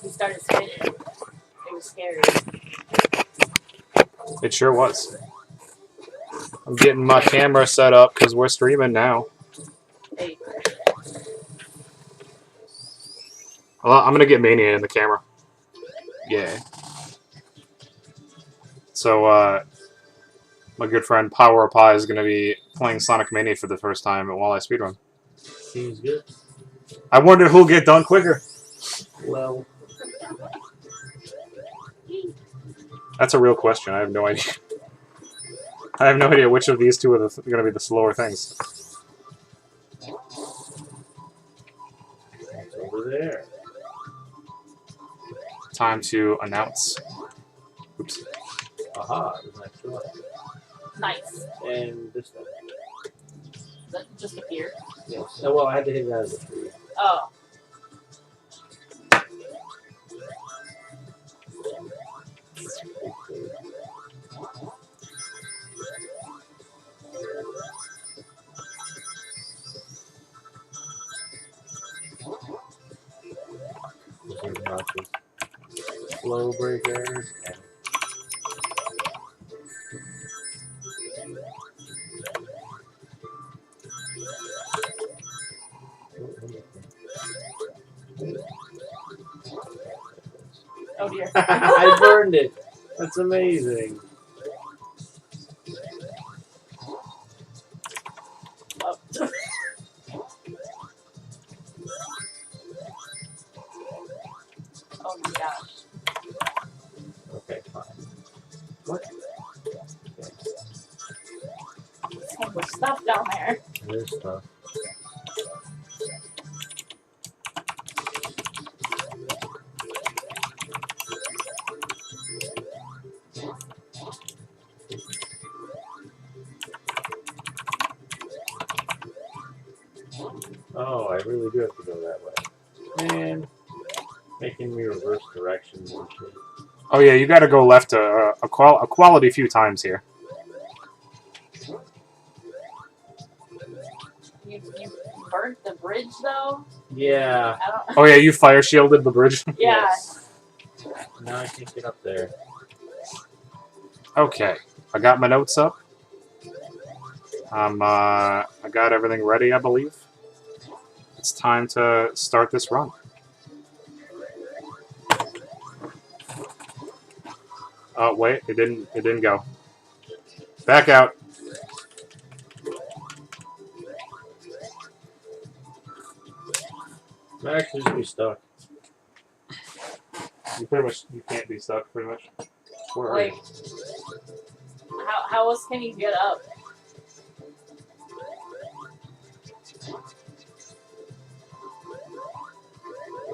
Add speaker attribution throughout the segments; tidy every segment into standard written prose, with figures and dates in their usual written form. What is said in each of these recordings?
Speaker 1: he started spinning. It was scary.
Speaker 2: It sure was. I'm getting my camera set up because we're streaming now.
Speaker 1: Hey.
Speaker 2: Well, I'm gonna get Mania in the camera. Yeah. So, my good friend Power Pie is gonna be playing Sonic Mania for the first time while I speedrun.
Speaker 3: Seems good.
Speaker 2: I wonder who'll get done quicker.
Speaker 3: Well,
Speaker 2: That's a real question. I have no idea. I have no idea which of these two are going to be the slower things.
Speaker 3: it's over there.
Speaker 2: Time to announce. Oops.
Speaker 3: Aha, there's an extra one.
Speaker 1: Nice.
Speaker 3: And this one.
Speaker 1: That just appeared.
Speaker 3: Yes. Oh, well, I had to hit it out of the tree.
Speaker 1: Oh.
Speaker 3: Slow breakers.
Speaker 1: Oh dear.
Speaker 3: I burned it. That's amazing.
Speaker 1: Oh. Oh my gosh.
Speaker 3: Okay, fine. What?
Speaker 1: There's stuff down there.
Speaker 3: There's stuff. Oh, I really do have to go that way. Man, making me reverse directions and shit.
Speaker 2: Oh yeah, you got to go left a quality few times here.
Speaker 1: You burnt the bridge though?
Speaker 3: Yeah.
Speaker 1: I don't.
Speaker 2: Oh yeah, you fire shielded the bridge.
Speaker 1: Yeah.
Speaker 3: Yes. Now I can't get up there.
Speaker 2: Okay, I got my notes up. I got everything ready, I believe. It's time to start this run. Oh wait, it didn't go. Back out.
Speaker 3: I'm actually just be stuck.
Speaker 2: You can't be stuck pretty much. Where are
Speaker 1: Like,
Speaker 2: you?
Speaker 1: how else can you get up?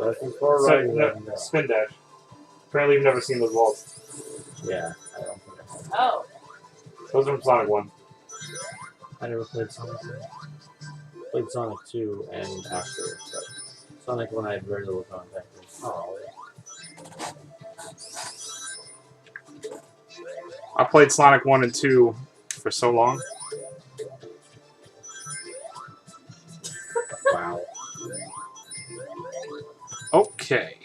Speaker 3: That's as far right as I can go.
Speaker 2: Spin dash. Apparently you've never seen those walls.
Speaker 3: Yeah, I don't think I have.
Speaker 1: Oh.
Speaker 2: Those are from Sonic 1.
Speaker 3: I never played Sonic 1. Played Sonic 2 and after, but Sonic 1 I had very little contact with. Oh, yeah.
Speaker 2: I played Sonic 1 and 2 for so long.
Speaker 3: Wow.
Speaker 2: Okay.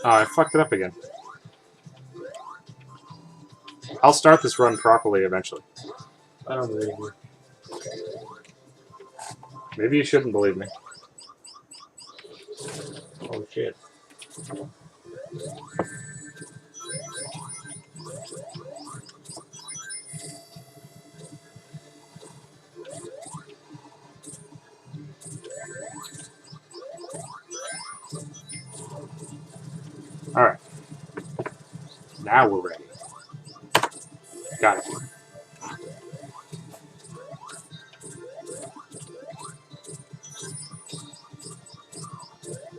Speaker 2: Oh, I fucked it up again. I'll start this run properly eventually.
Speaker 3: I don't believe you.
Speaker 2: Maybe you shouldn't believe me.
Speaker 3: Oh shit.
Speaker 2: Alright. Now we're ready. Got it.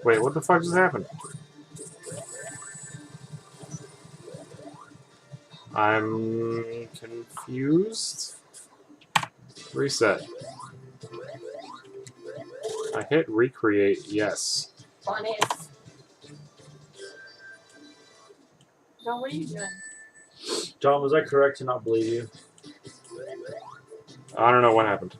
Speaker 2: Wait, what the fuck just happened? I'm confused. Reset. I hit recreate, yes.
Speaker 1: Funny. John, what are you doing?
Speaker 3: John, was I correct to not believe you?
Speaker 2: I don't know what happened.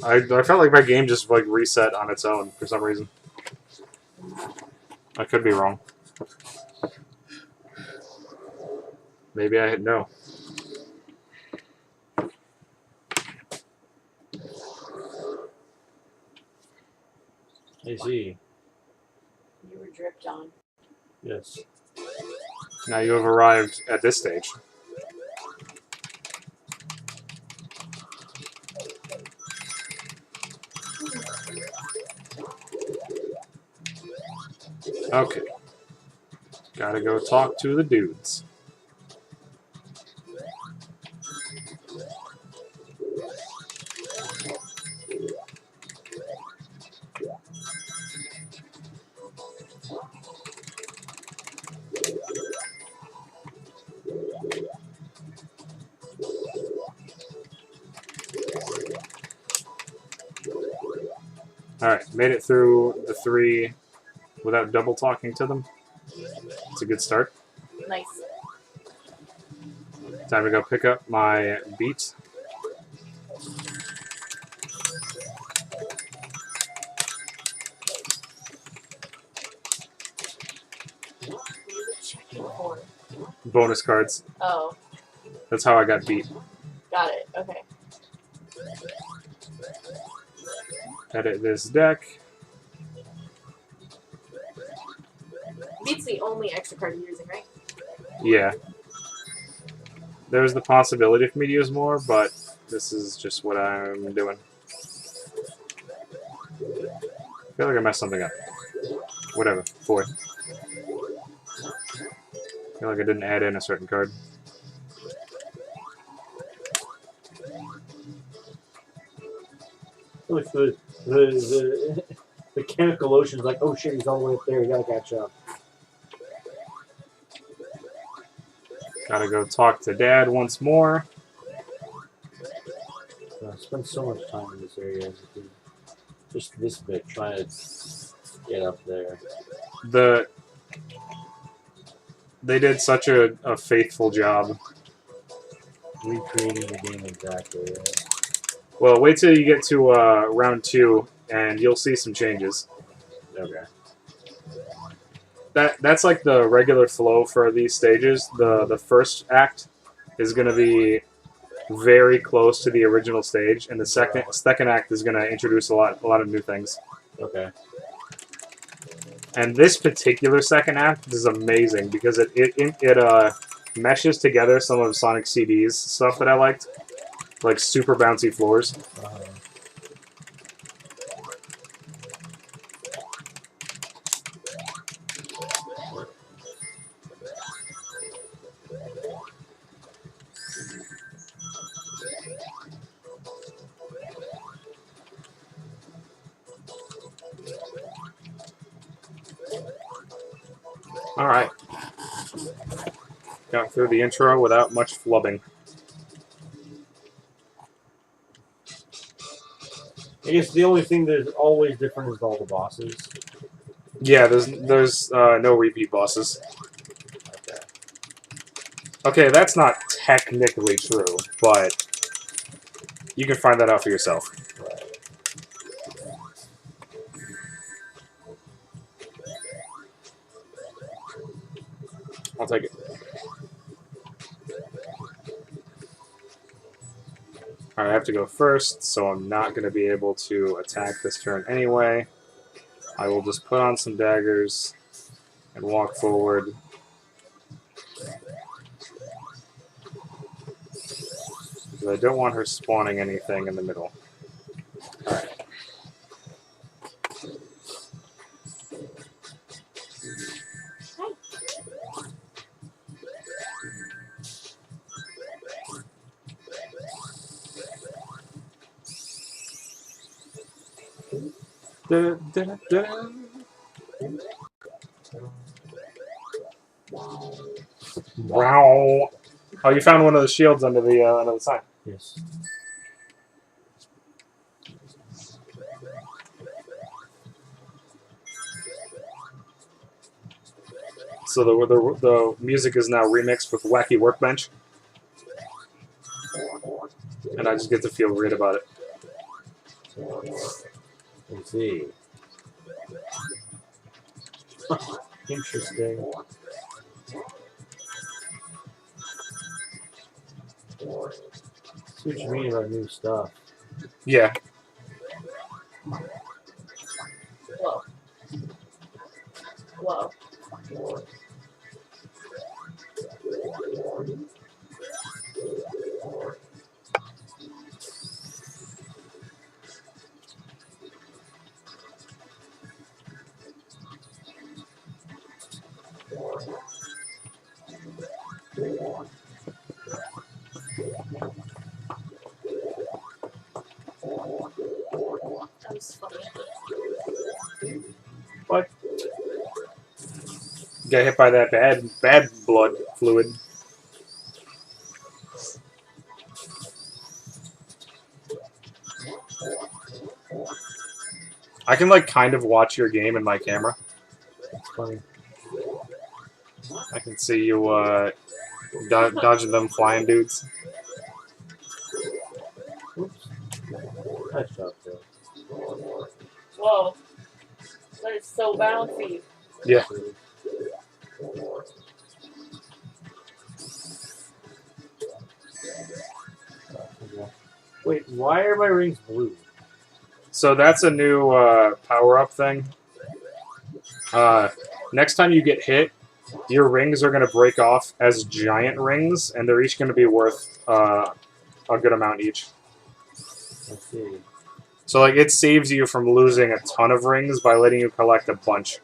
Speaker 2: I felt like my game just like reset on its own for some reason. I could be wrong. Maybe I no.
Speaker 3: I see.
Speaker 1: You were dripped on.
Speaker 3: Yes.
Speaker 2: Now you have arrived at this stage. Okay. Gotta go talk to the dudes. Alright, made it through the 3 without double talking to them. It's a good start.
Speaker 1: Nice.
Speaker 2: Time to go pick up my beat.
Speaker 1: What are you checking for?
Speaker 2: Bonus cards.
Speaker 1: Oh,
Speaker 2: That's how I got beat.
Speaker 1: got it. Okay.
Speaker 2: Edit this deck.
Speaker 1: Beat's the only extra card you're using, right?
Speaker 2: Yeah. There's the possibility for me to use more, but this is just what I'm doing. I feel like I messed something up. Whatever. 4. I feel like I didn't add in a certain card.
Speaker 3: Look, the chemical ocean's like, oh shit, he's all the way up there, you gotta catch up.
Speaker 2: Gotta go talk to Dad once more.
Speaker 3: I spent so much time in this area. Just this bit, trying to get up there.
Speaker 2: They did such a faithful job.
Speaker 3: Recreating the game exactly. Yeah.
Speaker 2: Well, wait till you get to round 2, and you'll see some changes.
Speaker 3: Okay.
Speaker 2: That's like the regular flow for these stages. The first act is going to be very close to the original stage, and the second act is going to introduce a lot of new things.
Speaker 3: Okay.
Speaker 2: And this particular second act is amazing because it meshes together some of Sonic CD's stuff that I liked, like super bouncy floors. All right. Got through the intro without much flubbing.
Speaker 3: I guess the only thing that's always different is all the bosses.
Speaker 2: Yeah, there's no repeat bosses.
Speaker 3: Okay.
Speaker 2: Okay, that's not technically true, but you can find that out for yourself.
Speaker 3: Right.
Speaker 2: I'll take it. Alright, I have to go first, so I'm not going to be able to attack this turn anyway. I will just put on some daggers and walk forward. Because I don't want her spawning anything in the middle. Alright. Da, da, da. Wow. Oh, you found one of the shields under the sign.
Speaker 3: Yes.
Speaker 2: So the music is now remixed with Wacky Workbench. And I just get to feel great about it.
Speaker 3: Let's see. Interesting. See what you mean about new stuff.
Speaker 2: Yeah.
Speaker 1: Whoa. Whoa. That was funny.
Speaker 3: What?
Speaker 2: Got hit by that bad blood fluid. I can like kind of watch your game in my camera.
Speaker 3: It's funny.
Speaker 2: I can see you dodging them flying dudes.
Speaker 3: Oops. Nice job, Phil.
Speaker 1: Whoa. That is so bouncy.
Speaker 2: Yeah.
Speaker 3: Wait, why are my rings blue?
Speaker 2: So that's a new power-up thing. Next time you get hit, your rings are going to break off as giant rings, and they're each going to be worth a good amount each.
Speaker 3: Let's see.
Speaker 2: So like it saves you from losing a ton of rings by letting you collect a bunch.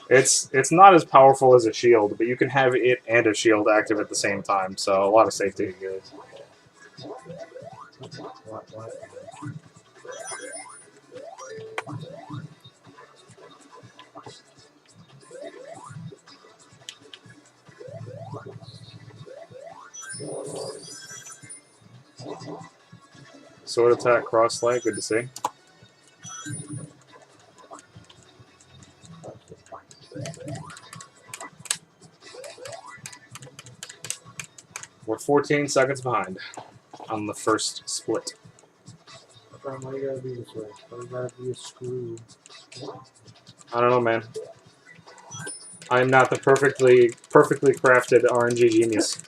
Speaker 2: It's not as powerful as a shield, but you can have it and a shield active at the same time, so a lot of safety.
Speaker 3: Good. What?
Speaker 2: Sword attack, cross leg, good to see. We're 14 seconds behind on the first split.
Speaker 3: Why you gotta be this way? Why you gotta be a screw?
Speaker 2: I don't know, man. I'm not the perfectly crafted RNG genius.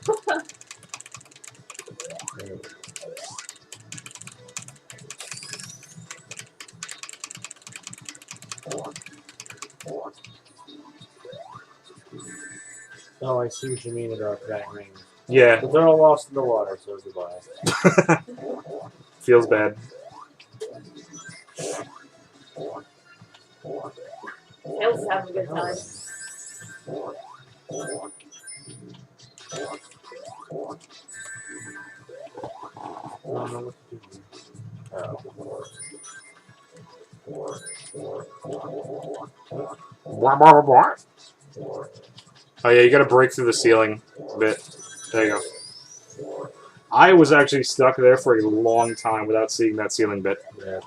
Speaker 3: Oh, I see what you mean about giant rings.
Speaker 2: Yeah,
Speaker 3: But they're all lost in the water, so goodbye.
Speaker 2: feels bad.
Speaker 1: Tails having a good time.
Speaker 3: I don't know what to do.
Speaker 2: Oh yeah, you gotta break through the ceiling a bit. There you go. I was actually stuck there for a long time without seeing that ceiling bit.
Speaker 3: Yeah.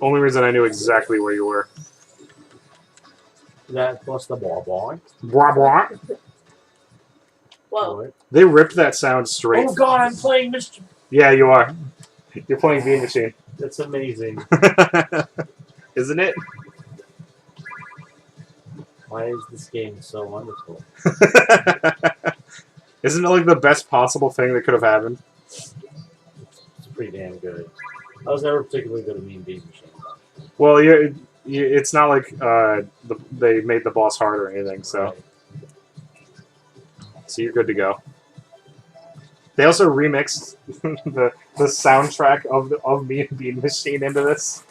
Speaker 2: Only reason I knew exactly where you were.
Speaker 3: That plus the ball.
Speaker 2: Blah, blah.
Speaker 1: Whoa.
Speaker 2: They ripped that sound straight.
Speaker 3: Oh god, I'm playing Mr.
Speaker 2: Yeah, you are. You're playing Bean Machine.
Speaker 3: That's amazing.
Speaker 2: Isn't it?
Speaker 3: Why is this game so wonderful?
Speaker 2: Isn't it like the best possible thing that could have happened?
Speaker 3: It's pretty damn good. I was never particularly good at Bean Machine.
Speaker 2: Well, it's not like they made the boss hard or anything, so
Speaker 3: Right.
Speaker 2: so you're good to go. They also remixed the soundtrack of Me and Bean Machine into this.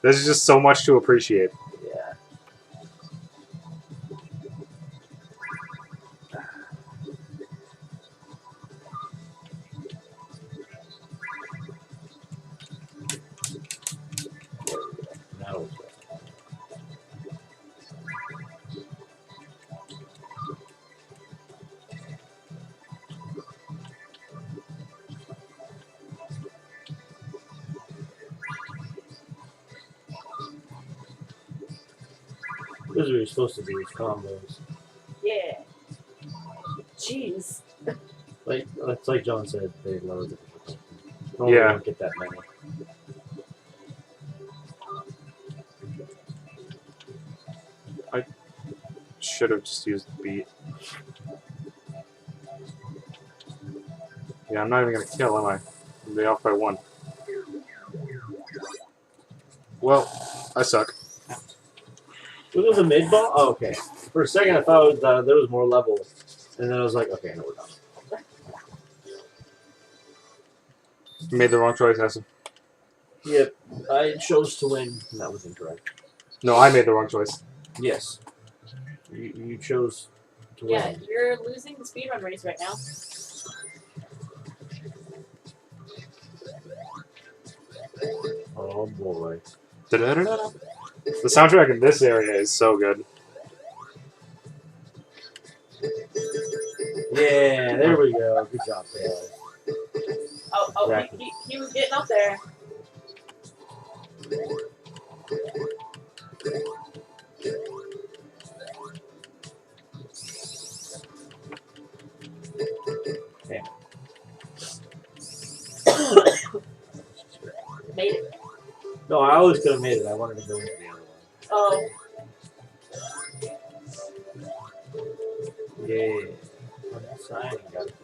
Speaker 2: There's just so much to appreciate.
Speaker 3: Yeah. That was good. This is what you're supposed to do, is combos.
Speaker 1: Yeah. Jeez.
Speaker 3: Like, it's like John said, they lower the difficulty. No,
Speaker 2: Yeah.
Speaker 3: we don't get that many.
Speaker 2: Should have just used the beat. Yeah, I'm not even gonna kill, am I? I'm be off by 1. Well, I suck.
Speaker 3: Was it the mid ball? Oh, okay. For a second, I thought it was, there was more level. And then I was like, okay, no, we're done.
Speaker 2: You made the wrong choice, Hassan.
Speaker 3: Yep. I chose to win, and that was incorrect.
Speaker 2: No, I made the wrong choice.
Speaker 3: Yes. You chose to
Speaker 1: Yeah,
Speaker 3: win.
Speaker 1: you're losing the speedrun race right now.
Speaker 3: Oh, boy.
Speaker 2: Da-da-da-da. The soundtrack in this area is so good.
Speaker 3: Yeah, there we go. Good job, Taylor.
Speaker 1: Oh,
Speaker 3: Exactly.
Speaker 1: he was getting up there. Made it.
Speaker 3: No, I always could have made it. I wanted to go into the other one.
Speaker 1: Oh,
Speaker 3: Yeah. Signing got it.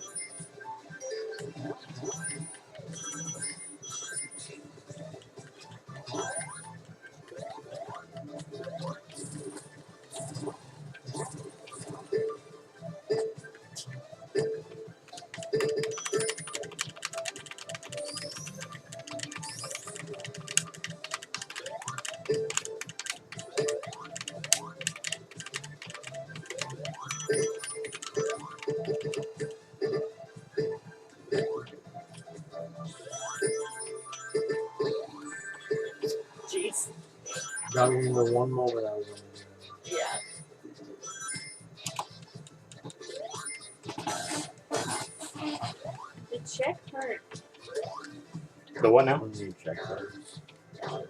Speaker 1: jeez.
Speaker 3: Got me in the one moment I was on the
Speaker 1: Yeah. The check hurt.
Speaker 2: The what now?
Speaker 3: When you check those.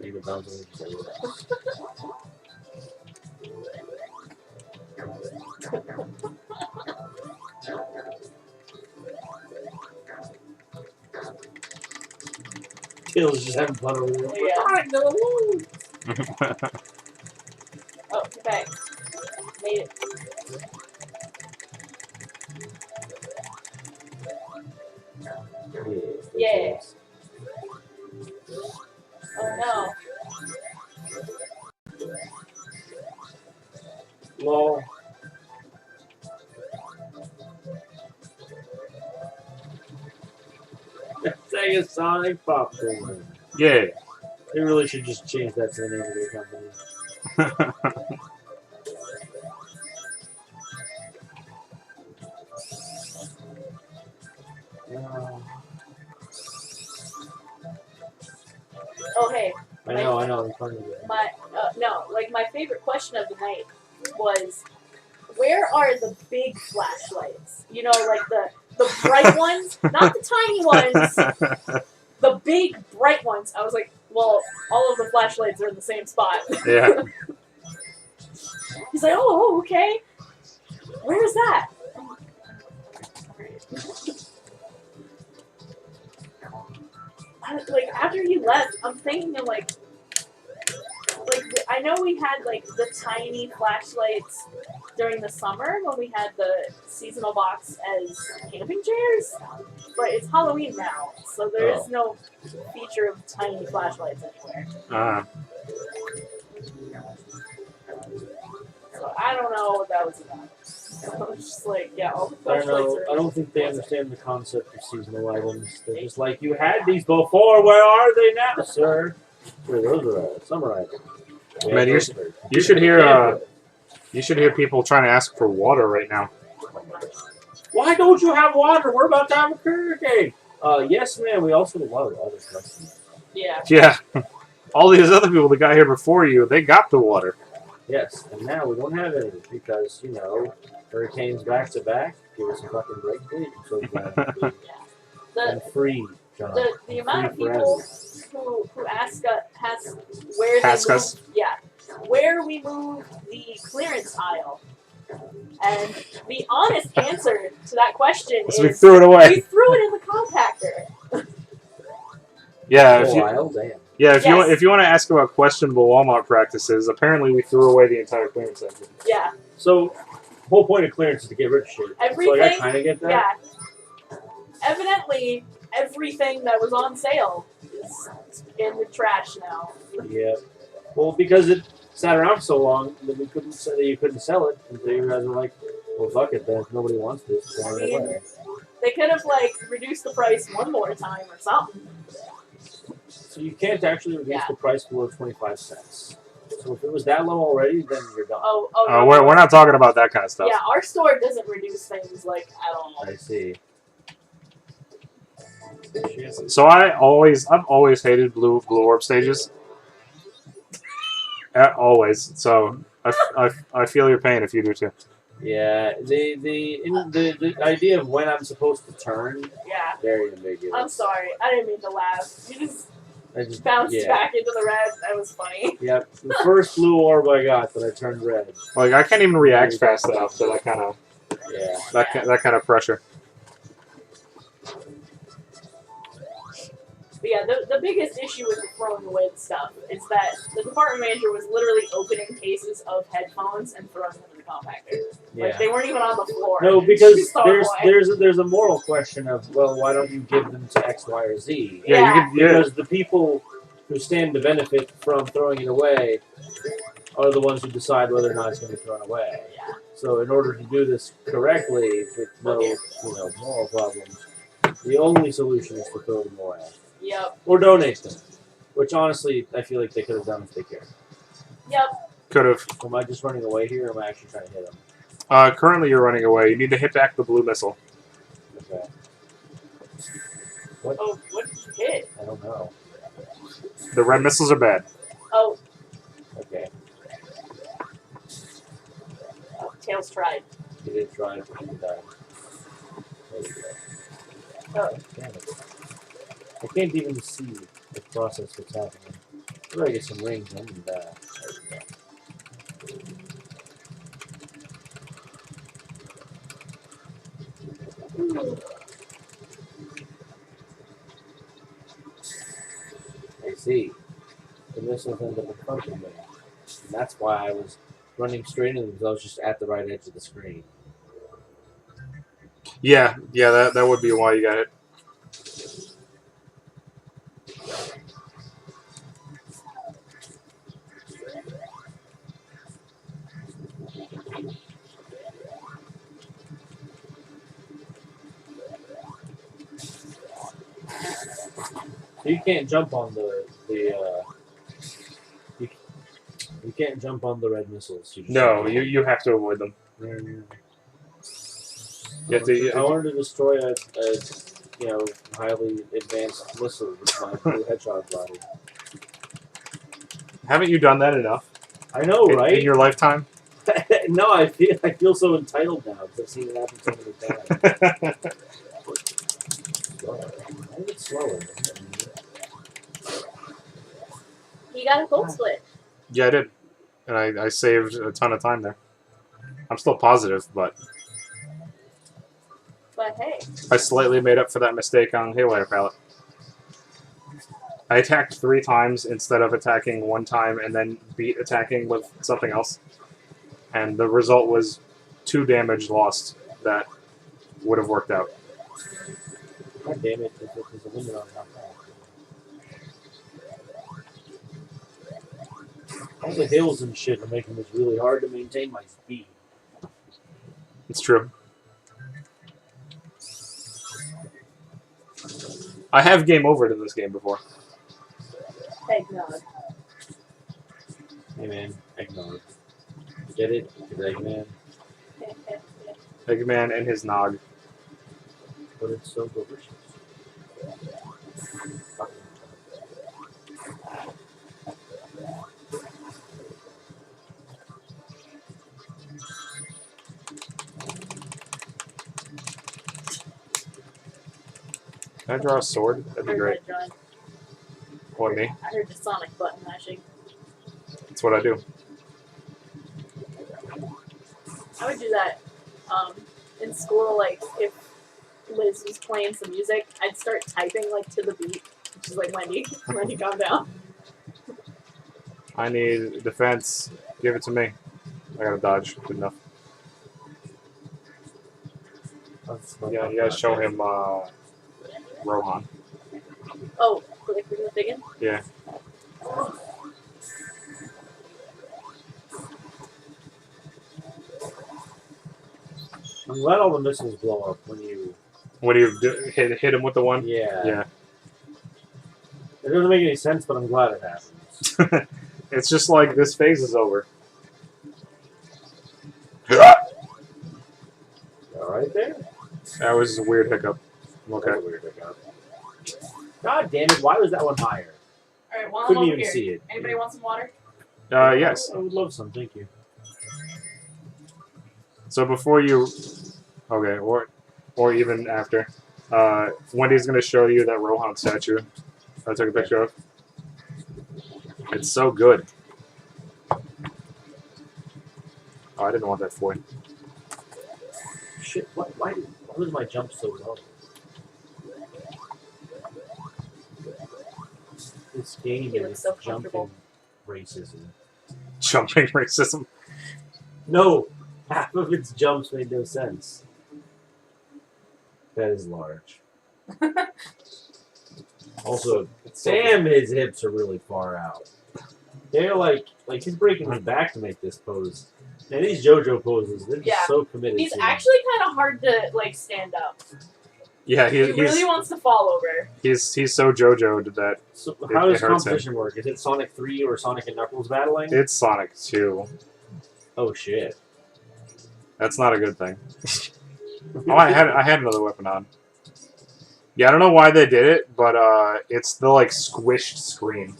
Speaker 3: You would bounce on each other. Taylor's just having fun over there.
Speaker 1: Yeah.
Speaker 3: Alright, no, woo!
Speaker 1: Oh, get back. Made it. Yeah. Oh no.
Speaker 3: Lol. Sega Sonic Popcorn.
Speaker 2: Yeah.
Speaker 3: They really should just change that to the name of their company.
Speaker 1: Oh hey.
Speaker 3: I know, I'm funny.
Speaker 1: My favorite question of the night was, where are the big flashlights? You know, like the bright ones, not the tiny ones. The big bright ones. I was like, well, all of the flashlights are in the same spot.
Speaker 2: Yeah.
Speaker 1: He's like, oh, okay. Where is that? Like after he left, I'm thinking of like I know we had like the tiny flashlights during the summer when we had the seasonal box as camping chairs, but it's Halloween now, so there is no feature of tiny flashlights anywhere. So I don't know what that was about. I was just like, yeah, all the
Speaker 3: I don't
Speaker 1: flashlights
Speaker 3: know.
Speaker 1: are.
Speaker 3: I don't think they understand the concept of seasonal items. They're just like, you had these before. Where are they now, sir? Sure, those are summer items.
Speaker 2: Man, you should hear people trying to ask for water right now.
Speaker 3: Why don't you have water? We're about to have a hurricane. Yes, ma'am. We also have a lot of other customers.
Speaker 1: Yeah.
Speaker 2: Yeah. All these other people that got here before you, they got the water.
Speaker 3: Yes, and now we don't have any because, you know, hurricanes back to back. Give us a fucking break, please. So and free, John.
Speaker 1: The amount of
Speaker 3: Free
Speaker 1: people
Speaker 3: forever.
Speaker 1: who ask where
Speaker 2: Ask
Speaker 1: they
Speaker 2: us.
Speaker 1: moved, yeah, where we move the clearance aisle. And the honest answer to that question
Speaker 2: So we
Speaker 1: is
Speaker 2: threw it
Speaker 1: we
Speaker 2: away.
Speaker 1: threw it in the compactor.
Speaker 2: Yeah,
Speaker 3: Oh,
Speaker 2: if you,
Speaker 3: wild, damn.
Speaker 2: yeah, if
Speaker 1: Yes.
Speaker 2: you want to ask about questionable Walmart practices, apparently we threw away the entire clearance section.
Speaker 1: Yeah,
Speaker 3: So, whole point of clearance is to get rid of shit. So, like, I
Speaker 1: Everything-
Speaker 3: kind of get that.
Speaker 1: yeah. Evidently, everything that was on sale is in the trash now.
Speaker 3: Yeah. Well, because it sat around for so long that we couldn't say that you couldn't sell it, and so you guys were like, "Well, fuck it, then if nobody wants this, throw it away."
Speaker 1: They could have like reduced the price one more time or something.
Speaker 3: So you can't actually reduce
Speaker 1: Yeah.
Speaker 3: the price below 25 cents. So if it was that low already, then you're done.
Speaker 1: No,
Speaker 2: We're not talking about that kind of stuff.
Speaker 1: Yeah, our store doesn't reduce things like at all.
Speaker 3: I see. Shit.
Speaker 2: So I've always hated blue orb stages. Always. So I feel your pain if you do too.
Speaker 3: Yeah, the idea of when I'm supposed to turn,
Speaker 1: Yeah,
Speaker 3: very ambiguous.
Speaker 1: I'm sorry. I didn't mean to laugh. You just
Speaker 3: I just
Speaker 1: bounced
Speaker 3: yeah.
Speaker 1: back into the red. That was funny.
Speaker 3: Yep, the first blue orb I got that I turned red.
Speaker 2: Like I can't even react fast enough to that kind of
Speaker 3: Yeah.
Speaker 2: that kind of pressure.
Speaker 1: But yeah, the biggest issue with the throwing away the stuff is that the department manager was literally opening cases of headphones and throwing them in the compactor.
Speaker 3: Yeah.
Speaker 1: Like they weren't even on the floor.
Speaker 3: No,
Speaker 1: She
Speaker 3: because
Speaker 1: just threw them away.
Speaker 3: there's a moral question of, well, why don't you give them to X, Y, or Z?
Speaker 2: Yeah,
Speaker 1: Yeah.
Speaker 2: you could, yeah.
Speaker 3: Because the people who stand to benefit from throwing it away are the ones who decide whether or not it's going to be thrown away.
Speaker 1: Yeah.
Speaker 3: So in order to do this correctly with no moral problems, the only solution is to throw them away.
Speaker 1: Yep.
Speaker 3: Or donate them. Which honestly I feel like they could have done if they cared.
Speaker 1: Yep.
Speaker 2: Could have.
Speaker 3: So am I just running away here or am I actually trying to hit them?
Speaker 2: Currently, you're running away. You need to hit back the blue missile.
Speaker 3: Okay.
Speaker 1: Oh, what did you hit?
Speaker 3: I don't know.
Speaker 2: The red missiles are bad.
Speaker 1: Oh,
Speaker 3: Okay.
Speaker 1: Tails tried.
Speaker 3: You did try it. You died. There you go.
Speaker 1: Oh.
Speaker 3: Damn it. I can't even see the process that's happening. I gotta get some rings on that. There we go. I see. The missiles end up in front of me. And that's why I was running straight into them, because I was just at the right edge of the screen.
Speaker 2: Yeah, that would be why you got hit.
Speaker 3: So you can't jump on you can't jump on the red missiles. You just
Speaker 2: No, you have to avoid them. You have to,
Speaker 3: I wanted to destroy a highly advanced missile with my blue hedgehog body.
Speaker 2: haven't you done that enough?
Speaker 3: I know, right?
Speaker 2: In your lifetime?
Speaker 3: No, I feel so entitled now because I've seen it happen so many times. A bit slower.
Speaker 1: You got a gold split.
Speaker 2: Yeah, I did. And I saved a ton of time there. I'm still positive, but
Speaker 1: But hey,
Speaker 2: I slightly made up for that mistake on Haywire Palette. I attacked 3 times instead of attacking 1 time and then beat attacking with something else. And the result was 2 damage lost that would have worked out.
Speaker 3: God damn it, there's a limit on how fast. All the hills and shit are making this really hard to maintain my speed.
Speaker 2: It's true. I have game over in this game before.
Speaker 1: eggnog.
Speaker 3: Hey man, eggnog. Get it? Because Eggman.
Speaker 2: Eggman and his Nog.
Speaker 3: But it's so delicious.
Speaker 2: Can I draw a sword? That'd be great.
Speaker 1: John.
Speaker 2: What, me?
Speaker 1: I heard the Sonic button mashing.
Speaker 2: That's what I do.
Speaker 1: I would do that in school. Like if Liz was playing some music, I'd start typing like to the beat, which is like Wendy, Wendy, calm down.
Speaker 2: I need defense. Give it to me. I gotta dodge. Good enough. Yeah, you guys show him Rohan.
Speaker 1: Oh, like we're digging.
Speaker 2: Yeah.
Speaker 3: I'm glad all the missiles blow up when you.
Speaker 2: What do you do? Hit him with the one?
Speaker 3: Yeah.
Speaker 2: Yeah.
Speaker 3: It doesn't make any sense, but I'm glad it happens.
Speaker 2: It's just like this phase is over.
Speaker 3: Alright there?
Speaker 2: That was a weird hiccup. Okay.
Speaker 3: That was a weird hiccup. God damn it, why was that one higher?
Speaker 1: All right, while I'm
Speaker 3: Couldn't
Speaker 1: over
Speaker 3: even
Speaker 1: here,
Speaker 3: see it.
Speaker 1: anybody want some water?
Speaker 2: Yes.
Speaker 3: I would love some, thank you.
Speaker 2: So before you, okay, or even after, Wendy's gonna show you that Rohan statue I took a picture of. It's so good. Oh, I didn't want that for you.
Speaker 3: Shit, why was my jump so low? This game
Speaker 1: He looks
Speaker 3: is
Speaker 1: so
Speaker 3: jumping
Speaker 1: comfortable.
Speaker 3: racism.
Speaker 2: Jumping racism.
Speaker 3: No! Half of its jumps made no sense. That is large. Also, damn, his hips are really far out. They're like he's breaking his back to make this pose. And these JoJo poses, they're just
Speaker 1: Yeah.
Speaker 3: so committed
Speaker 1: He's
Speaker 3: to
Speaker 1: actually kind of hard to like stand up.
Speaker 2: Yeah,
Speaker 1: He really wants to fall over.
Speaker 2: he's so JoJo'd that
Speaker 3: So how does
Speaker 2: it hurts him.
Speaker 3: competition work? Is it Sonic 3 or Sonic and Knuckles battling?
Speaker 2: it's Sonic 2.
Speaker 3: Oh shit.
Speaker 2: That's not a good thing. Oh, I had another weapon on. Yeah, I don't know why they did it, but it's the like squished screen.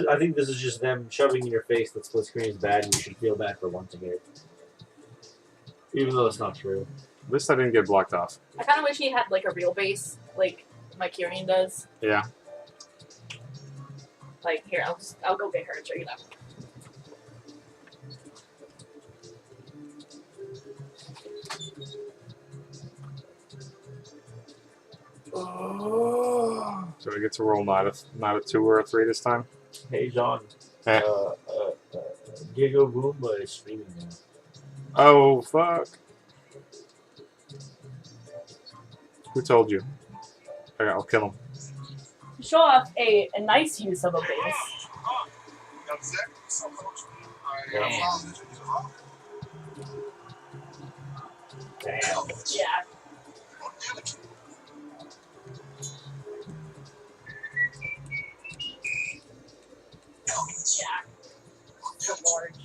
Speaker 3: I think this is just them shoving in your face that split screen is bad and you should feel bad for wanting it. Even though it's not true.
Speaker 2: At least I didn't get blocked off.
Speaker 1: I kind of wish he had like a real base, like my Kyrian does.
Speaker 2: Yeah.
Speaker 1: Like here, I'll go get her and show you that.
Speaker 2: So we get to roll not a 2 or a 3 this time.
Speaker 3: Hey John,
Speaker 2: Eh.
Speaker 3: Gigo Boomba is streaming now.
Speaker 2: Oh fuck! Who told you? I'll kill him.
Speaker 1: To show off a nice use of a base.
Speaker 3: Damn.
Speaker 1: Yeah. Yeah. Good lord.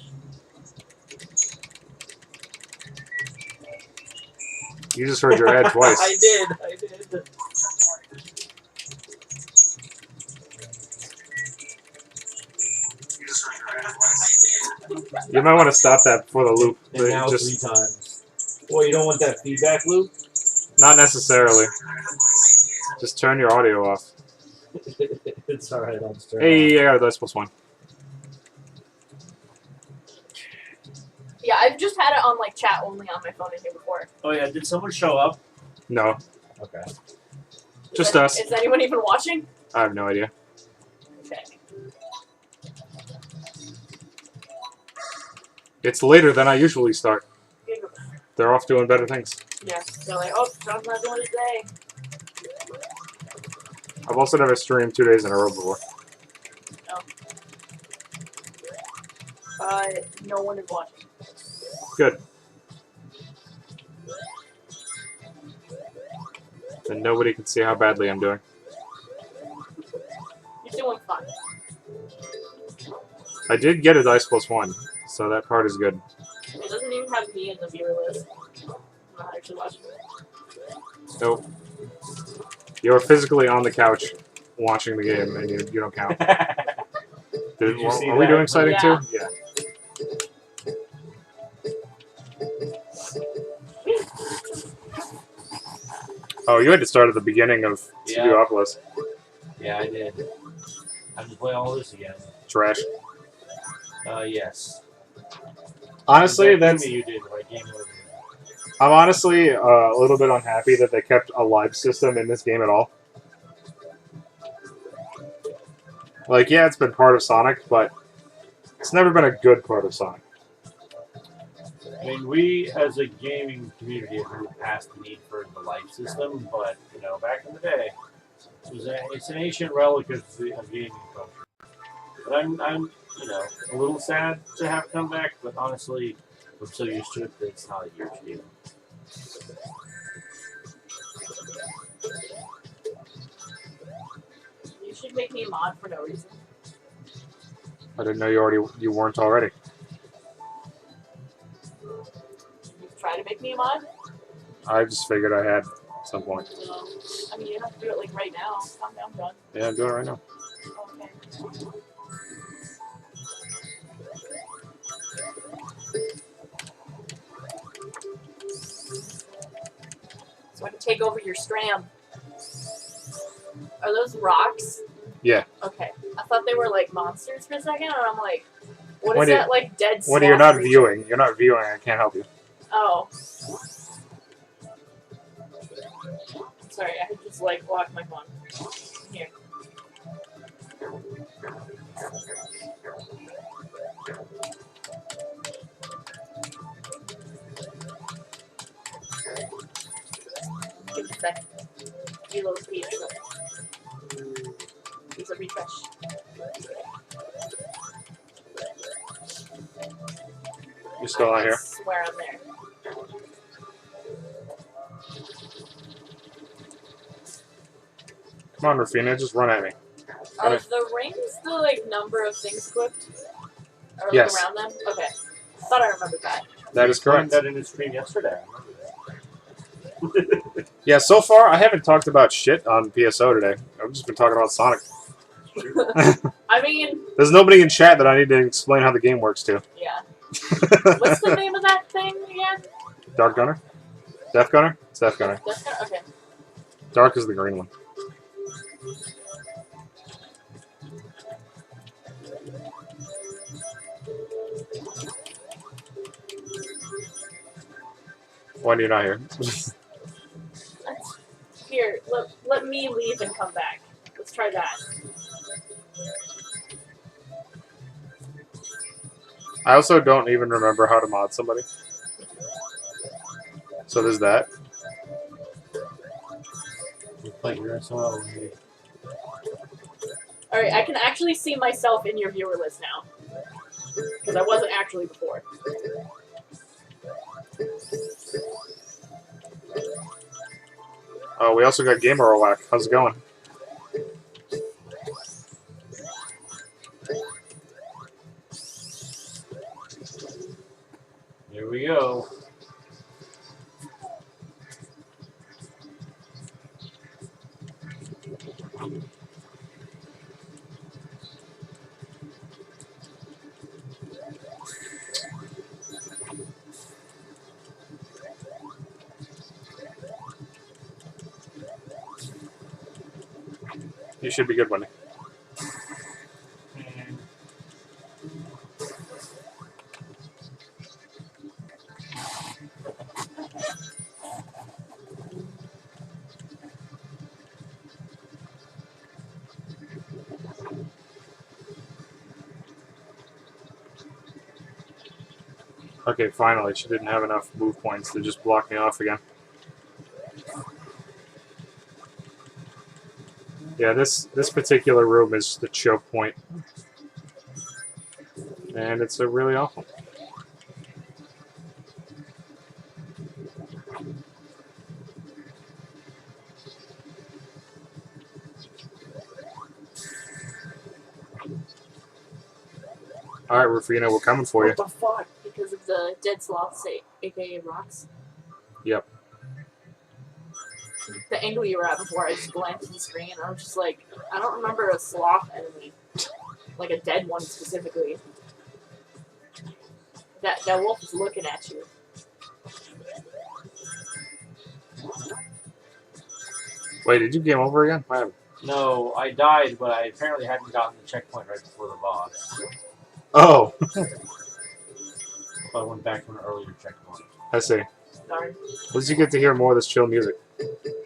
Speaker 2: You just heard your head twice.
Speaker 3: I did.
Speaker 2: You might want to stop that before the loop.
Speaker 3: And now
Speaker 2: Just
Speaker 3: 3 times. Well, you don't want that feedback loop?
Speaker 2: not necessarily. Just turn your audio off.
Speaker 3: It's alright, I'll just turn it
Speaker 2: Hey, I got a dice +1.
Speaker 1: Yeah, I've just had it on like chat only on my phone in here before.
Speaker 3: on. Oh yeah, did someone show up?
Speaker 2: No,
Speaker 3: Okay.
Speaker 2: just us.
Speaker 1: Is anyone even watching?
Speaker 2: I have no idea.
Speaker 1: Okay.
Speaker 2: It's later than I usually start. They're off doing better things.
Speaker 1: Yeah. They're like, oh, John's not doing it today.
Speaker 2: I've also never streamed 2 days in a row before.
Speaker 1: No one is watching.
Speaker 2: Good. And nobody can see how badly I'm doing.
Speaker 1: You're doing fine.
Speaker 2: I did get a dice +1, so that part is good.
Speaker 1: It doesn't even have me in the viewer list. I'm not actually watching it.
Speaker 2: Nope. You're physically on the couch watching the game, and you don't count.
Speaker 3: Did you see
Speaker 2: Are we
Speaker 3: that?
Speaker 2: doing exciting
Speaker 1: Yeah.
Speaker 2: too? Yeah. Oh, you had to start at the beginning of
Speaker 3: Yeah.
Speaker 2: Studiopolis.
Speaker 3: Yeah, I did. I have to play all this again.
Speaker 2: Trash.
Speaker 3: Yes.
Speaker 2: Honestly,
Speaker 3: That
Speaker 2: that's.
Speaker 3: you did like game over.
Speaker 2: I'm honestly a little bit unhappy that they kept a live system in this game at all. Like, yeah, it's been part of Sonic, but it's never been a good part of Sonic.
Speaker 3: I mean, we as a gaming community have moved past the need for the life system, but you know, back in the day, it's an ancient relic of gaming culture. But I'm you know a little sad to have it come back, but honestly, I'm so used to it that it's not a huge deal.
Speaker 1: You should make me a mod for no reason.
Speaker 2: I didn't know you weren't already.
Speaker 1: You try to make me a mod?
Speaker 2: I just figured I had at some point.
Speaker 1: I mean, you have to do it like right now. Calm down, John.
Speaker 2: Yeah, I'm doing it right now.
Speaker 1: Okay. So I can take over your Stram. Are those rocks?
Speaker 2: Yeah.
Speaker 1: Okay. I thought they were like monsters for a second, and I'm like, what
Speaker 2: When
Speaker 1: is
Speaker 2: you-
Speaker 1: that like dead
Speaker 2: When you're
Speaker 1: sloth
Speaker 2: not
Speaker 1: creature?
Speaker 2: viewing, you're not viewing. I can't help you.
Speaker 1: Oh. Sorry, I had just like locked my phone. Here. Give it a sec. Reload the PSO. Use a refresh.
Speaker 2: You're still out
Speaker 1: I
Speaker 2: here.
Speaker 1: swear I'm there.
Speaker 2: Come on, Rafina, just run at me.
Speaker 1: Are the rings the like number of things equipped? Or
Speaker 2: Yes.
Speaker 1: like, around them? Okay. I thought I remembered that.
Speaker 2: That is correct.
Speaker 3: That in the stream yesterday. I remember that.
Speaker 2: Yeah, so far I haven't talked about shit on PSO today. I've just been talking about Sonic.
Speaker 1: I mean,
Speaker 2: There's nobody in chat that I need to explain how the game works to.
Speaker 1: yeah. What's the name of that thing again?
Speaker 2: Dark Gunner? Death Gunner? It's Death Gunner.
Speaker 1: Okay.
Speaker 2: Dark is the green one. Why are you not here?
Speaker 1: Here, let me leave and come back. Let's try that.
Speaker 2: I also don't even remember how to mod somebody. So there's that.
Speaker 3: Like you're so
Speaker 1: Alright, I can actually see myself in your viewer list now. Because I wasn't actually before.
Speaker 2: Oh, we also got Gamer Whack. How's it going?
Speaker 3: Here we go.
Speaker 2: You should be good, Wendy. Okay, finally. She didn't have enough move points to just block me off again. Yeah, this particular room is the choke point. And it's a really awful. Alright, Rufino, we're coming for you.
Speaker 1: What the fuck? Because of the dead sloth, aka rocks.
Speaker 2: Yep.
Speaker 1: The angle you were at before, I just glanced at the screen and I was just like, I don't remember a sloth enemy. Like a dead one specifically. That wolf is looking at you.
Speaker 2: Wait, did you game over again? I haven't.
Speaker 3: No, I died, but I apparently hadn't gotten the checkpoint right before the boss.
Speaker 2: Oh.
Speaker 3: So I went back to an earlier checkpoint.
Speaker 2: I see.
Speaker 1: Darn.
Speaker 2: At least you get to hear more of this chill music.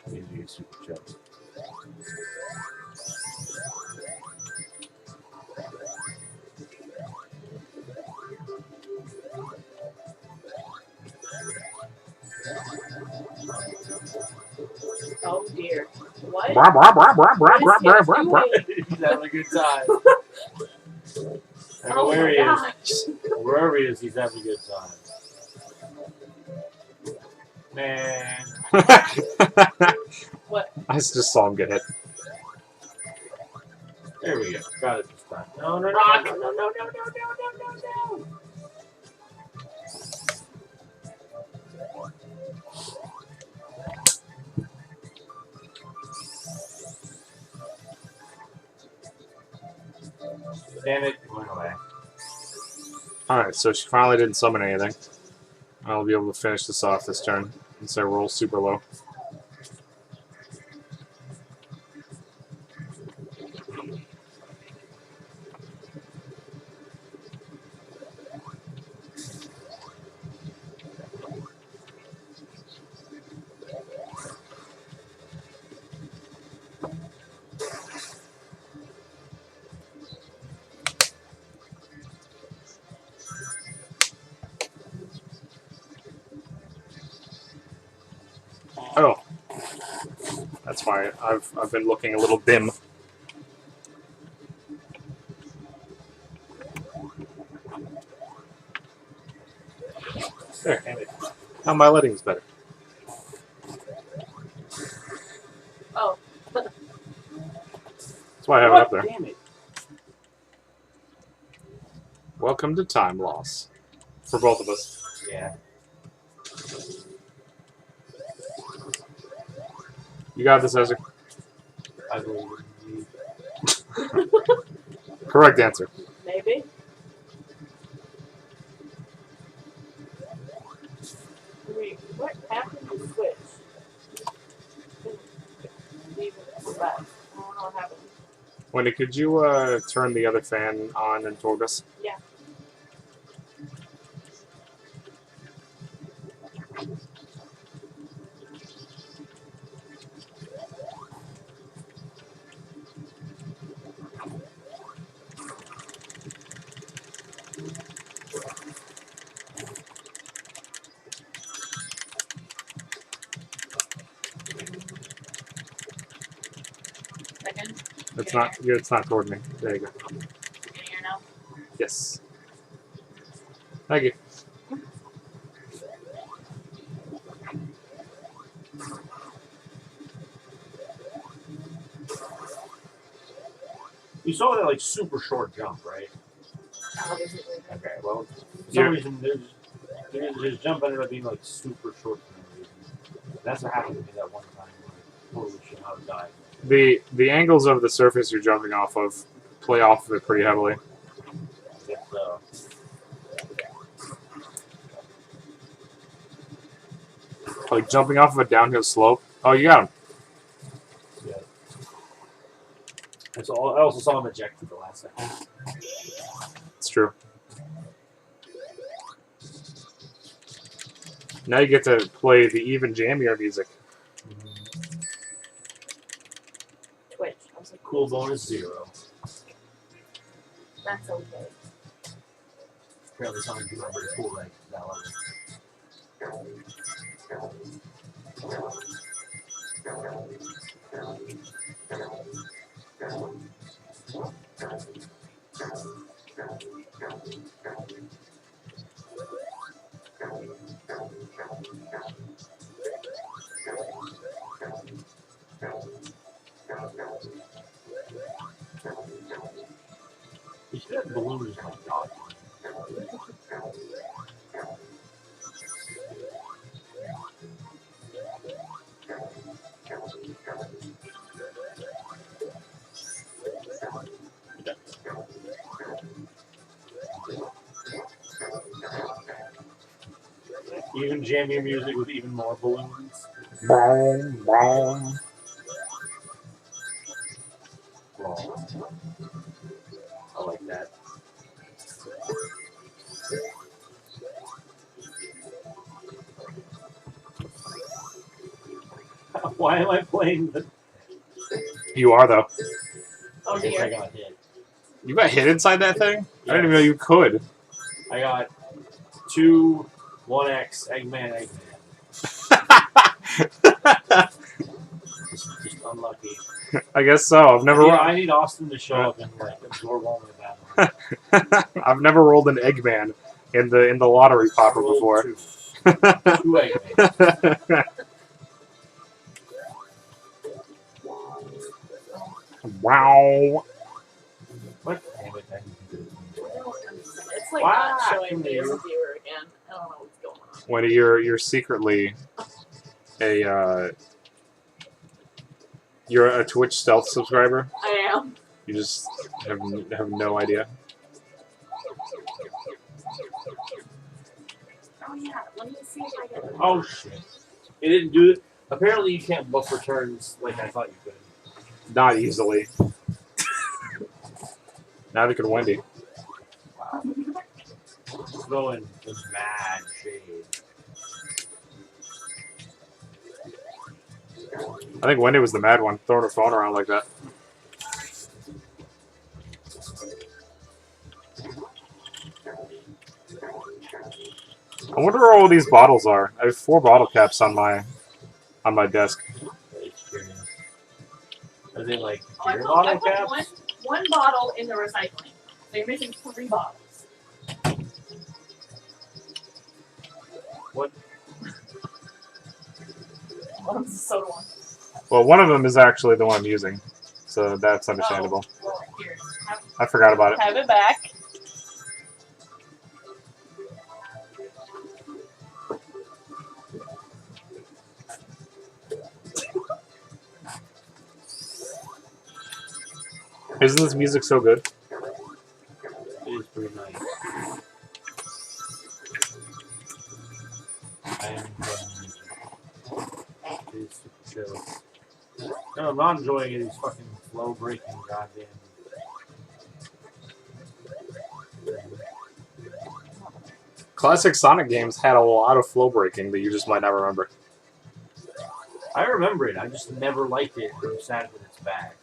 Speaker 3: Music is super chill.
Speaker 1: Oh dear. What?
Speaker 2: Blah, blah, blah, blah, blah,
Speaker 1: What
Speaker 2: blah,
Speaker 1: is
Speaker 2: blah,
Speaker 1: Tails
Speaker 2: blah, blah.
Speaker 1: doing?
Speaker 3: He's having a good time. I don't know
Speaker 1: Oh
Speaker 3: where
Speaker 1: my
Speaker 3: he
Speaker 1: gosh.
Speaker 3: is. Wherever he is, he's having a good time. Man.
Speaker 1: What?
Speaker 2: I just saw him get hit.
Speaker 3: There we go. Got it this time. No, no, no.
Speaker 1: Rock.
Speaker 3: no.
Speaker 1: No, no, no, no, no, no, no, no.
Speaker 3: Damn it. It went away.
Speaker 2: Alright, so she finally didn't summon anything. I'll be able to finish this off this turn since I roll super low. Oh. That's why I've been looking a little dim. There.
Speaker 3: Damn it.
Speaker 2: Now my lighting's better.
Speaker 1: Oh.
Speaker 2: That's why I have it up there.
Speaker 3: Damn it.
Speaker 2: Welcome to time loss. For both of us.
Speaker 3: Yeah.
Speaker 2: You got this, Ezra.
Speaker 3: I believe in you.
Speaker 2: Correct answer.
Speaker 1: Maybe. Wait, what happened to Switch? Leave it for that. I don't know what happened.
Speaker 2: Wendy, could you turn the other fan on and toward us?
Speaker 1: Yeah. Second.
Speaker 2: It's not toward me. There you go.
Speaker 1: Can you hear now?
Speaker 2: Yes. Thank you.
Speaker 3: You saw that like super short jump, right?
Speaker 1: Oh, there's it right
Speaker 3: Okay, well, for
Speaker 2: Yeah.
Speaker 3: some reason his jump ended up being like super short for no reason. That's what happened to me that one time. When I totally should not have died.
Speaker 2: The angles of the surface you're jumping off of play off of it pretty heavily.
Speaker 3: I guess,
Speaker 2: Like jumping off of a downhill slope. Oh, you got him.
Speaker 3: yeah. And so I also saw him eject for the last second.
Speaker 2: It's true. Now you get to play the even jammier music.
Speaker 1: Twitch. I was like,
Speaker 3: Cool bonus 0.
Speaker 1: that's okay.
Speaker 3: Apparently some people are very cool like that one. You should have balloons like dog. Even jammier music with even more balloons.
Speaker 2: Boom, boom.
Speaker 3: Wow. I like that. Why am I playing the...
Speaker 2: You are, though.
Speaker 1: Oh
Speaker 3: I guess I
Speaker 1: dear.
Speaker 3: got hit.
Speaker 2: You got hit inside that thing? I didn't even know
Speaker 3: Yes.
Speaker 2: you could.
Speaker 3: I got 2 1X Eggman. Just unlucky.
Speaker 2: I guess so. I've never.
Speaker 3: I need Austin to show up and like absorb all my battle.
Speaker 2: I've never rolled an Eggman in the lottery popper
Speaker 3: Roll
Speaker 2: before.
Speaker 3: 2. 2 Eggman.
Speaker 2: Wow.
Speaker 3: What? Damn it,
Speaker 1: It's like
Speaker 3: Wow,
Speaker 1: not showing me as a
Speaker 3: dude.
Speaker 1: viewer again. I don't know what's going on.
Speaker 2: When you're secretly a you're a Twitch stealth subscriber.
Speaker 1: I am.
Speaker 2: You just have no idea.
Speaker 1: Oh yeah. Let me see if I get it.
Speaker 3: Oh shit. It didn't do it. Apparently you can't buff returns like I thought you could.
Speaker 2: Not easily. Neither could Wendy.
Speaker 3: Wow. Going in mad shade.
Speaker 2: I think Wendy was the mad one, throwing her phone around like that. I wonder where all these bottles are. I have 4 bottle caps on my desk.
Speaker 3: Are they like
Speaker 1: I
Speaker 3: beer
Speaker 1: put
Speaker 3: bottle caps?
Speaker 1: one bottle in the recycling. So you're missing 3 bottles.
Speaker 3: What?
Speaker 1: One's the soda one.
Speaker 2: Well, one of them is actually the one I'm using, so that's understandable.
Speaker 1: Oh, well, here.
Speaker 2: I forgot about it.
Speaker 1: Have it back.
Speaker 2: Isn't this music so good?
Speaker 3: It is pretty nice. I am enjoying it. It is super chill. No, I'm not enjoying it. It's fucking slow breaking, goddamn.
Speaker 2: Classic Sonic games had a lot of flow breaking that you just might not remember.
Speaker 3: I remember it. I just never liked it. I'm sad when it's back.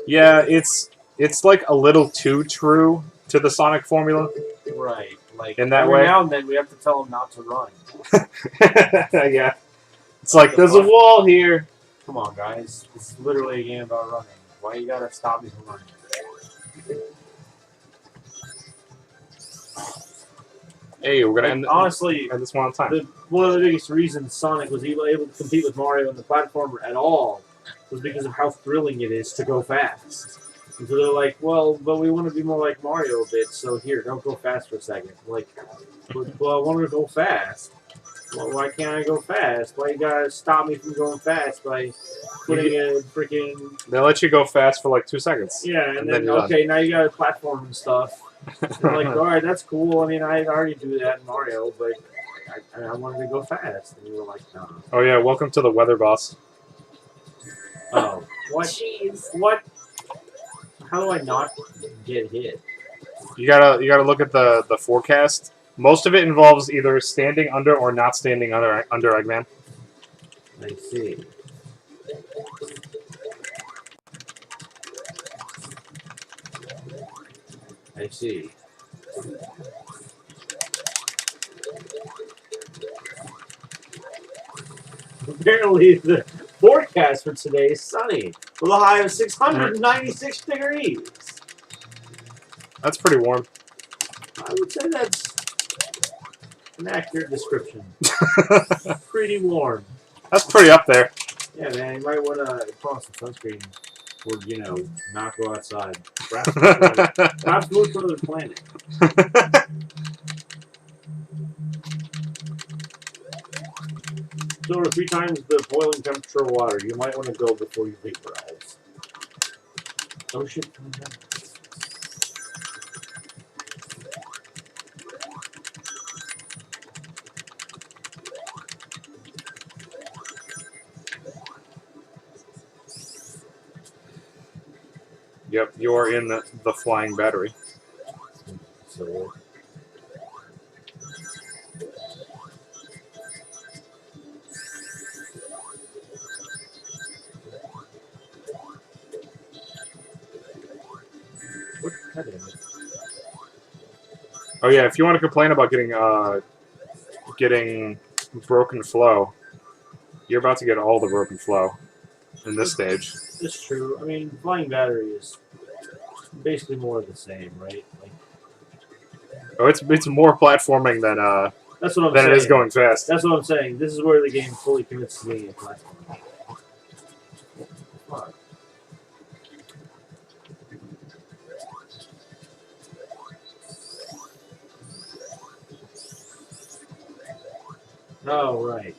Speaker 2: Yeah, it's like a little too true to the Sonic formula.
Speaker 3: Right. Like
Speaker 2: In that
Speaker 3: every
Speaker 2: way?
Speaker 3: now and then we have to tell them not to run.
Speaker 2: Yeah. It's like, there's a wall here.
Speaker 3: Come on, guys. This is literally a game about running. Why you gotta stop me from running?
Speaker 2: Hey, we're gonna
Speaker 3: And
Speaker 2: end
Speaker 3: honestly,
Speaker 2: this one on time.
Speaker 3: one of the biggest reasons Sonic was able to compete with Mario in the platformer at all was because of how thrilling it is to go fast. And so they're like, well, but we want to be more like Mario a bit, so here, don't go fast for a second. Like, well, I want to go fast. Well, why can't I go fast? Why you gotta stop me from going fast by putting a freaking...
Speaker 2: They let you go fast for like 2 seconds.
Speaker 3: Yeah, and then,
Speaker 2: you're
Speaker 3: okay, now you got a platform and stuff. They're like, alright, that's cool. I mean, I already do that in Mario, but I wanted to go fast. And you were like, no.
Speaker 2: Oh yeah, welcome to the weather boss.
Speaker 3: Oh, what?
Speaker 1: Jeez.
Speaker 3: What? How do I not get hit?
Speaker 2: You gotta look at the forecast. Most of it involves either standing under or not standing under Eggman.
Speaker 3: I see. I see. Apparently, the forecast for today is sunny with a high of 696 degrees.
Speaker 2: That's pretty warm.
Speaker 3: I would say that's an accurate description. Pretty warm.
Speaker 2: That's pretty up there.
Speaker 3: Yeah, man, you might want to put on some sunscreen or, you know, not go outside. Perhaps move to another planet. So, 3 times the boiling temperature of water. You might want to go before you vaporize. Oh shit, come on.
Speaker 2: Yep, you are in the flying battery.
Speaker 3: So, God damn it.
Speaker 2: Oh yeah, if you want to complain about getting broken flow, you're about to get all the broken flow in this stage.
Speaker 3: It's true. I mean, flying battery is basically more of the same, right? Like,
Speaker 2: Oh, it's more platforming
Speaker 3: that's what I'm
Speaker 2: than
Speaker 3: saying.
Speaker 2: it is going fast.
Speaker 3: That's what I'm saying. This is where the game fully commits to being a platform. Fuck. Oh, right.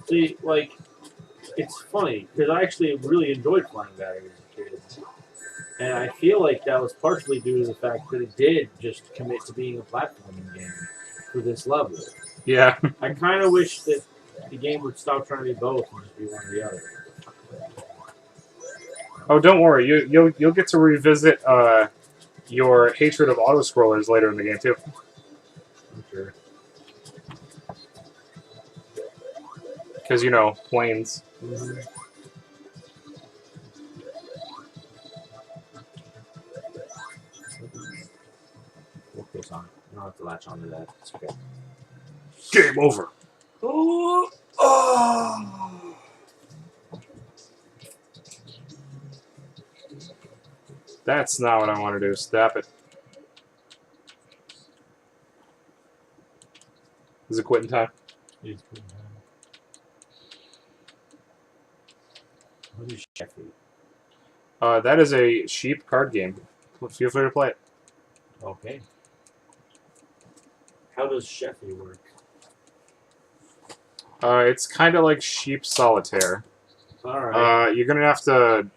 Speaker 3: See, like, it's funny, because I actually really enjoyed Flying Battery as a kid. And I feel like that was partially due to the fact that it did just commit to being a platforming game for this level.
Speaker 2: Yeah.
Speaker 3: I kind of wish that the game would stop trying to be both and just be one or the other.
Speaker 2: Oh, don't worry. You'll get to revisit your hatred of auto scrollers later in the game too.
Speaker 3: I'm sure.
Speaker 2: Because you know planes.
Speaker 3: Mm-hmm. We'll close on it. You don't have to latch onto that. It's okay.
Speaker 2: Game over.
Speaker 1: Ooh.
Speaker 2: Oh. That's not what I want to do. Stop it. Is it quitting time?
Speaker 3: It's good. What is Sheffield?
Speaker 2: That is a sheep card game. Feel free to play it.
Speaker 3: Okay. How does Sheffield work?
Speaker 2: It's kind of like Sheep Solitaire.
Speaker 3: Alright.
Speaker 2: You're gonna have to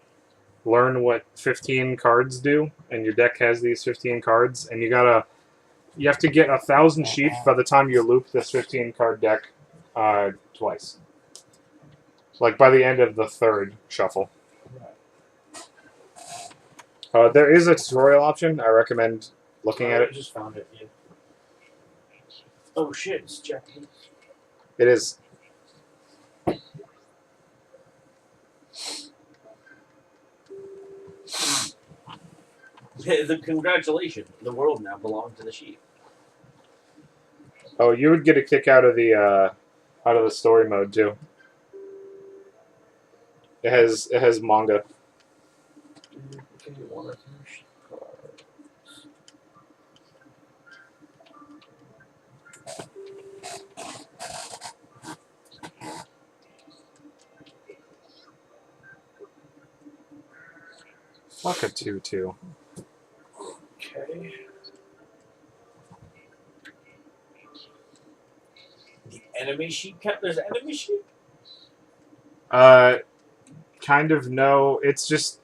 Speaker 2: learn what 15 cards do, and your deck has these 15 cards, and you have to get 1,000 sheep by the time you loop this 15 card deck twice. Like by the end of the third shuffle. There is a tutorial option. I recommend looking at
Speaker 3: I
Speaker 2: it.
Speaker 3: just found it. Yeah. Oh shit! It's Japanese.
Speaker 2: It is.
Speaker 3: Congratulations! The world now belongs to the sheep.
Speaker 2: Oh, you would get a kick out of the story mode too. It has manga.
Speaker 3: Okay, one or two sheep cards.
Speaker 2: Fuck a 2/2.
Speaker 3: Okay. The enemy sheep count. There's enemy sheep.
Speaker 2: Kind of no. It's just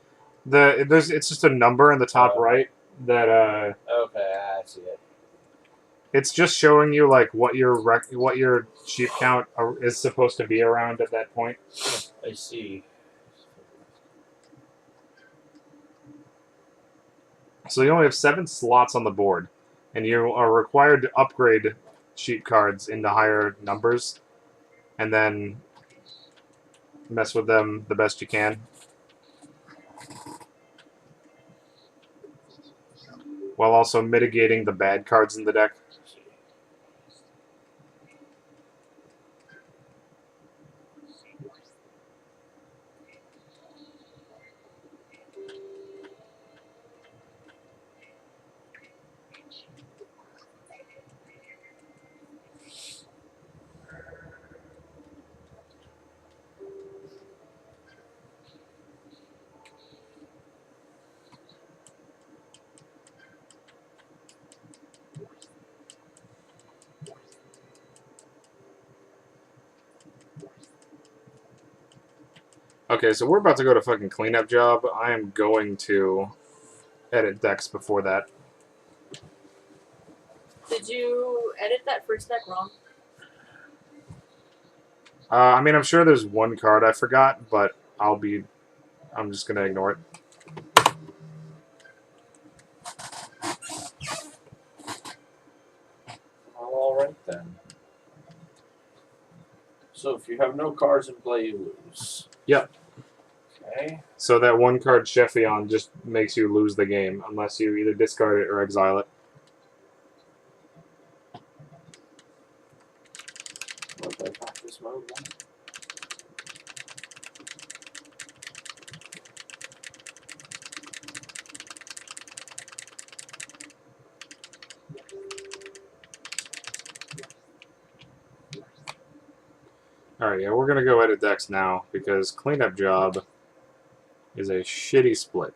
Speaker 2: it's just a number in the top right that
Speaker 3: Okay, I see it.
Speaker 2: it's just showing you like what your sheep count is supposed to be around at that point.
Speaker 3: I see.
Speaker 2: So you only have 7 slots on the board, and you are required to upgrade sheep cards into higher numbers, and then mess with them the best you can, while also mitigating the bad cards in the deck. Okay, so we're about to go to fucking cleanup job. I am going to edit decks before that.
Speaker 1: Did you edit that first deck wrong?
Speaker 2: I mean, I'm sure there's one card I forgot, but I'm just gonna ignore it.
Speaker 3: All right then. So if you have no cards in play, you lose.
Speaker 2: Yep.
Speaker 3: Okay.
Speaker 2: So that one card Sheffion just makes you lose the game unless you either discard it or exile it.
Speaker 3: Multi practice mode.
Speaker 2: Alright, yeah, we're gonna go edit decks now because Cleanup Job is a shitty split.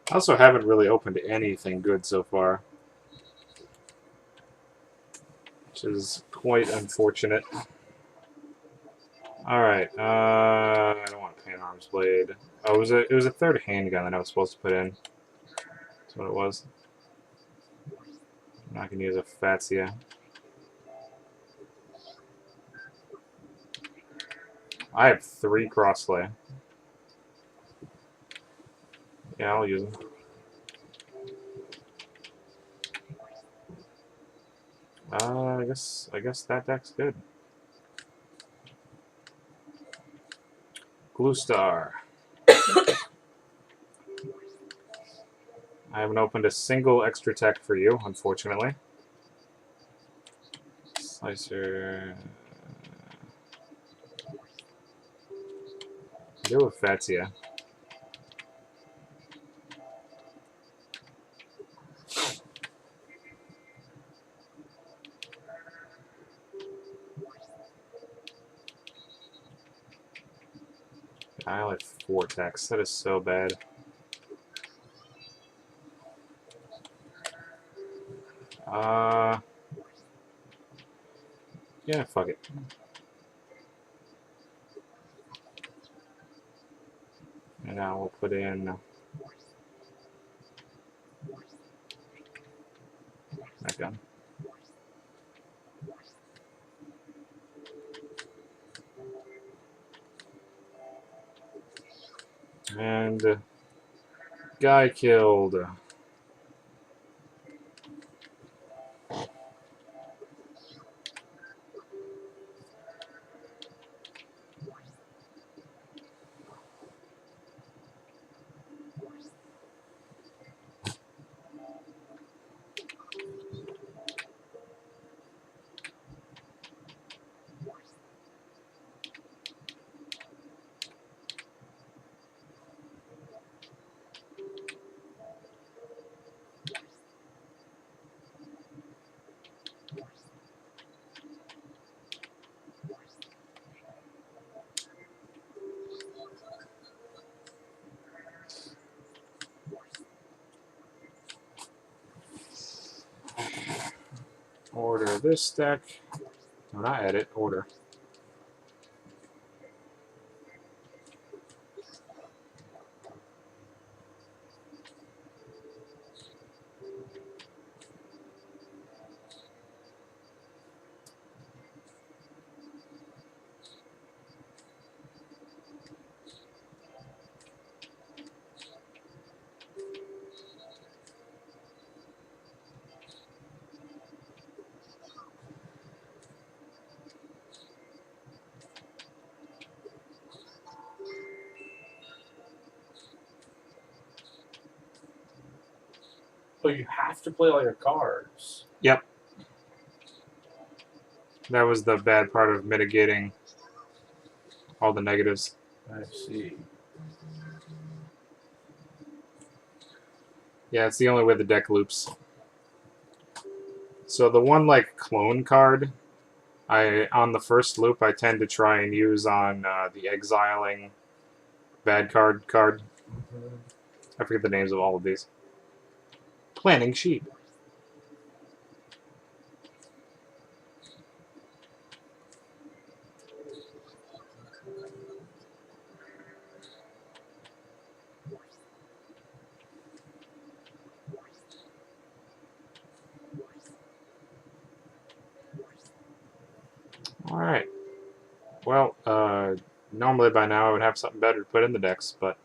Speaker 2: I also haven't really opened anything good so far, which is quite unfortunate. Alright, I don't want a Pan Arms Blade. Oh, it was a third handgun that I was supposed to put in. That's what it was. I'm not going to use a Fatsia. I have 3 Crosslay. Yeah, I'll use them. I guess that deck's good. Glue Star. I haven't opened a single extra tech for you, unfortunately. Slicer. Do a Fatsia. I only have 4 techs. That is so bad. Yeah, fuck it. And now we'll put in that gun. And guy killed. Order this deck. No, not edit, order.
Speaker 3: So you have to play all your cards.
Speaker 2: Yep. That was the bad part of mitigating all the negatives.
Speaker 3: I see.
Speaker 2: Yeah, it's the only way the deck loops. So the one like clone card, on the first loop I tend to try and use on the exiling bad card. I forget the names of all of these. Planning sheep. All right. Well, Normally by now I would have something better to put in the decks, but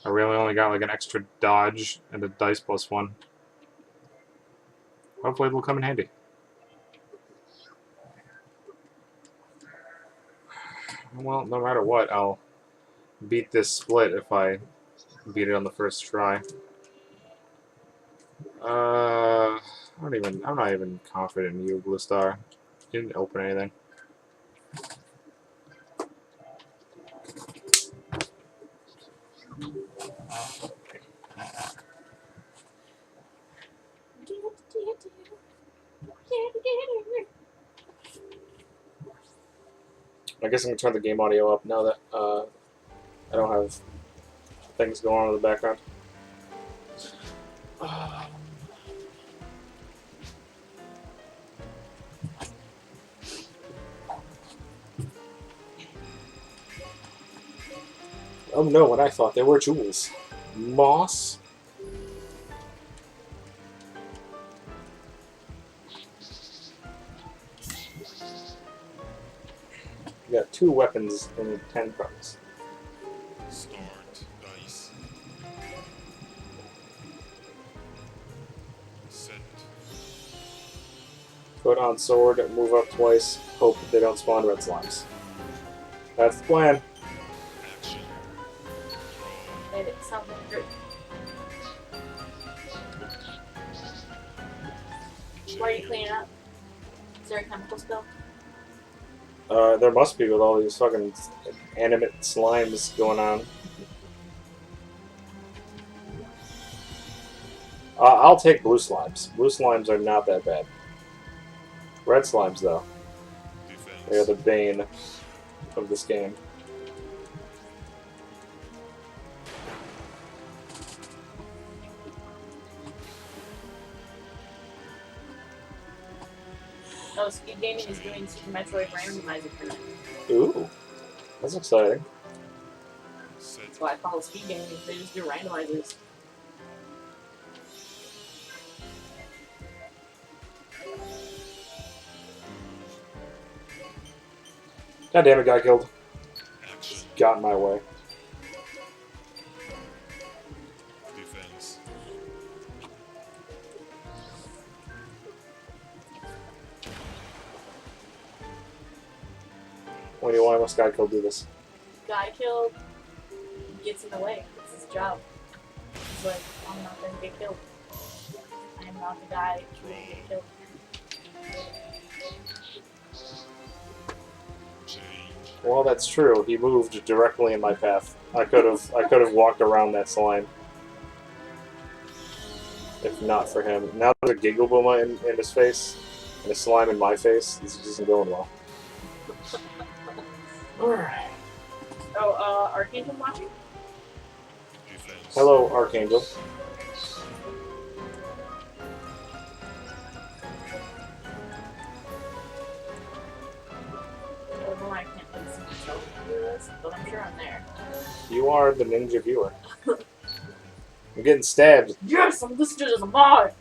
Speaker 2: I really only got like an extra dodge and a dice +1. Hopefully it'll come in handy. Well, no matter what, I'll beat this split if I beat it on the first try. I'm not even confident in you, Blue Star. You didn't open anything. I guess I'm gonna turn the game audio up now that I don't have things going on in the background. Oh no, and I thought they were jewels. Moss? You got 2 weapons in 10 cards.
Speaker 4: Start dice. Set.
Speaker 2: Put on sword, move up twice, hope that they don't spawn red slimes. That's the plan.
Speaker 4: Action. Draw.
Speaker 1: Made it sound like great. Why are you cleaning up? Is there a chemical spill?
Speaker 2: There must be with all these fucking animate slimes going on. I'll take blue slimes. Blue slimes are not that bad. Red slimes, though, they are
Speaker 4: Defense.
Speaker 2: the bane of this game.
Speaker 1: Oh, Speed Gaming is doing Super Metroid randomizer for me.
Speaker 2: Ooh, that's exciting.
Speaker 4: Set.
Speaker 1: That's why I follow Speed Gaming. They just do randomizers.
Speaker 2: God damn it, got killed.
Speaker 4: Action.
Speaker 2: Got in my way.
Speaker 4: Defense.
Speaker 2: When do you want to Sky Kill do this?
Speaker 1: Guy killed, gets in the way. It's his job. He's like, I'm not gonna get killed. I am not the guy who will get killed.
Speaker 4: Change.
Speaker 2: Well, that's true. He moved directly in my path. I could have walked around that slime. If not for him. Now there's a giggle boom in his face, and a slime in my face. This isn't going well. Alright.
Speaker 1: Oh, Archangel watching?
Speaker 4: Defense.
Speaker 2: Hello, Archangel.
Speaker 1: Oh, I can't really see myself in the list, but I'm sure I'm there.
Speaker 2: You are the ninja viewer. I'm getting stabbed.
Speaker 1: Yes, I'm listed as a mod!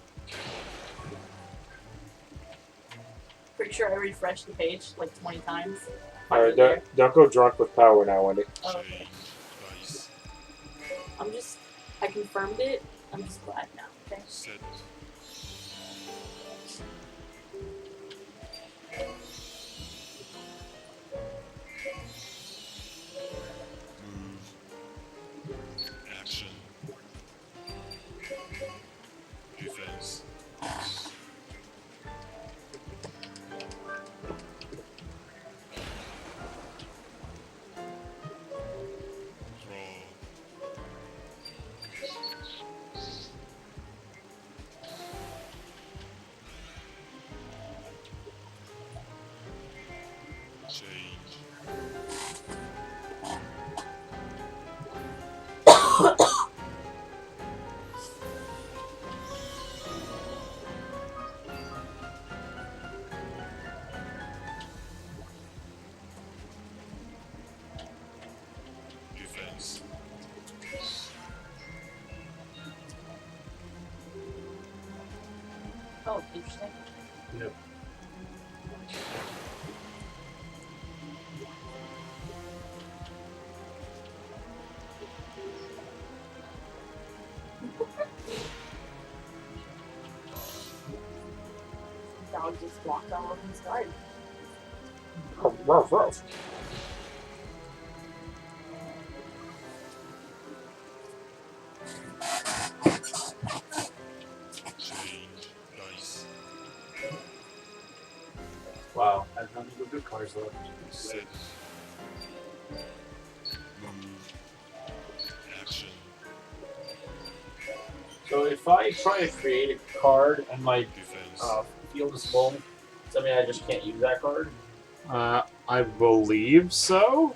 Speaker 1: Pretty sure I refreshed the page like 20 times.
Speaker 2: Alright, don't go drunk with power now, Wendy.
Speaker 1: Oh, okay.
Speaker 4: Change. Dice.
Speaker 1: I confirmed it. I'm just glad now, okay?
Speaker 4: Set. Move. Action. Defense. Draw. Change. Defense.
Speaker 1: Oh, interesting.
Speaker 3: Yep.
Speaker 1: blocked all of his guard.
Speaker 2: Ruff, ruff.
Speaker 4: Change dice.
Speaker 3: Wow, I have none of the good cards left.
Speaker 4: Set. Move. Action.
Speaker 3: So if I try to create a card and my
Speaker 4: Defense.
Speaker 3: field is full, does that mean I just can't use that card?
Speaker 2: I believe so.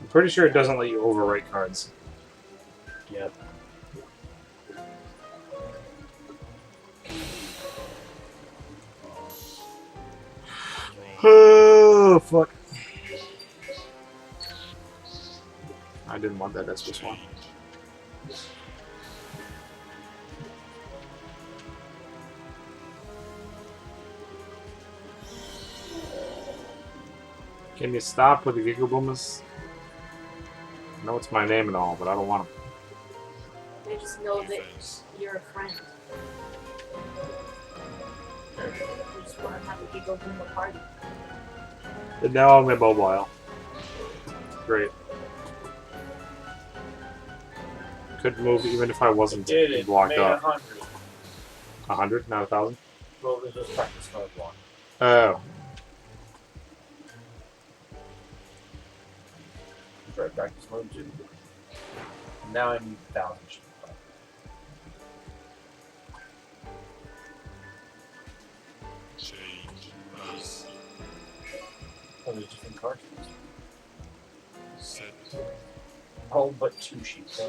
Speaker 2: I'm pretty sure it doesn't let you overwrite cards.
Speaker 3: Yep.
Speaker 2: Oh, fuck. I didn't want that. That's just one. Can you stop with the Giggle Boomers? I know it's my name and all, but I don't want them.
Speaker 1: They just know that
Speaker 4: Defense.
Speaker 1: you're a friend. You just want to have a giggle boom a party.
Speaker 2: And now I'm immobile. Great. Could move even if I wasn't
Speaker 3: Did it?
Speaker 2: blocked
Speaker 3: Made
Speaker 2: up.
Speaker 3: 100.
Speaker 2: 100, not 1,000.
Speaker 3: Well, there's just practice mode 1.
Speaker 2: Oh.
Speaker 3: Try practice mode 2. Now I need 1,000.
Speaker 4: Change dice.
Speaker 3: Oh, there's different cards.
Speaker 4: Set.
Speaker 3: All but 2 sheets.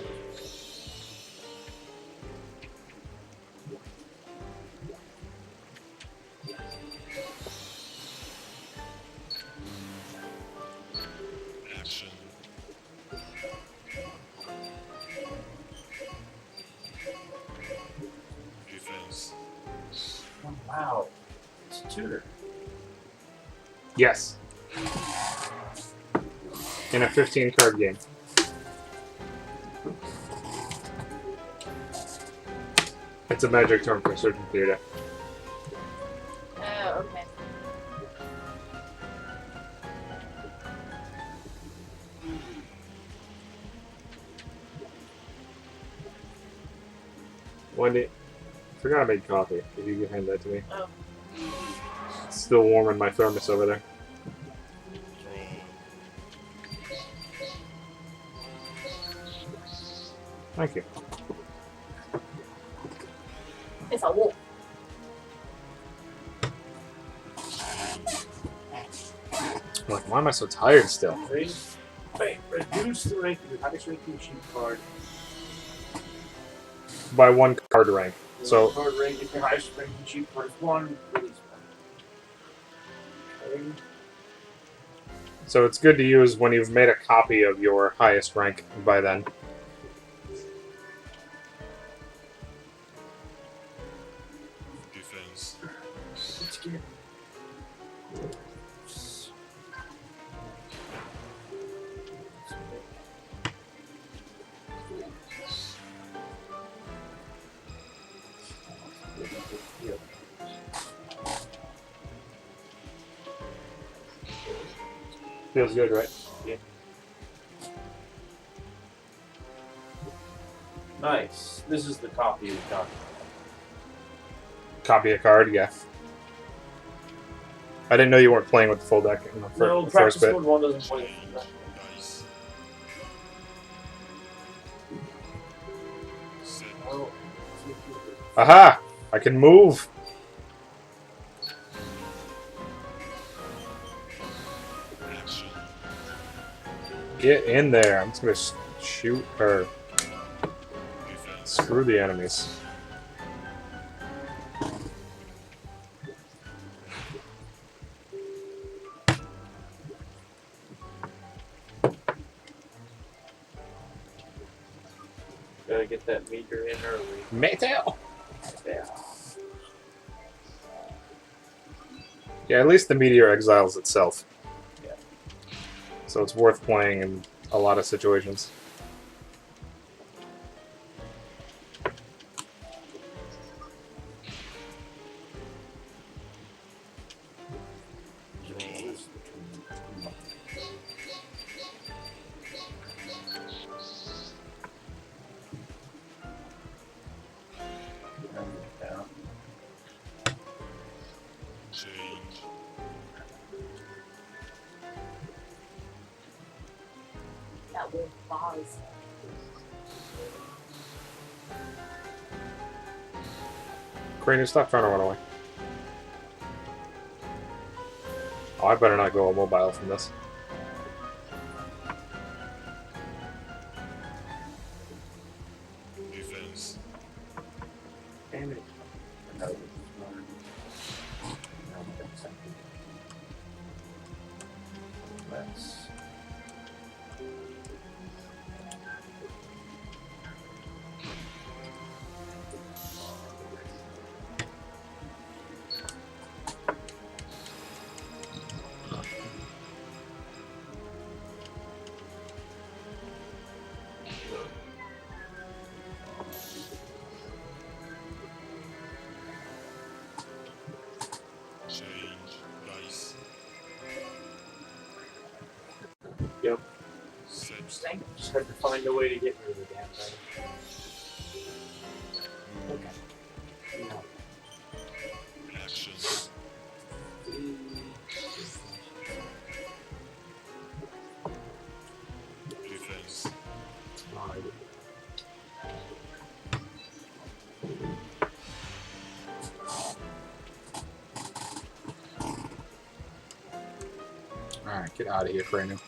Speaker 4: Action. Defense.
Speaker 3: Oh, wow. It's a tutor.
Speaker 2: Yes. In a 15-card game. It's a magic term for a certain theater.
Speaker 1: Oh, okay.
Speaker 2: Wendy, I forgot I made coffee. If you could hand that to me.
Speaker 1: Oh.
Speaker 2: It's still warm in my thermos over there. Thank you.
Speaker 1: It's a wolf.
Speaker 2: I'm like, why am I so tired still?
Speaker 3: Wait, reduce the rank of your highest ranking sheet card.
Speaker 2: By 1 card rank. So,
Speaker 3: card rank if your highest ranking sheet card is 1, release 1. Okay.
Speaker 2: so it's good to use when you've made a copy of your highest rank by then.
Speaker 4: Defense.
Speaker 3: It's good.
Speaker 2: Feels good, right?
Speaker 3: Yeah. Nice. This is the copy we got.
Speaker 2: Copy a card, yeah. I didn't know you weren't playing with the full deck in the
Speaker 3: No,
Speaker 2: first
Speaker 3: practice
Speaker 2: bit.
Speaker 3: mode 1 doesn't play.
Speaker 4: Change dice. Set.
Speaker 3: Oh.
Speaker 2: Aha! I can move!
Speaker 4: Action.
Speaker 2: Get in there. I'm just gonna shoot or
Speaker 4: Defense.
Speaker 2: screw the enemies.
Speaker 3: Gotta get that meter in early.
Speaker 2: Metal!
Speaker 3: Yeah.
Speaker 2: Yeah, at least the meteor exiles itself.
Speaker 3: Yeah.
Speaker 2: So it's worth playing in a lot of situations.
Speaker 1: Pause.
Speaker 2: Crane, stop trying to run away. Oh, I better not go mobile from this.
Speaker 4: Defense.
Speaker 3: Damn it. Let's.
Speaker 4: Change dice.
Speaker 3: Yep.
Speaker 4: Set.
Speaker 3: Just had to find a way to get rid of the damn thing.
Speaker 4: Move.
Speaker 3: No.
Speaker 4: Actions. Defense.
Speaker 2: Alright, get out of here, Crane.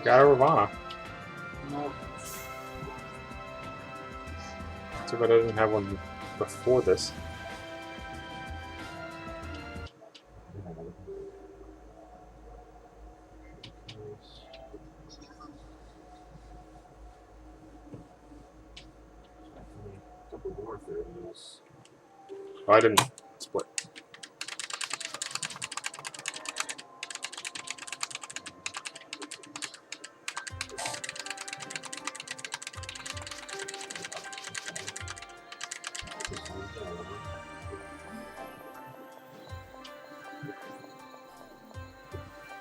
Speaker 2: Got a Ravana.
Speaker 3: No.
Speaker 2: Too bad I didn't have one before this.
Speaker 3: Double warfare is.
Speaker 2: Oh, I didn't split.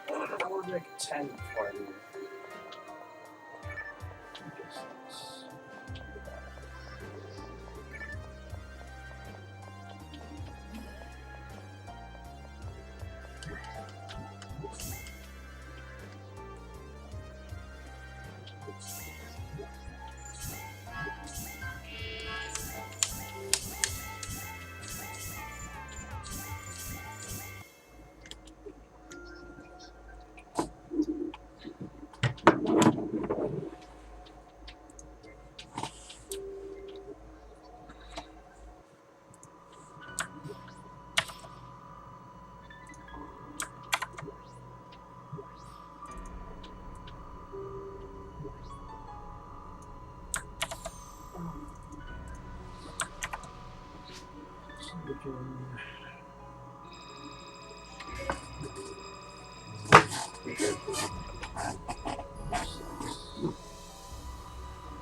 Speaker 3: I would make 10 before I leave.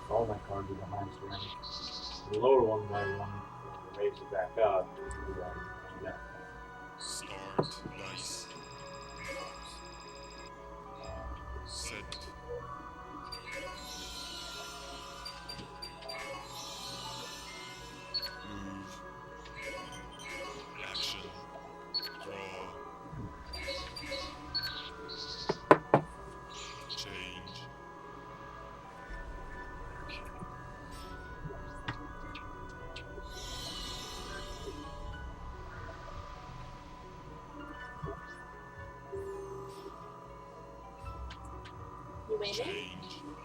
Speaker 3: All my cards are the highest rank. The lower one by one raise it back up. Yeah.
Speaker 4: Start dice. Set. Move. Action. Draw. Change.
Speaker 1: You made it?
Speaker 4: Change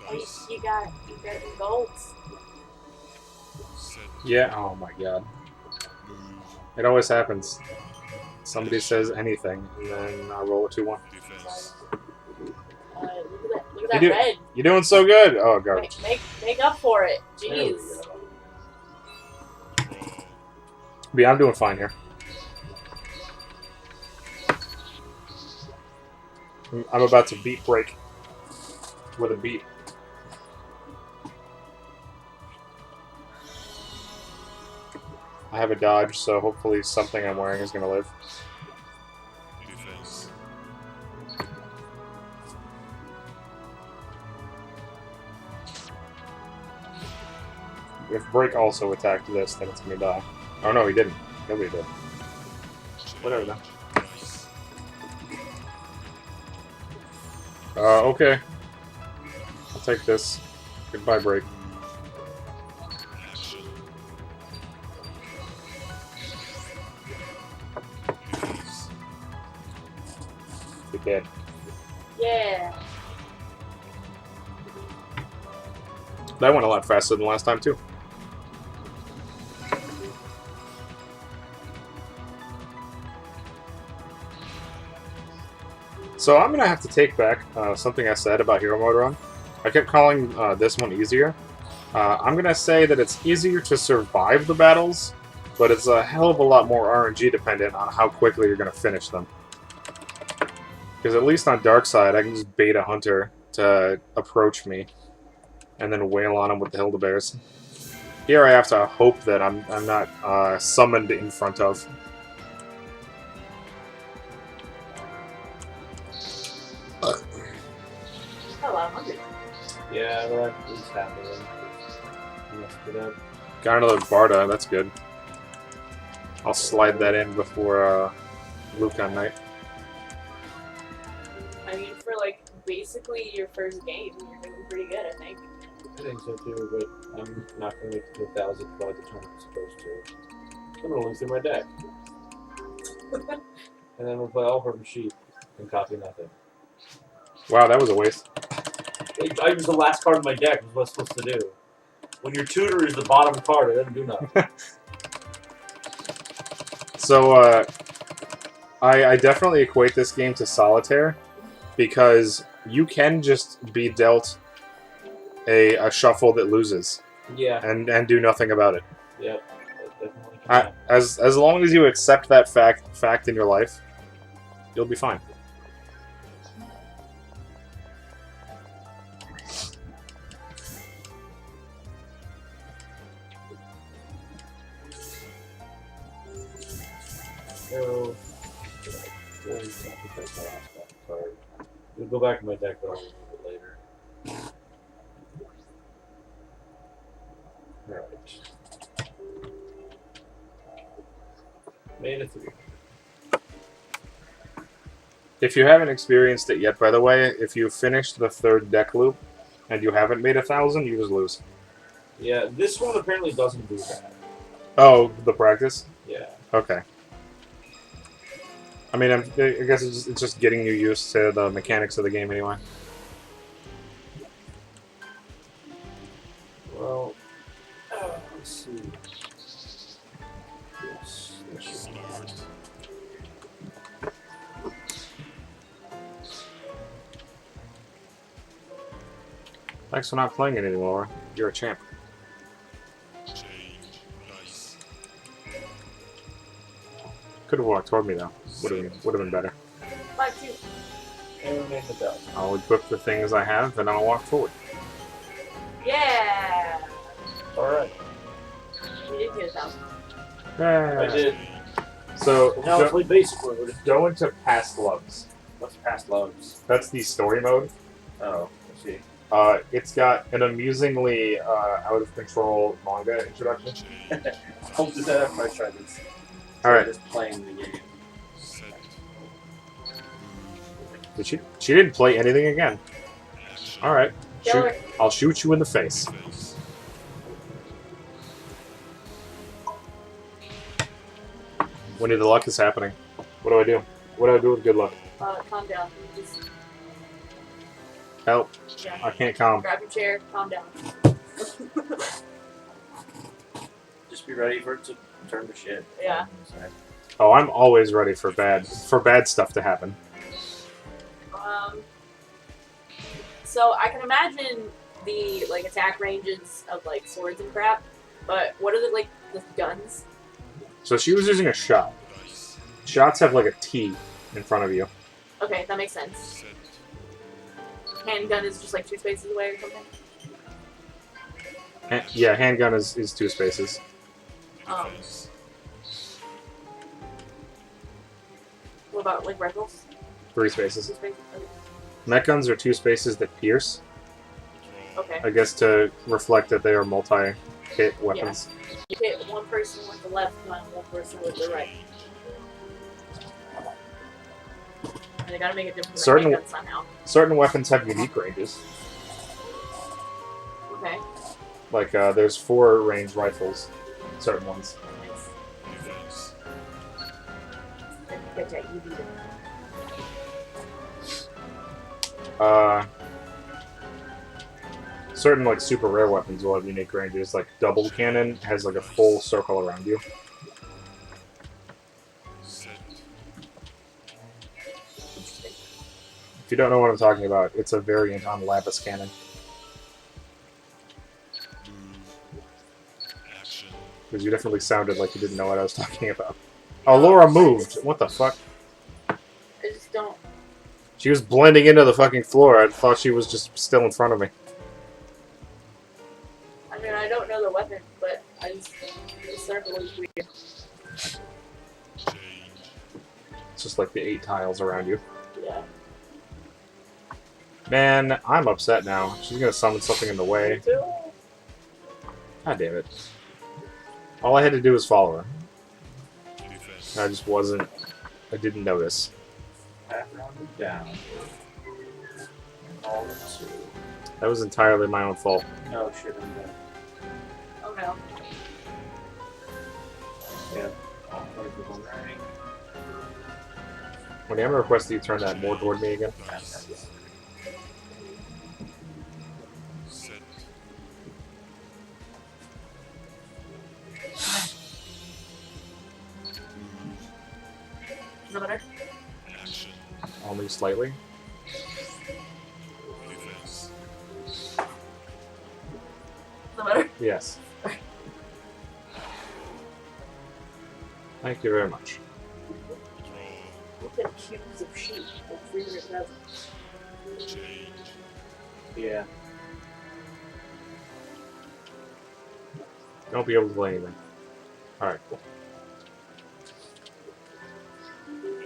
Speaker 1: Oh,
Speaker 4: dice.
Speaker 1: you got your golds.
Speaker 4: Set.
Speaker 2: Yeah, oh my god.
Speaker 4: Move.
Speaker 2: It always happens. Somebody says anything, and then I roll a 2-1.
Speaker 4: Defense.
Speaker 1: Look at
Speaker 2: You
Speaker 1: that
Speaker 2: do-
Speaker 1: red.
Speaker 2: You're doing so good! Oh, god.
Speaker 1: Make up for it.
Speaker 3: There we
Speaker 1: Jeez.
Speaker 3: go.
Speaker 4: Draw.
Speaker 2: But yeah, I'm doing fine here. I'm about to beat break. with a beat. I have a dodge, so hopefully something I'm wearing is gonna live.
Speaker 4: Defense.
Speaker 2: If Break also attacked this, then it's gonna die. Oh no, he didn't. Nobody did. Whatever then.
Speaker 4: Nice.
Speaker 2: Okay. I'll take this. Goodbye, Break.
Speaker 4: Action. Defense.
Speaker 2: You're dead.
Speaker 1: Yeah.
Speaker 2: That went a lot faster than last time, too. So I'm gonna have to take back something I said about Hero Mode Run. I kept calling this one easier. I'm gonna say that it's easier to survive the battles, but it's a hell of a lot more RNG dependent on how quickly you're gonna finish them. Because at least on Dark Side, I can just bait a hunter to approach me, and then wail on him with the Hildebears. Here I have to hope that I'm not summoned in front of.
Speaker 1: Hell, I'm hungry.
Speaker 3: Yeah, that is happening. Messed it up.
Speaker 2: Got another Barda, that's good. I'll slide that in before Luke on night.
Speaker 1: I mean, for like basically your first game, you're doing pretty good, I think.
Speaker 3: I think so too, but I'm not going to make it to 1,000 by the time I'm supposed to. I'm going to look through my deck. And then we'll play all purpose sheet and copy nothing.
Speaker 2: Wow, that was a waste.
Speaker 3: I used the last card in my deck, was what it's supposed to do. When your tutor is the bottom card, it doesn't do nothing.
Speaker 2: So, I definitely equate this game to Solitaire, because you can just be dealt a shuffle that loses,
Speaker 3: Yeah,
Speaker 2: and do nothing about it.
Speaker 3: yeah, that definitely can happen.
Speaker 2: As long as you accept that fact in your life, you'll be fine.
Speaker 3: So, I think that's my last card. We'll go back to my deck, but I'll remove it later. Alright. Made it through.
Speaker 2: If you haven't experienced it yet, by the way, if you finish the third deck loop and you haven't made 1,000, you just lose.
Speaker 3: Yeah, this one apparently doesn't do that.
Speaker 2: Oh, the practice?
Speaker 3: Yeah.
Speaker 2: Okay. I mean, I guess it's just getting you used to the mechanics of the game anyway.
Speaker 3: Well, let's see. Yes, that should be fine.
Speaker 2: Thanks for not playing it anymore. You're a champ.
Speaker 4: Change. Nice.
Speaker 2: Could have walked toward me though. Would have been better.
Speaker 1: 5-2.
Speaker 3: And remain the belt.
Speaker 2: I'll equip the things I have and I'll walk forward.
Speaker 1: Yeah.
Speaker 3: Alright.
Speaker 1: We did get 1,000.
Speaker 3: I did.
Speaker 2: So
Speaker 3: Now let's play basic mode.
Speaker 2: go into past loves.
Speaker 3: What's past loves?
Speaker 2: That's the story mode.
Speaker 3: Oh, let's see.
Speaker 2: It's got an amusingly out of control manga introduction.
Speaker 4: Change.
Speaker 3: I'll do that after I try this.
Speaker 2: All right.
Speaker 3: Just playing the game.
Speaker 4: Set.
Speaker 2: Did she? She didn't play anything again.
Speaker 4: Action.
Speaker 2: All right.
Speaker 1: Kill
Speaker 2: Shoot.
Speaker 1: her.
Speaker 2: I'll shoot you in the face.
Speaker 4: Defense.
Speaker 2: When the luck is happening. What do I do? What do I do with good luck?
Speaker 1: Calm down. Just,
Speaker 2: Help.
Speaker 1: yeah.
Speaker 2: I can't calm.
Speaker 1: Grab your chair. Calm down.
Speaker 3: Just be ready for it to turn to shit.
Speaker 1: Yeah.
Speaker 2: Oh, I'm always ready for bad stuff to happen.
Speaker 1: So I can imagine the like attack ranges of like swords and crap, but what are the guns?
Speaker 2: So she was using a shot.
Speaker 4: Nice.
Speaker 2: Shots have like a T in front of you.
Speaker 1: Okay, that makes sense.
Speaker 4: Set.
Speaker 1: handgun is just like 2 spaces away or something.
Speaker 2: Yeah, handgun is 2 spaces.
Speaker 4: Defense.
Speaker 1: What about like rifles?
Speaker 2: 3
Speaker 1: 2
Speaker 2: spaces.
Speaker 1: spaces.
Speaker 2: Mech guns are 2 spaces that pierce.
Speaker 4: Draw.
Speaker 1: Okay.
Speaker 2: I guess to reflect that they are multi-hit weapons.
Speaker 1: You hit one person with the left gun, one person with the right. And they gotta make it different from
Speaker 2: Certain-
Speaker 1: the handgun somehow.
Speaker 2: Certain weapons have unique ranges.
Speaker 1: Okay.
Speaker 2: Like, there's 4 range rifles. Certain ones.
Speaker 1: Nice.
Speaker 4: Defense.
Speaker 1: Get that UV.
Speaker 2: Certain, like, super rare weapons will have unique ranges. Like, double cannon has, like, a full circle around you.
Speaker 4: Set.
Speaker 2: If you don't know what I'm talking about, it's a variant on lapis cannon.
Speaker 4: Move. Action.
Speaker 2: Because you definitely sounded like you didn't know what I was talking about. Oh, Laura moved! What the fuck?
Speaker 1: I just don't.
Speaker 2: She was blending into the fucking floor. I thought she was just still in front of me.
Speaker 1: I mean, I don't know the weapon, but I just. The circle is weird.
Speaker 4: Change.
Speaker 2: It's just like the 8 tiles around you.
Speaker 1: Yeah.
Speaker 2: Man, I'm upset now. She's gonna summon something in the way.
Speaker 1: Me too.
Speaker 2: God damn it. All I had to do was follow her.
Speaker 4: Defense.
Speaker 2: I just wasn't... I didn't notice.
Speaker 3: Half rounded down. All two.
Speaker 2: That was entirely my own fault.
Speaker 3: No shit, I'm dead.
Speaker 1: Oh no.
Speaker 3: Yeah. All four people running.
Speaker 2: When I'm gonna request that you turn that more toward me again.
Speaker 4: Nice. Set. Move.
Speaker 1: Is that better?
Speaker 4: Action.
Speaker 2: Only slightly.
Speaker 4: Defense.
Speaker 1: Is that better?
Speaker 2: Yes. Thank you very much.
Speaker 4: Draw.
Speaker 1: Look at cubes of sheep. Like 300,000.
Speaker 4: Change.
Speaker 3: Yeah.
Speaker 2: Don't be able to play anything. Alright, cool.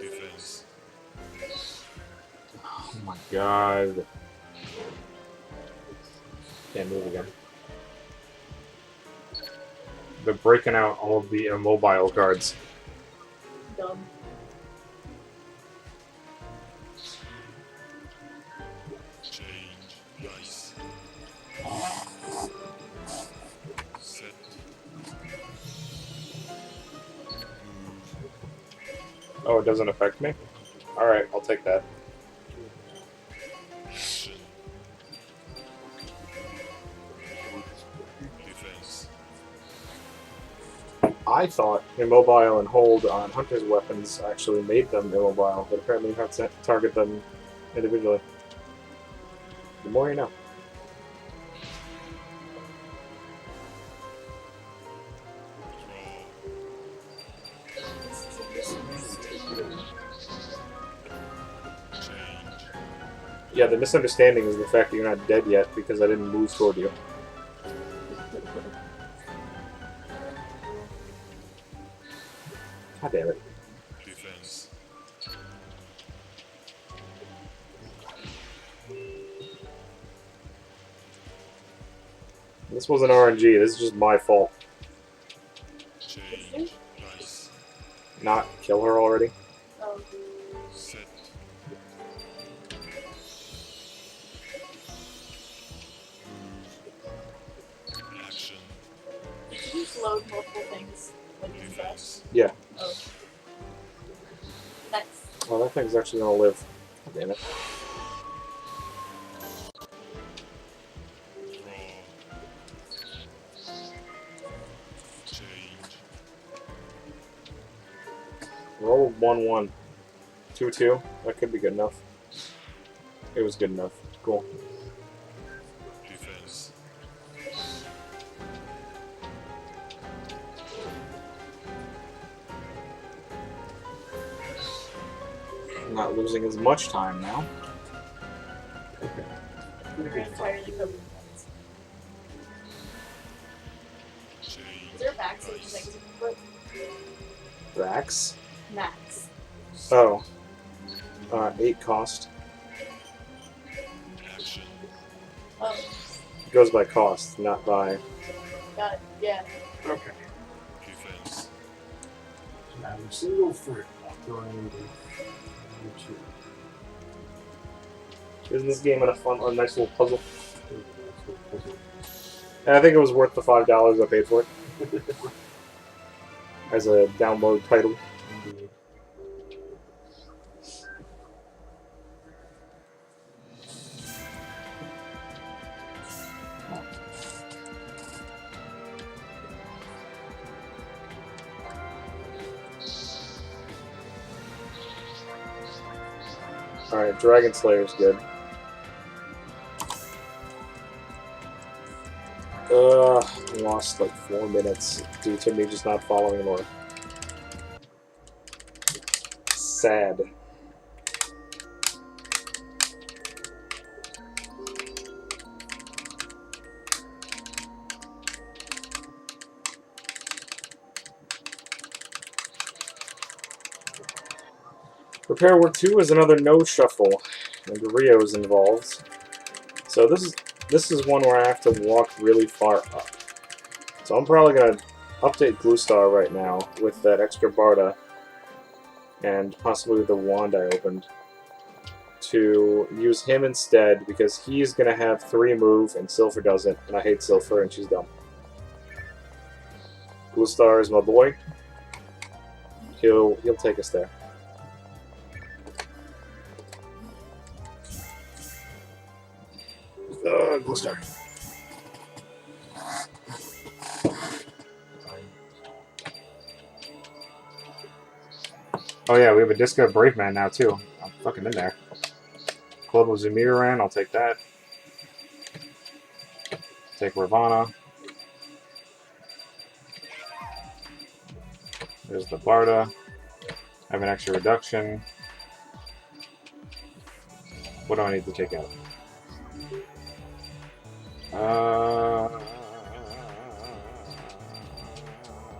Speaker 4: Defense.
Speaker 2: Oh my god. Can't move again. They're breaking out all of the immobile cards.
Speaker 1: Dumb.
Speaker 4: Change. Nice. Set. Move.
Speaker 2: Oh, it doesn't affect me? Alright, I'll take that.
Speaker 4: Action. Defense.
Speaker 2: I thought immobile and hold on Hunter's weapons actually made them immobile, but apparently you have to target them individually. The more you know.
Speaker 4: Change.
Speaker 2: Yeah, the misunderstanding is the fact that you're not dead yet because I didn't move toward you. God damn it.
Speaker 4: Defense.
Speaker 2: This wasn't RNG, this is just my fault.
Speaker 4: Change. Nice.
Speaker 2: Not kill her already.
Speaker 1: Oh.
Speaker 4: Set. Move. Action.
Speaker 1: Did you just load multiple things when you do that?
Speaker 4: Defense.
Speaker 2: Yeah.
Speaker 1: Oh. Nice.
Speaker 2: Well, that thing's actually gonna live. God damn it.
Speaker 4: Draw. Change.
Speaker 2: Roll 1-1. 2-2. That could be good enough. It was good enough. Cool.
Speaker 4: Defense.
Speaker 2: Not losing as much time now. Okay.
Speaker 1: You're entirely covered in nuts. Is there a max that you like to put?
Speaker 2: Rax?
Speaker 1: Max.
Speaker 2: Oh. 8 cost.
Speaker 4: Action.
Speaker 1: Oh,
Speaker 2: It goes by cost, not by.
Speaker 1: got it. Yeah.
Speaker 3: Okay.
Speaker 4: Defense.
Speaker 3: So now a single fruit. Going into
Speaker 2: Isn't this game a nice little puzzle? And I think it was worth the $5 I paid for it. As a download title.
Speaker 3: Indeed.
Speaker 2: Alright, Dragon Slayer's good. Lost like 4 minutes due to me just not following more. Sad. Repair Work 2 is another no shuffle, and Rio is involved. So this is one where I have to walk really far up. So I'm probably gonna update Blue Star right now with that extra Barda and possibly the wand I opened to use him instead because he's gonna have 3 move and Silver doesn't, and I hate Silver and she's dumb. Blue Star is my boy. He'll take us there. Blue Star. Oh yeah, we have a Disco Brave Man now too. I'm fucking in there. Global Zamiran, I'll take that. Take Ravana. There's the Barda. I have an extra reduction. What do I need to take out?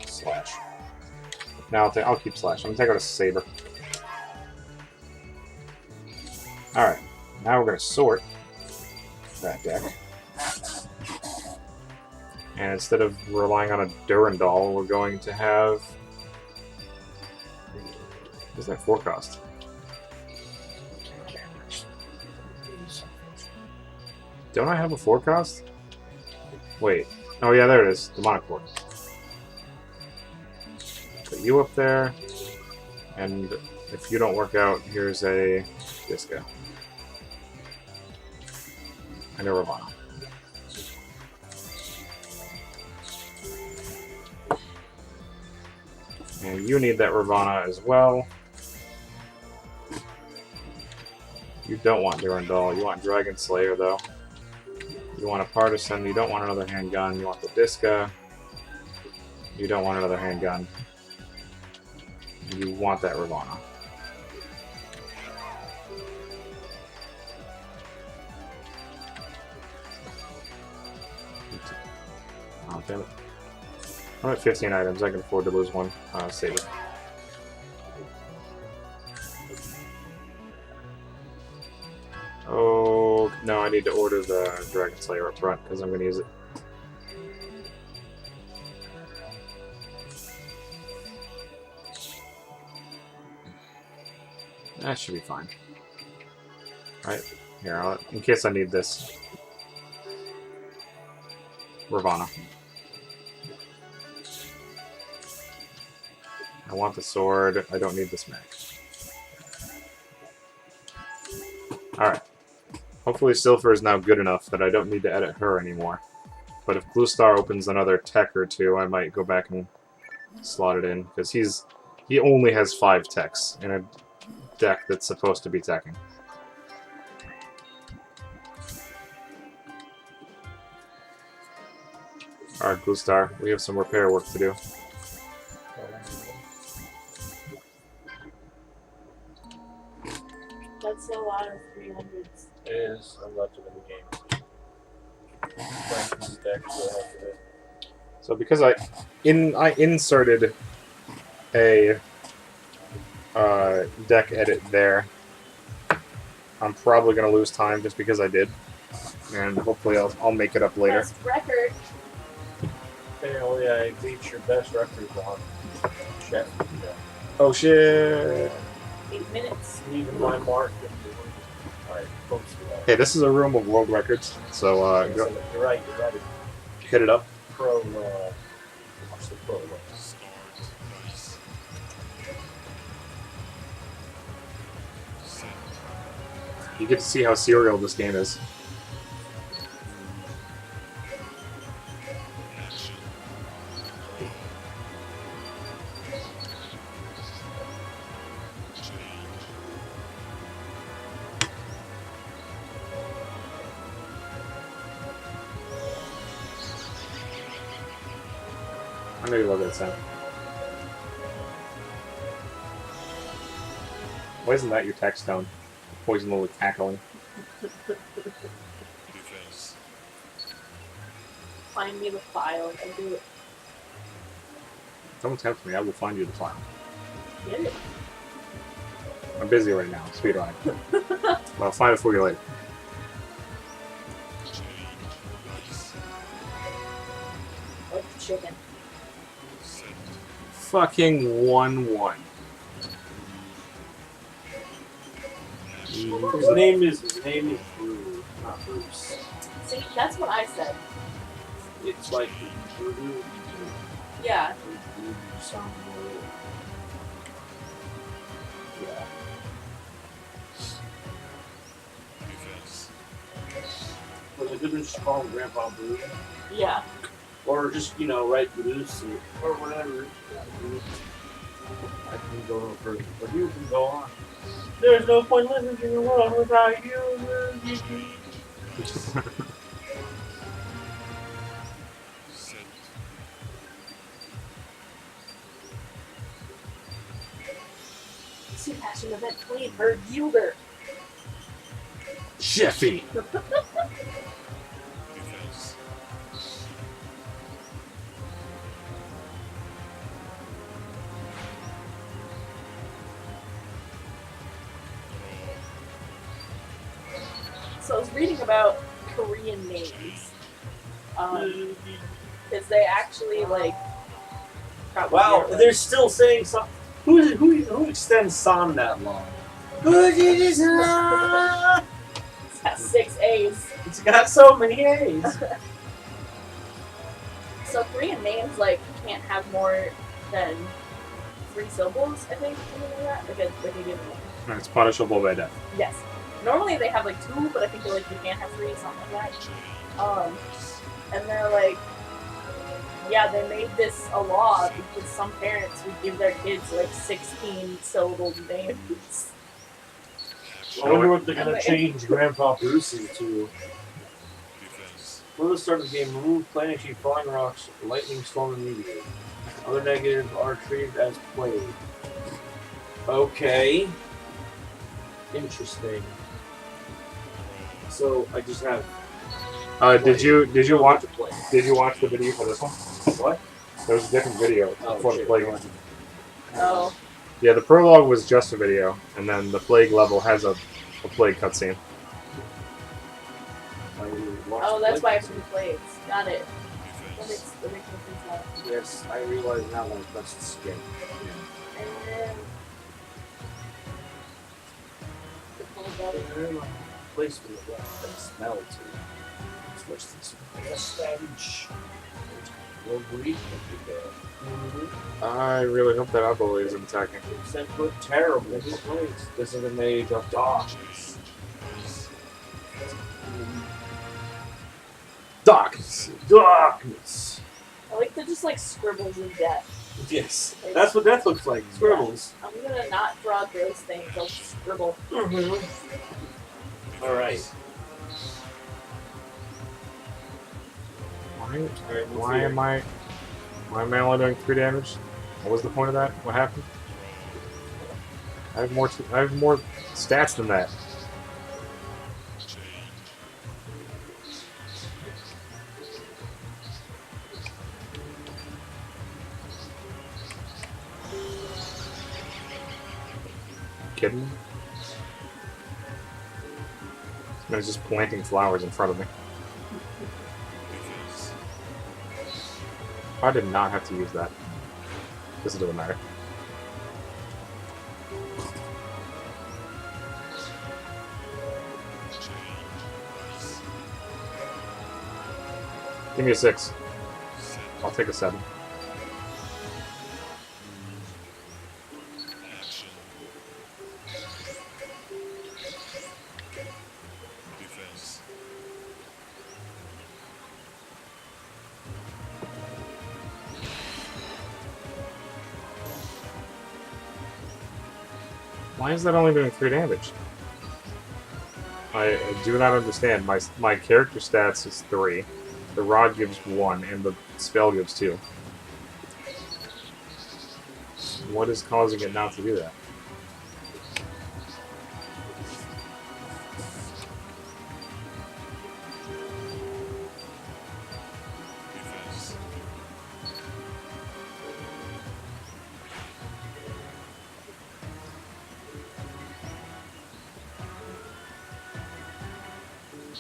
Speaker 2: Slash. Now I'll keep Slash. I'm gonna take out a Saber. Alright. Now we're gonna sort that deck. And instead of relying on a Durandal, we're going to have... What's that 4 cost? Don't I have a 4 cost? Wait. Oh yeah, there it is. Demonic Fork. Put you up there. And if you don't work out, here's a Disco. And a Ravana. And you need that Ravana as well. You don't want Durandal. You want Dragon Slayer, though. You want a Partisan. You don't want another handgun. You want the Disca. You don't want another handgun. You want that Ravana. Oh, damn it. I'm at 15 items. I can afford to lose one. Save it. Oh, no, I need to order the Dragon Slayer up front because I'm going to use it. That should be fine. Right, here, in case I need this. Ravana. I want the sword. I don't need this mech. Alright. Hopefully Silver is now good enough that I don't need to edit her anymore. But if Blue Star opens another tech or 2, I might go back and slot it in. Because he only has 5 techs in a deck that's supposed to be teching. Alright, Blue Star, we have some repair work to do.
Speaker 1: That's a lot of 300s.
Speaker 3: It is a lot of the game.
Speaker 2: So because I inserted a deck edit there, I'm probably gonna lose time just because I did, and hopefully I'll make it up later.
Speaker 1: Best record.
Speaker 3: Apparently, I beat your best record on Chef.
Speaker 2: Oh shit!
Speaker 1: 8 minutes.
Speaker 3: Even my mark. Alright, folks.
Speaker 2: Okay, this is a room of world records, so go,
Speaker 3: You're right.
Speaker 2: hit it up.
Speaker 3: What's the pro?
Speaker 4: Start. Dice. Set.
Speaker 2: You get to see how serial this game is.
Speaker 4: Action. Change.
Speaker 2: I know you love that sound. Why isn't that your text tone? Poison Lily cackling.
Speaker 4: Defense.
Speaker 1: Find me the file and do it.
Speaker 2: Don't tempt me, I will find you the file.
Speaker 1: Get it.
Speaker 2: I'm busy right now, speedrun. But I'll find it for you later.
Speaker 4: Change. Dice.
Speaker 1: Like the chicken.
Speaker 4: Set.
Speaker 2: Fucking 1-1.
Speaker 4: Action.
Speaker 3: His name is Bruce, not Bruce.
Speaker 1: See, that's what I said.
Speaker 3: It's like Bruce.
Speaker 1: Yeah.
Speaker 3: Yeah.
Speaker 4: Defense.
Speaker 3: Was it good to just call him Grandpa Bruce?
Speaker 1: Yeah.
Speaker 3: Or just, write Bruce or whatever. Yeah, Bruce. I can go no further, but you can go on. There's no point living in the world without you.
Speaker 4: Set.
Speaker 1: Sea Passion event played for Gilder.
Speaker 2: Sheffy!
Speaker 4: Defense.
Speaker 1: So I was reading about Korean names. Because they actually, like, probably
Speaker 3: Wow,
Speaker 1: are,
Speaker 3: they're still saying something. Who extends San that long?
Speaker 1: It's got 6 A's.
Speaker 3: It's got so many A's.
Speaker 1: So Korean names, like, can't have more than 3 syllables, I think, something like that. Like a given name.
Speaker 2: It's punishable by death.
Speaker 1: Yes. Normally they have, like, 2, but I think, like, you can't have 3, something like that. And they're like, yeah, they made this a law because some parents would give their kids, like, 16-syllable names.
Speaker 3: I wonder what they're gonna change Grandpa Bruce into.
Speaker 4: Defense.
Speaker 3: For the start of the game, remove planning sheet, falling rocks, lightning, storm, and meteor. Other negatives are treated as plague. Okay. Interesting. So I just have.
Speaker 2: Did you watch
Speaker 3: plague?
Speaker 2: Did you watch the video for this one?
Speaker 3: What?
Speaker 2: There was a different video for the
Speaker 3: shit.
Speaker 2: plague one.
Speaker 1: Oh.
Speaker 2: Yeah, the prologue was just a video, and then the plague level has a plague cutscene.
Speaker 1: Oh, that's why it's 2 plagues. Got it. That makes
Speaker 4: Defense.
Speaker 1: more sense now.
Speaker 3: Yes, I realize now when I touch the skin.
Speaker 1: And the full body.
Speaker 3: Placement of that and smell too. Switch this. Savage. Will breathe with you there.
Speaker 2: I really hope that Apple isn't attacking.
Speaker 3: Except put terrible in this place. This is an age of darkness.
Speaker 4: Dice.
Speaker 2: Darkness!
Speaker 3: Darkness.
Speaker 1: I like the just, like, scribbles of death.
Speaker 3: Yes. That's what that looks like. Scribbles.
Speaker 1: I'm gonna not draw those things, I'll scribble.
Speaker 3: Mm-hmm. Alright.
Speaker 2: Why am I only doing 3 damage? What was the point of that? What happened? I have more stats than that.
Speaker 4: Change.
Speaker 2: kidding me? This man's just planting flowers in front of me.
Speaker 4: Defense.
Speaker 2: I did not have to use that. This doesn't matter.
Speaker 4: Chain. Ice.
Speaker 2: Give me a 6.
Speaker 4: Set.
Speaker 2: I'll take a 7.
Speaker 4: Action. Defense.
Speaker 2: Why is that only doing 3 damage? I do not understand. My character stats is 3. The rod gives 1, and the spell gives 2. What is causing it not to do that?
Speaker 4: Defense.